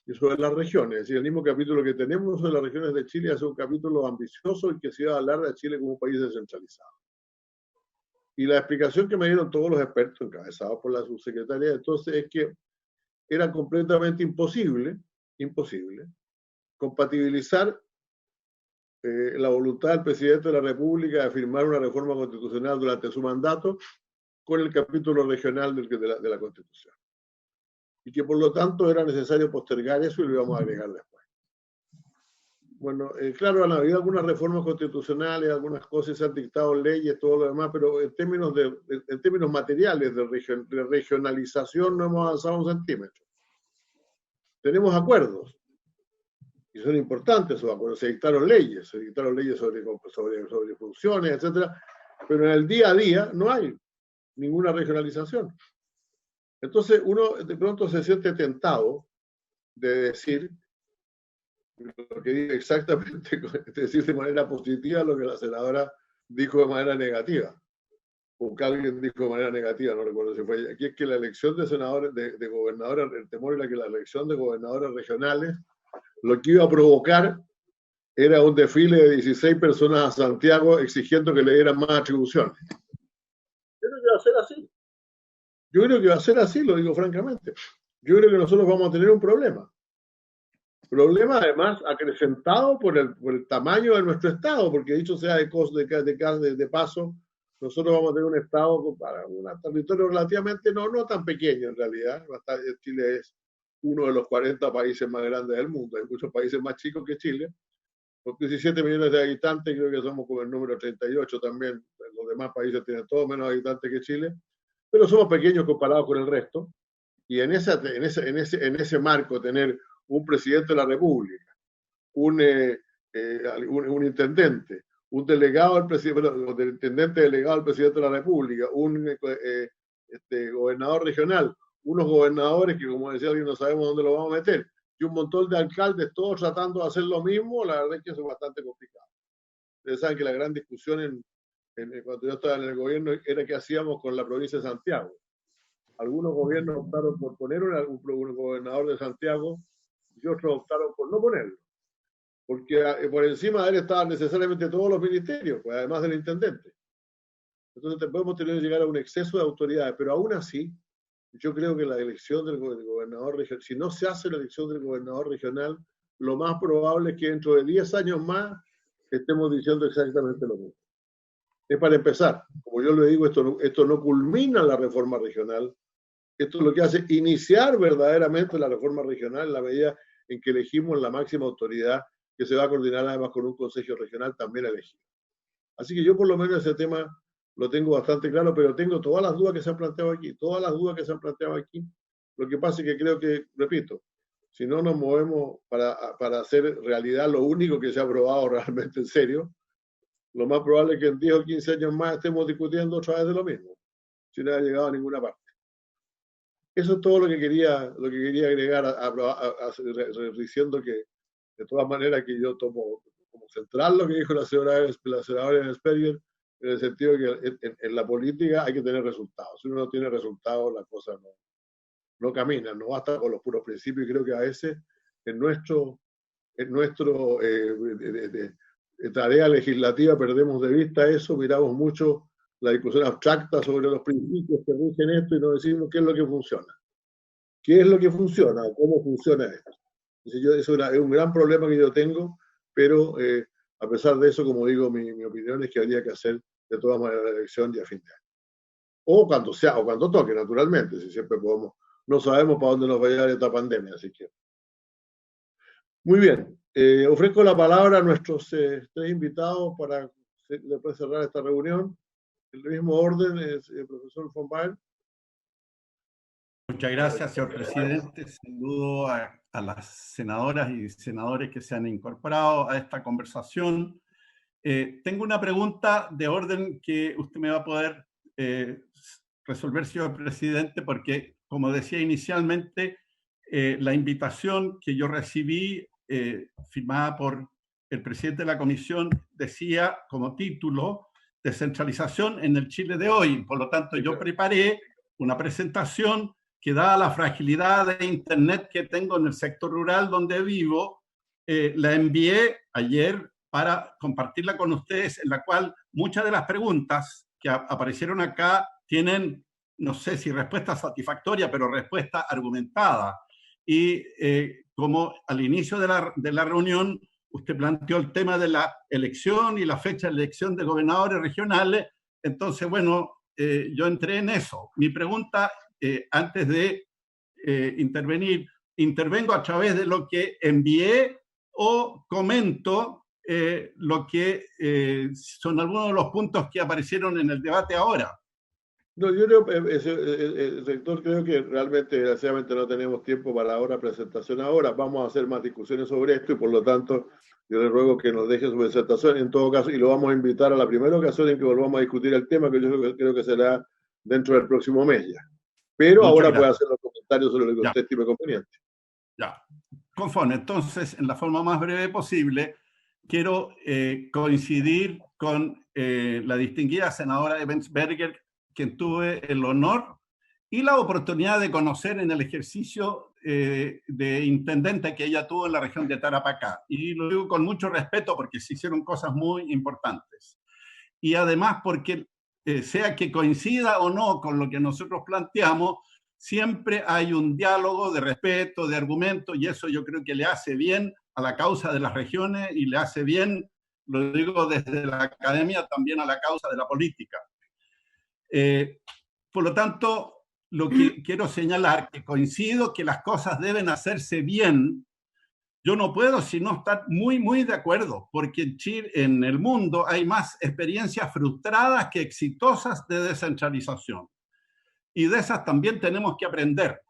y sobre las regiones. Es decir, el mismo capítulo que tenemos sobre las regiones de Chile es un capítulo ambicioso y que se iba a hablar de Chile como un país descentralizado. Y la explicación que me dieron todos los expertos, encabezados por la subsecretaria, entonces es que era completamente imposible compatibilizar la voluntad del presidente de la República de firmar una reforma constitucional durante su mandato con el capítulo regional de la Constitución. Y que por lo tanto era necesario postergar eso y lo íbamos a agregar después. Bueno, claro, han habido algunas reformas constitucionales, algunas cosas se han dictado leyes, todo lo demás, pero en términos materiales de regionalización no hemos avanzado un centímetro. Tenemos acuerdos, y son importantes esos acuerdos, se dictaron leyes sobre funciones, etcétera, pero en el día a día no hay ninguna regionalización. Entonces uno de pronto se siente tentado de decir lo que dice exactamente, es decir, de manera positiva lo que la senadora dijo de manera negativa, o que alguien dijo de manera negativa, no recuerdo si fue ella, aquí es que la elección de senadores, de gobernadores, el temor era que la elección de gobernadores regionales lo que iba a provocar era un desfile de 16 personas a Santiago exigiendo que le dieran más atribuciones. Yo creo que va a ser así. Yo creo que va a ser así, lo digo francamente. Yo creo que nosotros vamos a tener un problema. Problema además acrecentado por el tamaño de nuestro Estado, porque dicho sea de paso, nosotros vamos a tener un Estado para un territorio relativamente no tan pequeño en realidad. Chile es uno de los 40 países más grandes del mundo. Hay muchos países más chicos que Chile. Con 17 millones de habitantes, creo que somos como el número 38 también. Los demás países tienen todos menos habitantes que Chile, pero somos pequeños comparados con el resto. Y en ese marco tener un presidente de la República, un intendente, un delegado al presidente, el intendente delegado al presidente de la República, un gobernador regional, unos gobernadores que, como decía alguien, no sabemos dónde lo vamos a meter, y un montón de alcaldes, todos tratando de hacer lo mismo, la verdad es que eso es bastante complicado. Ustedes saben que la gran discusión cuando yo estaba en el gobierno, era qué hacíamos con la provincia de Santiago. Algunos gobiernos optaron por poner un gobernador de Santiago y otros optaron por no ponerlo. Porque por encima de él estaban necesariamente todos los ministerios, pues, además del intendente. Entonces podemos tener que llegar a un exceso de autoridades, pero aún así, yo creo que la elección del gobernador regional, si no se hace la elección del gobernador regional, lo más probable es que dentro de 10 años más estemos diciendo exactamente lo mismo. Es para empezar, como yo le digo, esto no culmina la reforma regional, esto es lo que hace iniciar verdaderamente la reforma regional en la medida en que elegimos la máxima autoridad que se va a coordinar además con un consejo regional también elegido. Así que yo por lo menos ese tema lo tengo bastante claro, pero tengo todas las dudas que se han planteado aquí, todas las dudas que se han planteado aquí. Lo que pasa es que creo que, repito, si no nos movemos para hacer realidad lo único que se ha aprobado realmente en serio, lo más probable es que en 10 o 15 años más estemos discutiendo otra vez de lo mismo, si no ha llegado a ninguna parte. Eso es todo lo que quería agregar, diciendo que de todas maneras que yo tomo como central lo que dijo la senadora Speyer, en el sentido de que en la política hay que tener resultados. Si uno no tiene resultados, las cosas no caminan, no basta con los puros principios, y creo que a veces en nuestro tarea legislativa perdemos de vista eso, miramos mucho la discusión abstracta sobre los principios que rigen esto y no decimos qué es lo que funciona. ¿Qué es lo que funciona? ¿Cómo funciona esto? Eso es un gran problema que yo tengo, pero a pesar de eso, como digo, mi opinión es que habría que hacer de todas maneras la elección ya a fin de año. O cuando sea, o cuando toque, naturalmente, si siempre podemos. No sabemos para dónde nos va a llegar esta pandemia, así que. Muy bien. Ofrezco la palabra a nuestros 3 invitados para después cerrar esta reunión. En el mismo orden, el profesor von Baer. Muchas gracias, señor presidente. Saludo a las senadoras y senadores que se han incorporado a esta conversación. Tengo una pregunta de orden que usted me va a poder resolver, señor presidente, porque, como decía inicialmente, la invitación que yo recibí, firmada por el presidente de la comisión, decía como título descentralización en el Chile de hoy. Por lo tanto, yo preparé una presentación que, dada la fragilidad de Internet que tengo en el sector rural donde vivo, la envié ayer para compartirla con ustedes, en la cual muchas de las preguntas que aparecieron acá tienen, no sé si respuesta satisfactoria, pero respuesta argumentada. Y como al inicio de la reunión usted planteó el tema de la elección y la fecha de elección de gobernadores regionales, entonces, bueno, yo entré en eso. Mi pregunta, antes de intervengo a través de lo que envié o comento lo que son algunos de los puntos que aparecieron en el debate ahora. No, yo creo, rector, creo que realmente, desgraciadamente, no tenemos tiempo para ahora presentación ahora. Vamos a hacer más discusiones sobre esto y, por lo tanto, yo le ruego que nos deje su presentación en todo caso y lo vamos a invitar a la primera ocasión en que volvamos a discutir el tema, que yo creo que será dentro del próximo mes ya. Pero muchas ahora gracias. Puede hacer los comentarios sobre lo que usted estime conveniente. Ya, conforme. Entonces, en la forma más breve posible, quiero coincidir con la distinguida senadora Ebensberger, quien tuve el honor y la oportunidad de conocer en el ejercicio de intendente que ella tuvo en la región de Tarapacá. Y lo digo con mucho respeto porque se hicieron cosas muy importantes. Y además porque, sea que coincida o no con lo que nosotros planteamos, siempre hay un diálogo de respeto, de argumento, y eso yo creo que le hace bien a la causa de las regiones y le hace bien, lo digo desde la academia, también a la causa de la política. Por lo tanto, lo que quiero señalar, que coincido que las cosas deben hacerse bien. Yo no puedo sino estar muy de acuerdo, porque en Chile, en el mundo, hay más experiencias frustradas que exitosas de descentralización. Y de esas también tenemos que aprender.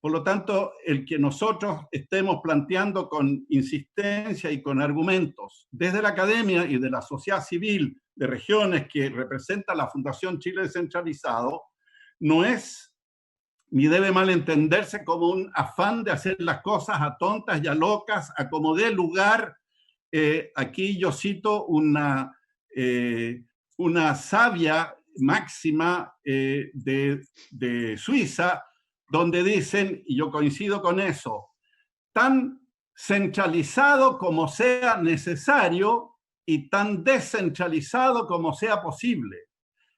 Por lo tanto, el que nosotros estemos planteando con insistencia y con argumentos desde la academia y de la sociedad civil de regiones que representa la Fundación Chile Descentralizado, no es ni debe malentenderse como un afán de hacer las cosas a tontas y a locas, a como dé lugar. Aquí yo cito una una sabia máxima de Suiza, donde dicen, y yo coincido con eso, tan centralizado como sea necesario y tan descentralizado como sea posible.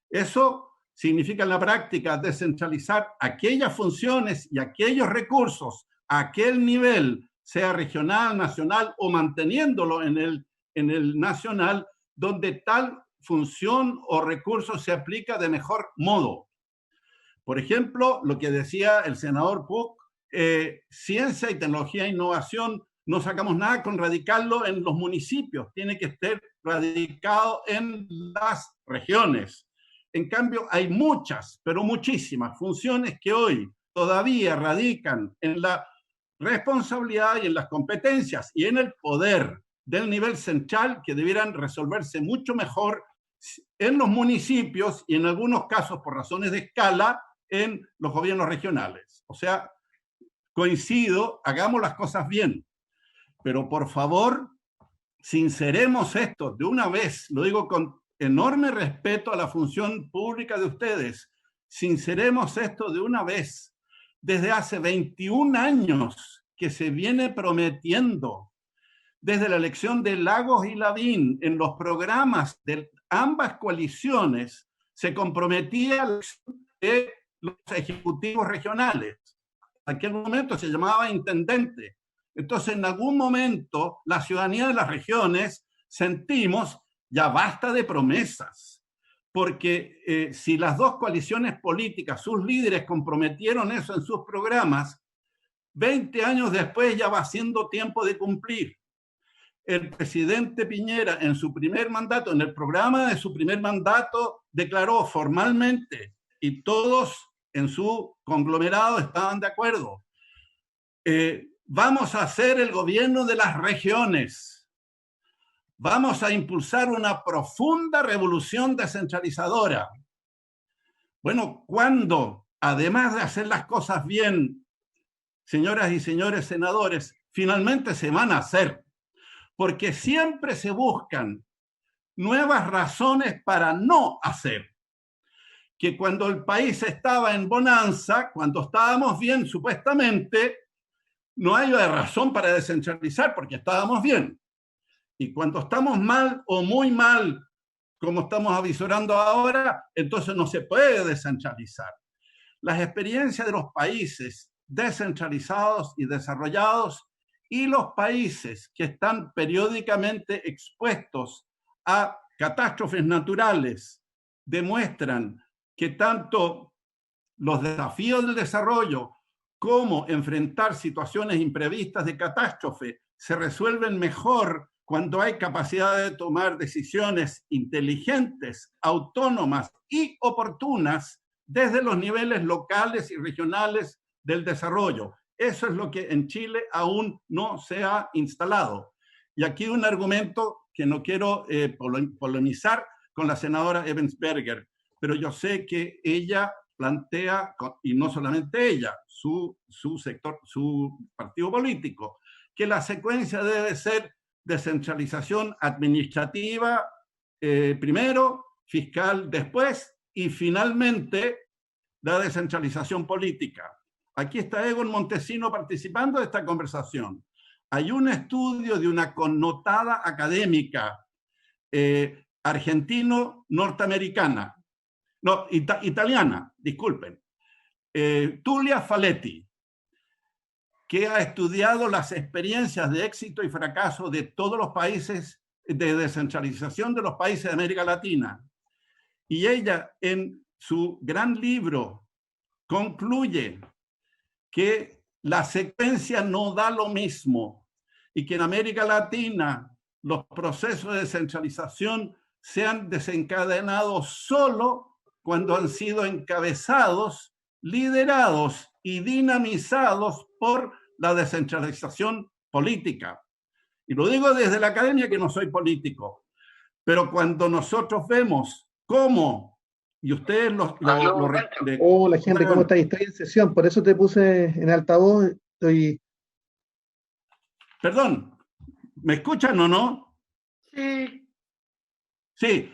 Eso significa en la práctica descentralizar aquellas funciones y aquellos recursos a aquel nivel, sea regional, nacional o manteniéndolo en el nacional, donde tal función o recurso se aplica de mejor modo. Por ejemplo, lo que decía el senador Puc, ciencia y tecnología e innovación, no sacamos nada con radicarlo en los municipios, tiene que estar radicado en las regiones. En cambio, hay muchas, pero muchísimas funciones que hoy todavía radican en la responsabilidad y en las competencias y en el poder del nivel central que debieran resolverse mucho mejor en los municipios y en algunos casos, por razones de escala, en los gobiernos regionales. O sea, coincido, hagamos las cosas bien, pero por favor, sinceremos esto de una vez, lo digo con enorme respeto a la función pública de ustedes, sinceremos esto de una vez. Desde hace 21 años que se viene prometiendo, desde la elección de Lagos y Lavín, en los programas de ambas coaliciones, se comprometía de los ejecutivos regionales. En aquel momento se llamaba intendente. Entonces, en algún momento, la ciudadanía de las regiones sentimos, ya basta de promesas, porque si las dos coaliciones políticas, sus líderes comprometieron eso en sus programas, 20 años después ya va siendo tiempo de cumplir. El presidente Piñera en su primer mandato, en el programa de su primer mandato, declaró formalmente, y todos en su conglomerado estaban de acuerdo, vamos a hacer el gobierno de las regiones, vamos a impulsar una profunda revolución descentralizadora. Bueno, cuando, además de hacer las cosas bien, señoras y señores senadores, finalmente se van a hacer, porque siempre se buscan nuevas razones para no hacer. Que cuando el país estaba en bonanza, cuando estábamos bien supuestamente, no hay razón para descentralizar porque estábamos bien. Y cuando estamos mal o muy mal, como estamos avisorando ahora, entonces no se puede descentralizar. Las experiencias de los países descentralizados y desarrollados y los países que están periódicamente expuestos a catástrofes naturales demuestran que tanto los desafíos del desarrollo como enfrentar situaciones imprevistas de catástrofe se resuelven mejor cuando hay capacidad de tomar decisiones inteligentes, autónomas y oportunas desde los niveles locales y regionales del desarrollo. Eso es lo que en Chile aún no se ha instalado. Y aquí un argumento que no quiero polemizar con la senadora Ebensberger, pero yo sé que ella plantea, y no solamente ella, su sector, su partido político, que la secuencia debe ser descentralización administrativa primero, fiscal después, y finalmente la descentralización política. Aquí está Egon Montesino participando de esta conversación. Hay un estudio de una connotada académica argentino-norteamericana, no, italiana, disculpen, Tulia Faletti, que ha estudiado las experiencias de éxito y fracaso de todos los países de descentralización de los países de América Latina. Y ella, en su gran libro, concluye que la secuencia no da lo mismo y que en América Latina los procesos de descentralización se han desencadenado solo cuando han sido encabezados, liderados y dinamizados por la descentralización política. Y lo digo desde la academia, que no soy político, pero cuando nosotros vemos cómo, y ustedes Hola, gente, ¿cómo estás? Estoy en sesión, por eso te puse en altavoz. Perdón, ¿me escuchan o no? Sí. Sí,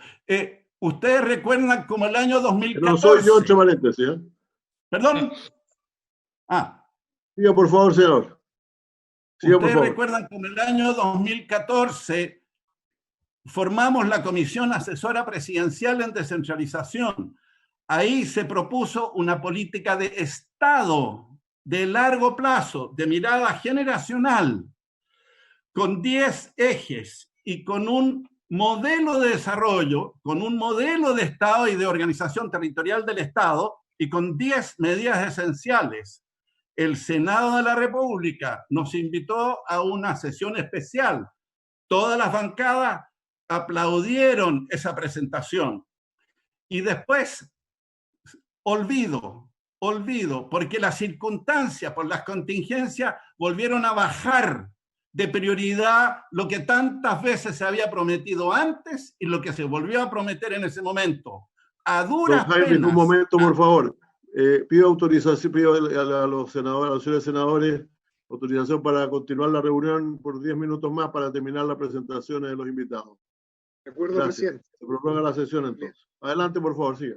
ustedes recuerdan como el año 2014. No soy yo, entre paréntesis, ¿eh? ¿Perdón? Ah. Siga, por favor, señor. Siga, por Ustedes favor. recuerdan como el año 2014 formamos la Comisión Asesora Presidencial en Descentralización. Ahí se propuso una política de Estado de largo plazo, de mirada generacional, con 10 ejes y con un modelo de desarrollo, con un modelo de Estado y de organización territorial del Estado y con 10 medidas esenciales. El Senado de la República nos invitó a una sesión especial. Todas las bancadas aplaudieron esa presentación. Y después, olvido, porque las circunstancias, por las contingencias, volvieron a bajar de prioridad lo que tantas veces se había prometido antes y lo que se volvió a prometer en ese momento. A duras Don Jaime, penas. un momento, por favor. Pido autorización, pido a los senadores, a los señores senadores, autorización para continuar la reunión por 10 minutos más para terminar las presentaciones de los invitados. De acuerdo, Gracias. presidente. Se prolonga la sesión entonces. Adelante, por favor, siga.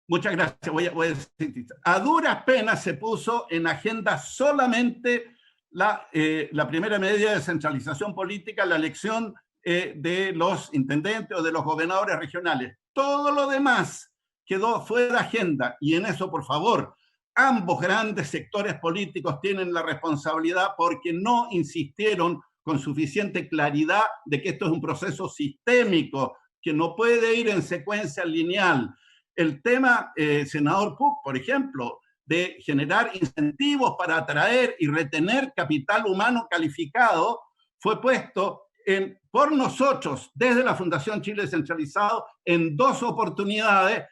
Muchas gracias. Voy a decir, a duras penas se puso en agenda solamente la primera medida de descentralización política, la elección de los intendentes o de los gobernadores regionales. Todo lo demás quedó fuera de agenda y en eso, por favor, ambos grandes sectores políticos tienen la responsabilidad porque no insistieron con suficiente claridad de que esto es un proceso sistémico, que no puede ir en secuencia lineal. El tema, senador Puc, por ejemplo, de generar incentivos para atraer y retener capital humano calificado, fue puesto por nosotros, desde la Fundación Chile Descentralizado, en 2 oportunidades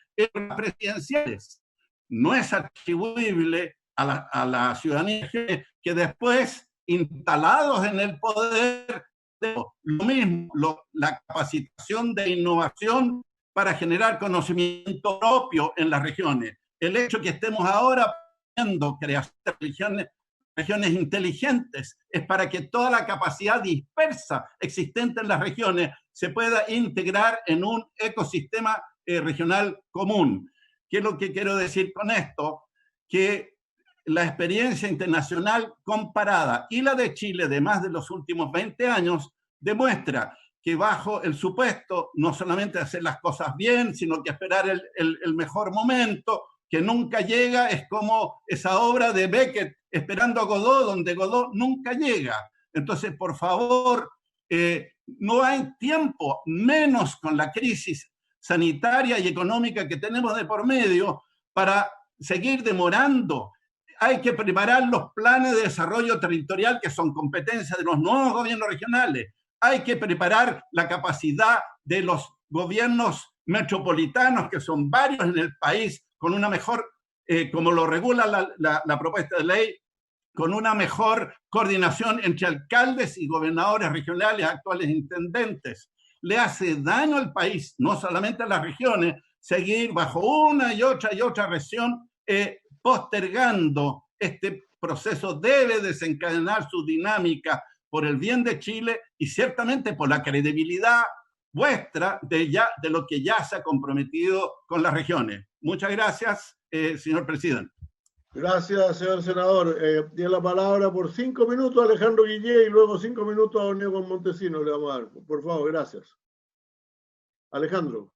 presidenciales. No es atribuible a la ciudadanía que después, instalados en el poder, lo mismo, la capacitación de innovación para generar conocimiento propio en las regiones. El hecho que estemos ahora viendo creación de regiones inteligentes es para que toda la capacidad dispersa existente en las regiones se pueda integrar en un ecosistema regional común. ¿Qué es lo que quiero decir con esto? Que la experiencia internacional comparada y la de Chile de más de los últimos 20 años demuestra que bajo el supuesto no solamente hacer las cosas bien, sino que esperar el mejor momento, que nunca llega, es como esa obra de Beckett, Esperando a Godot, donde Godot nunca llega. Entonces, por favor, no hay tiempo, menos con la crisis sanitaria y económica que tenemos de por medio, para seguir demorando. Hay que preparar los planes de desarrollo territorial que son competencia de los nuevos gobiernos regionales. Hay que preparar la capacidad de los gobiernos metropolitanos, que son varios en el país, con una mejor, como lo regula la propuesta de ley, con una mejor coordinación entre alcaldes y gobernadores regionales, actuales intendentes. Le hace daño al país, no solamente a las regiones, seguir bajo una y otra región postergando este proceso. Debe desencadenar su dinámica por el bien de Chile y ciertamente por la credibilidad vuestra de lo que ya se ha comprometido con las regiones. Muchas gracias, señor presidente. Gracias, señor senador. Tiene la palabra por 5 minutos Alejandro Guillé y luego 5 minutos a don Diego Montesino le vamos a dar. Por favor, gracias. Alejandro.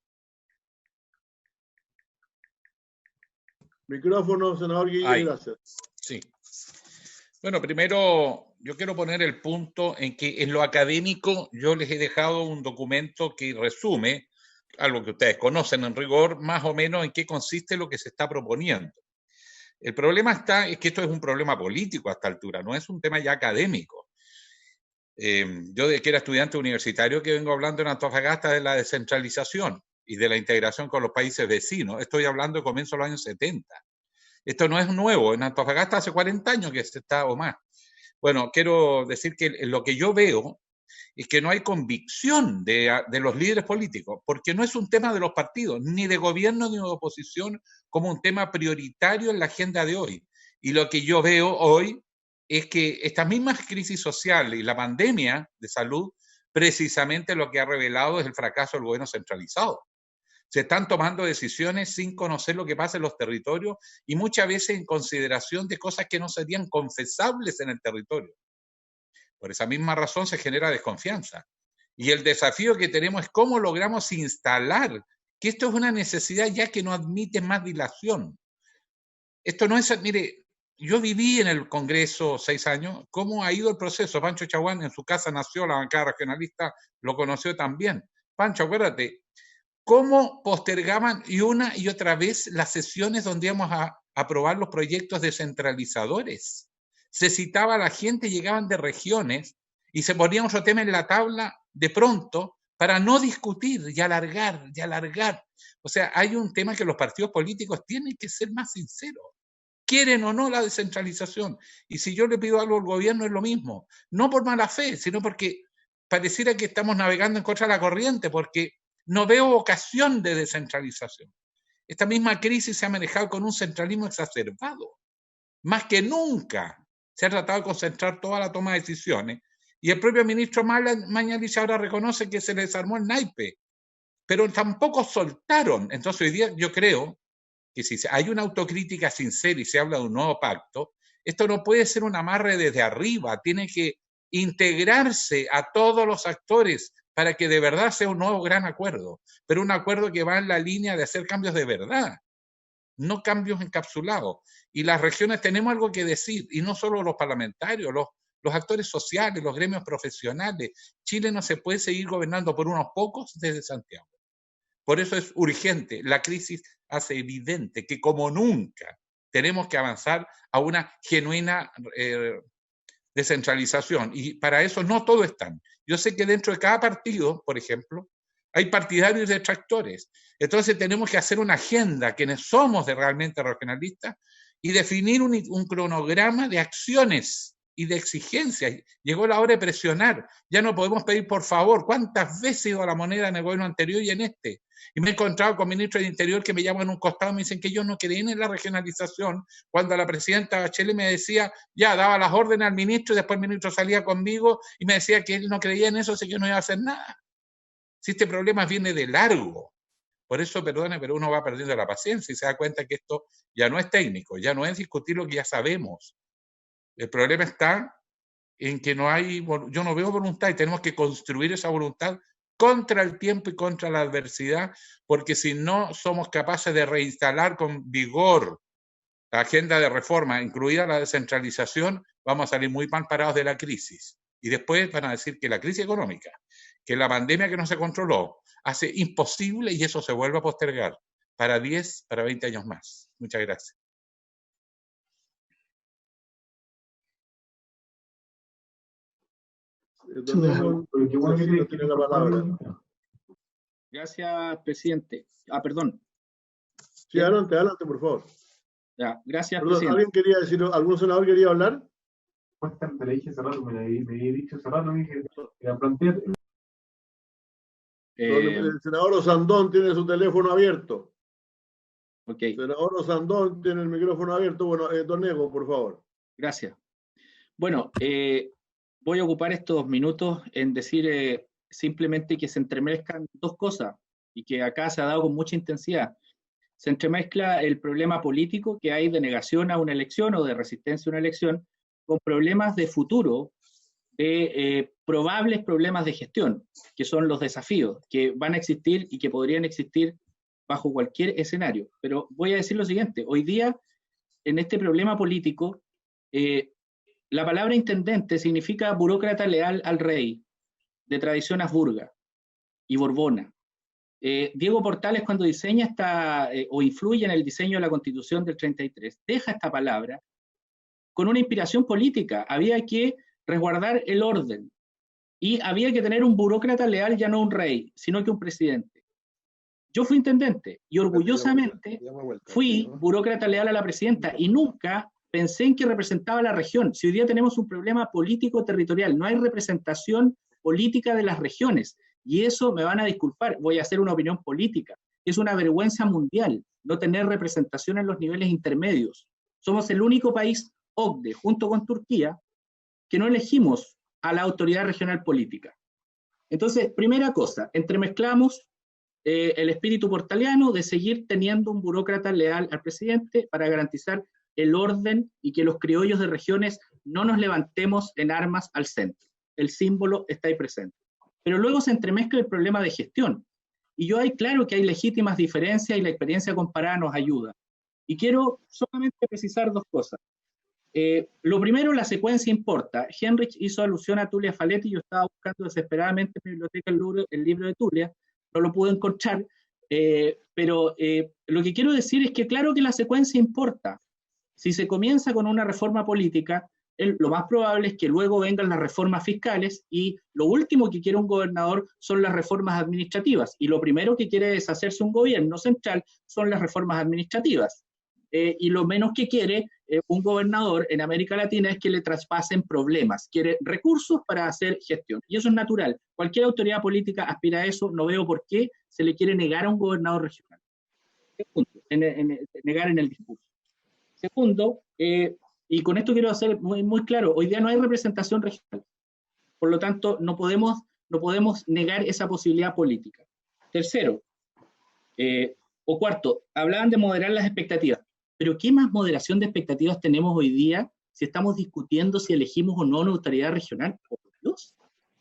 Micrófono, senador Guillé, gracias. Sí. Bueno, primero yo quiero poner el punto en que en lo académico yo les he dejado un documento que resume, algo que ustedes conocen en rigor, más o menos en qué consiste lo que se está proponiendo. El problema es que esto es un problema político a esta altura, no es un tema ya académico. Yo de que era estudiante universitario que vengo hablando en Antofagasta de la descentralización y de la integración con los países vecinos. Estoy hablando de comienzo de los años 70. Esto no es nuevo, en Antofagasta hace 40 años que se está o más. Bueno, quiero decir que lo que yo veo es que no hay convicción de los líderes políticos, porque no es un tema de los partidos, ni de gobierno ni de oposición, como un tema prioritario en la agenda de hoy. Y lo que yo veo hoy es que estas mismas crisis sociales y la pandemia de salud, precisamente lo que ha revelado es el fracaso del gobierno centralizado. Se están tomando decisiones sin conocer lo que pasa en los territorios y muchas veces en consideración de cosas que no serían confesables en el territorio. Por esa misma razón se genera desconfianza. Y el desafío que tenemos es cómo logramos instalar que esto es una necesidad ya que no admite más dilación. Esto no es, mire, yo viví en el Congreso 6 años, cómo ha ido el proceso. Pancho Chaguán en su casa nació, la bancada regionalista lo conoció también. Pancho, acuérdate, cómo postergaban y una y otra vez las sesiones donde íbamos a aprobar los proyectos descentralizadores. Se citaba a la gente, llegaban de regiones y se ponía otro tema en la tabla de pronto para no discutir y alargar, y alargar. O sea, hay un tema que los partidos políticos tienen que ser más sinceros. ¿Quieren o no la descentralización? Y si yo le pido algo al gobierno es lo mismo. No por mala fe, sino porque pareciera que estamos navegando en contra de la corriente, porque no veo ocasión de descentralización. Esta misma crisis se ha manejado con un centralismo exacerbado. Más que nunca se ha tratado de concentrar toda la toma de decisiones. Y el propio ministro Mañalich ahora reconoce que se les desarmó el naipe. Pero tampoco soltaron. Entonces hoy día yo creo que si hay una autocrítica sincera y se habla de un nuevo pacto, esto no puede ser un amarre desde arriba, tiene que integrarse a todos los actores para que de verdad sea un nuevo gran acuerdo, pero un acuerdo que va en la línea de hacer cambios de verdad, no cambios encapsulados. Y las regiones tenemos algo que decir, y no solo los parlamentarios, los actores sociales, los gremios profesionales. Chile no se puede seguir gobernando por unos pocos desde Santiago. Por eso es urgente. La crisis hace evidente que como nunca tenemos que avanzar a una genuina descentralización. Y para eso no todos están. Yo sé que dentro de cada partido, por ejemplo, hay partidarios y detractores. Entonces tenemos que hacer una agenda, quienes somos realmente regionalistas, y definir un cronograma de acciones y de exigencias. Llegó la hora de presionar. Ya no podemos pedir por favor. ¿Cuántas veces he ido a la moneda en el gobierno anterior y en este? Y me he encontrado con ministros del Interior que me llaman en un costado y me dicen que ellos no creen en la regionalización, cuando la presidenta Bachelet me decía, ya daba las órdenes al ministro y después el ministro salía conmigo y me decía que él no creía en eso, así que no iba a hacer nada. Si este problema viene de largo. Por eso, perdone, pero uno va perdiendo la paciencia y se da cuenta que esto ya no es técnico, ya no es discutir lo que ya sabemos. El problema está en que yo no veo voluntad y tenemos que construir esa voluntad contra el tiempo y contra la adversidad, porque si no somos capaces de reinstalar con vigor la agenda de reforma, incluida la descentralización, vamos a salir muy mal parados de la crisis. Y después van a decir que la crisis económica, que la pandemia que no se controló, hace imposible y eso se vuelve a postergar para 10, para 20 años más. Muchas gracias. Tiene la palabra. Gracias, presidente. Perdón. Sí, adelante, por favor. Ya, gracias, perdón, presidente. ¿Alguien quería decir, algún senador quería hablar? Me dije hace rato, me he dicho hace rato, me plantear. El senador Osandón tiene su teléfono abierto. Ok. Senador Osandón tiene el micrófono abierto. Bueno, don Nego, por favor. Gracias. Bueno, voy a ocupar estos minutos en decir simplemente que se entremezclan dos cosas y que acá se ha dado con mucha intensidad. Se entremezcla el problema político que hay de negación a una elección o de resistencia a una elección con problemas de futuro, de probables problemas de gestión, que son los desafíos que van a existir y que podrían existir bajo cualquier escenario. Pero voy a decir lo siguiente, hoy día en este problema político, la palabra intendente significa burócrata leal al rey, de tradición habsburga y borbona. Diego Portales, cuando diseña o influye en el diseño de la Constitución del 33, deja esta palabra con una inspiración política. Había que resguardar el orden y había que tener un burócrata leal, ya no un rey, sino que un presidente. Yo fui intendente y orgullosamente fui burócrata leal a la presidenta y nunca pensé en que representaba a la región. Si hoy día tenemos un problema político territorial, no hay representación política de las regiones. Y eso, me van a disculpar, voy a hacer una opinión política. Es una vergüenza mundial no tener representación en los niveles intermedios. Somos el único país OCDE, junto con Turquía, que no elegimos a la autoridad regional política. Entonces, primera cosa, entremezclamos el espíritu portaliano de seguir teniendo un burócrata leal al presidente para garantizar el orden y que los criollos de regiones no nos levantemos en armas al centro. El símbolo está ahí presente. Pero luego se entremezcla el problema de gestión. Y yo claro que hay legítimas diferencias y la experiencia comparada nos ayuda. Y quiero solamente precisar dos cosas. Lo primero, la secuencia importa. Henrich hizo alusión a Tulia Faletti, yo estaba buscando desesperadamente en mi biblioteca el libro de Tulia, no lo pude encontrar, pero lo que quiero decir es que claro que la secuencia importa. Si se comienza con una reforma política, lo más probable es que luego vengan las reformas fiscales y lo último que quiere un gobernador son las reformas administrativas y lo primero que quiere deshacerse un gobierno central son las reformas administrativas. Y lo menos que quiere un gobernador en América Latina es que le traspasen problemas, quiere recursos para hacer gestión. Y eso es natural. Cualquier autoridad política aspira a eso, no veo por qué se le quiere negar a un gobernador regional. Negar en el discurso. Segundo, y con esto quiero hacer muy claro, hoy día no hay representación regional. Por lo tanto, no podemos negar esa posibilidad política. Tercero, o cuarto, hablaban de moderar las expectativas. Pero ¿qué más moderación de expectativas tenemos hoy día si estamos discutiendo si elegimos o no una autoridad regional? Por Dios,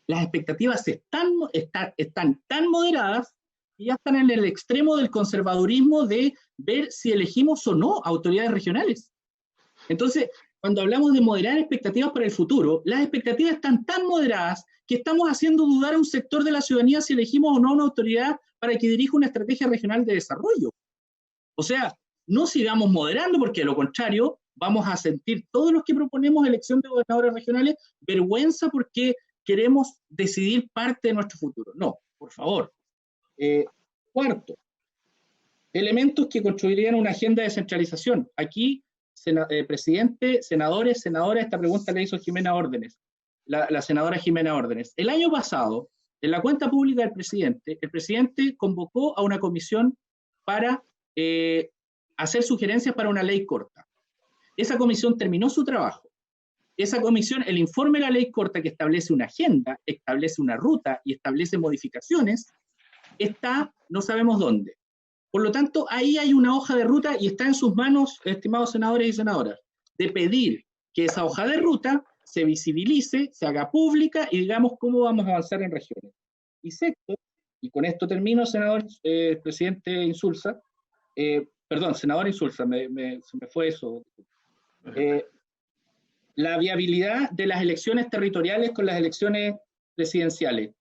las expectativas están tan moderadas y ya están en el extremo del conservadurismo de ver si elegimos o no autoridades regionales. Entonces, cuando hablamos de moderar expectativas para el futuro, las expectativas están tan moderadas que estamos haciendo dudar a un sector de la ciudadanía si elegimos o no una autoridad para que dirija una estrategia regional de desarrollo. O sea, no sigamos moderando porque de lo contrario vamos a sentir todos los que proponemos elección de gobernadores regionales vergüenza porque queremos decidir parte de nuestro futuro. No, por favor. Cuarto, elementos que construirían una agenda de descentralización. Aquí, presidente, senadores, senadora, esta pregunta la hizo Jimena Órdenes, la senadora Jimena Órdenes. El año pasado, en la cuenta pública del presidente, el presidente convocó a una comisión para hacer sugerencias para una ley corta. Esa comisión terminó su trabajo. Esa comisión, el informe de la ley corta que establece una agenda, establece una ruta y establece modificaciones, está no sabemos dónde. Por lo tanto, ahí hay una hoja de ruta y está en sus manos, estimados senadores y senadoras, de pedir que esa hoja de ruta se visibilice, se haga pública y digamos cómo vamos a avanzar en regiones. Y sexto, y con esto termino, senador, presidente Insulza, senador Insulza, se me fue eso. La viabilidad de las elecciones territoriales con las elecciones presidenciales.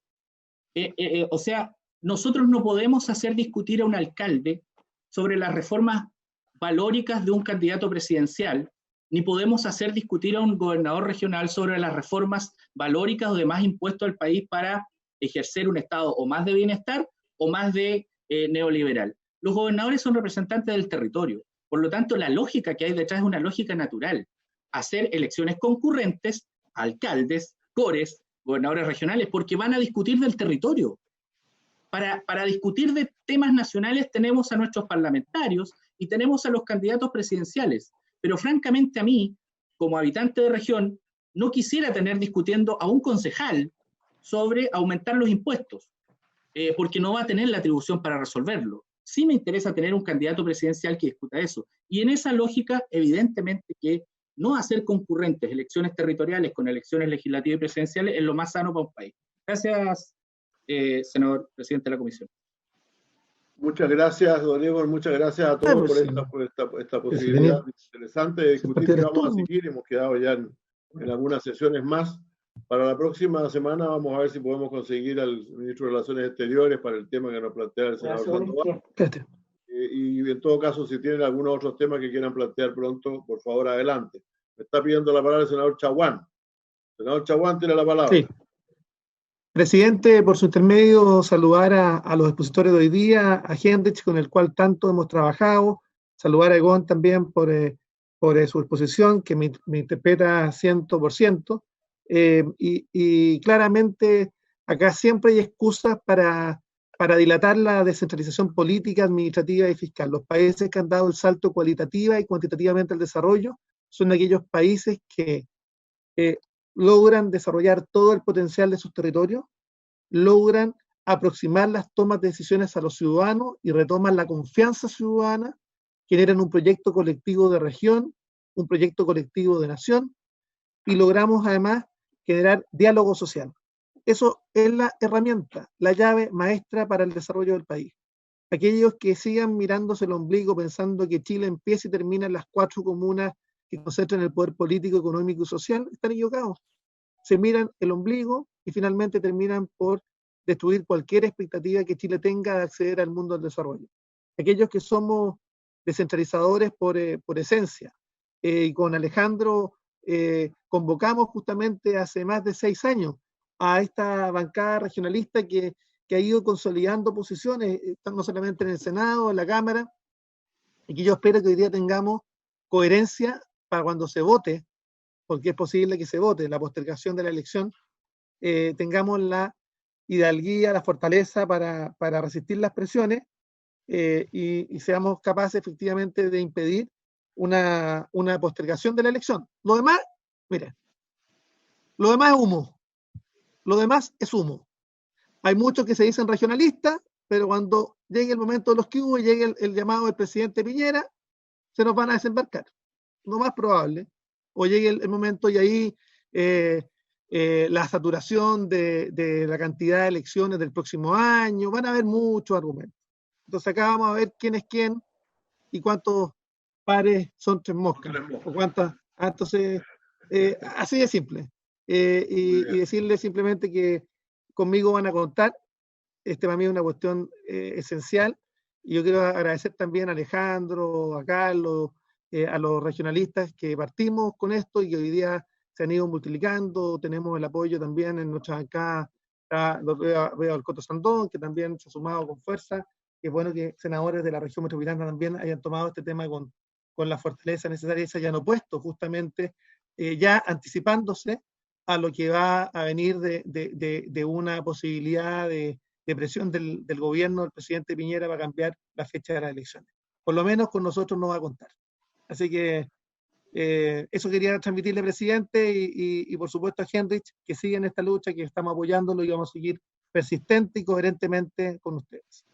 O sea, nosotros no podemos hacer discutir a un alcalde sobre las reformas valóricas de un candidato presidencial, ni podemos hacer discutir a un gobernador regional sobre las reformas valóricas o de más impuestos al país para ejercer un estado o más de bienestar o más de neoliberal. Los gobernadores son representantes del territorio, por lo tanto la lógica que hay detrás es una lógica natural. Hacer elecciones concurrentes, alcaldes, cores, gobernadores regionales, porque van a discutir del territorio. Para discutir de temas nacionales tenemos a nuestros parlamentarios y tenemos a los candidatos presidenciales, pero francamente a mí, como habitante de región, no quisiera tener discutiendo a un concejal sobre aumentar los impuestos, porque no va a tener la atribución para resolverlo. Sí me interesa tener un candidato presidencial que discuta eso, y en esa lógica, evidentemente que no hacer concurrentes elecciones territoriales con elecciones legislativas y presidenciales es lo más sano para un país. Gracias, senador presidente de la comisión. Muchas gracias, don Diego, muchas gracias a todos por esta posibilidad interesante de discutir que vamos a seguir. Hemos quedado ya en algunas sesiones más. Para la próxima semana vamos a ver si podemos conseguir al ministro de Relaciones Exteriores para el tema que nos plantea el senador Sandoval. Y en todo caso, si tienen algunos otros temas que quieran plantear pronto, por favor, adelante. Me está pidiendo la palabra el senador Chaguán. Senador Chaguán, tiene la palabra. Sí. Presidente, por su intermedio, saludar a los expositores de hoy día, a Henrich, con el cual tanto hemos trabajado, saludar a Egon también por su exposición, que me interpreta 100%, y claramente acá siempre hay excusas para dilatar la descentralización política, administrativa y fiscal. Los países que han dado el salto cualitativa y cuantitativamente al desarrollo son aquellos países que logran desarrollar todo el potencial de sus territorios, logran aproximar las tomas de decisiones a los ciudadanos y retoman la confianza ciudadana, generan un proyecto colectivo de región, un proyecto colectivo de nación, y logramos además generar diálogo social. Eso es la herramienta, la llave maestra para el desarrollo del país. Aquellos que sigan mirándose el ombligo pensando que Chile empieza y termina en las 4 comunas que concentran el poder político, económico y social, están equivocados. Se miran el ombligo y finalmente terminan por destruir cualquier expectativa que Chile tenga de acceder al mundo del desarrollo. Aquellos que somos descentralizadores por esencia, y con Alejandro convocamos justamente hace más de 6 años a esta bancada regionalista que ha ido consolidando posiciones, no solamente en el Senado, en la Cámara, y que yo espero que hoy día tengamos coherencia para cuando se vote, porque es posible que se vote la postergación de la elección, tengamos la hidalguía, la fortaleza para resistir las presiones y seamos capaces efectivamente de impedir una postergación de la elección. Lo demás, mire, lo demás es humo. Lo demás es humo. Hay muchos que se dicen regionalistas, pero cuando llegue el momento de los que hubo y llegue el llamado del presidente Piñera, se nos van a desembarcar. Lo más probable. O llegue el momento y ahí la saturación de la cantidad de elecciones del próximo año, van a haber muchos argumentos. Entonces acá vamos a ver quién es quién y cuántos pares son 3 moscas. O cuántas. Entonces, así de simple. Y decirle simplemente que conmigo van a contar. Para mí es una cuestión esencial. Y yo quiero agradecer también a Alejandro, a Carlos, a los regionalistas que partimos con esto y que hoy día se han ido multiplicando. Tenemos el apoyo también en nuestra bancada. Veo al Coto Sandón, que también se ha sumado con fuerza. Es bueno que senadores de la región metropolitana también hayan tomado este tema con la fortaleza necesaria y se hayan opuesto justamente, ya anticipándose a lo que va a venir de una posibilidad de presión del gobierno del presidente Piñera para cambiar la fecha de las elecciones. Por lo menos con nosotros no va a contar. Así que eso quería transmitirle, presidente, y por supuesto a Henrich, que sigue en esta lucha, que estamos apoyándolo y vamos a seguir persistente y coherentemente con ustedes.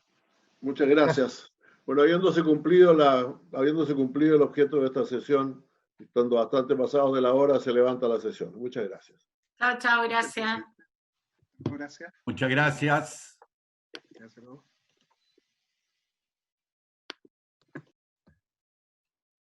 Muchas gracias. Bueno, habiéndose cumplido el objeto de esta sesión, estando bastante pasados de la hora, se levanta la sesión. Muchas gracias. Chao, chao, gracias. Gracias. Muchas gracias. Gracias.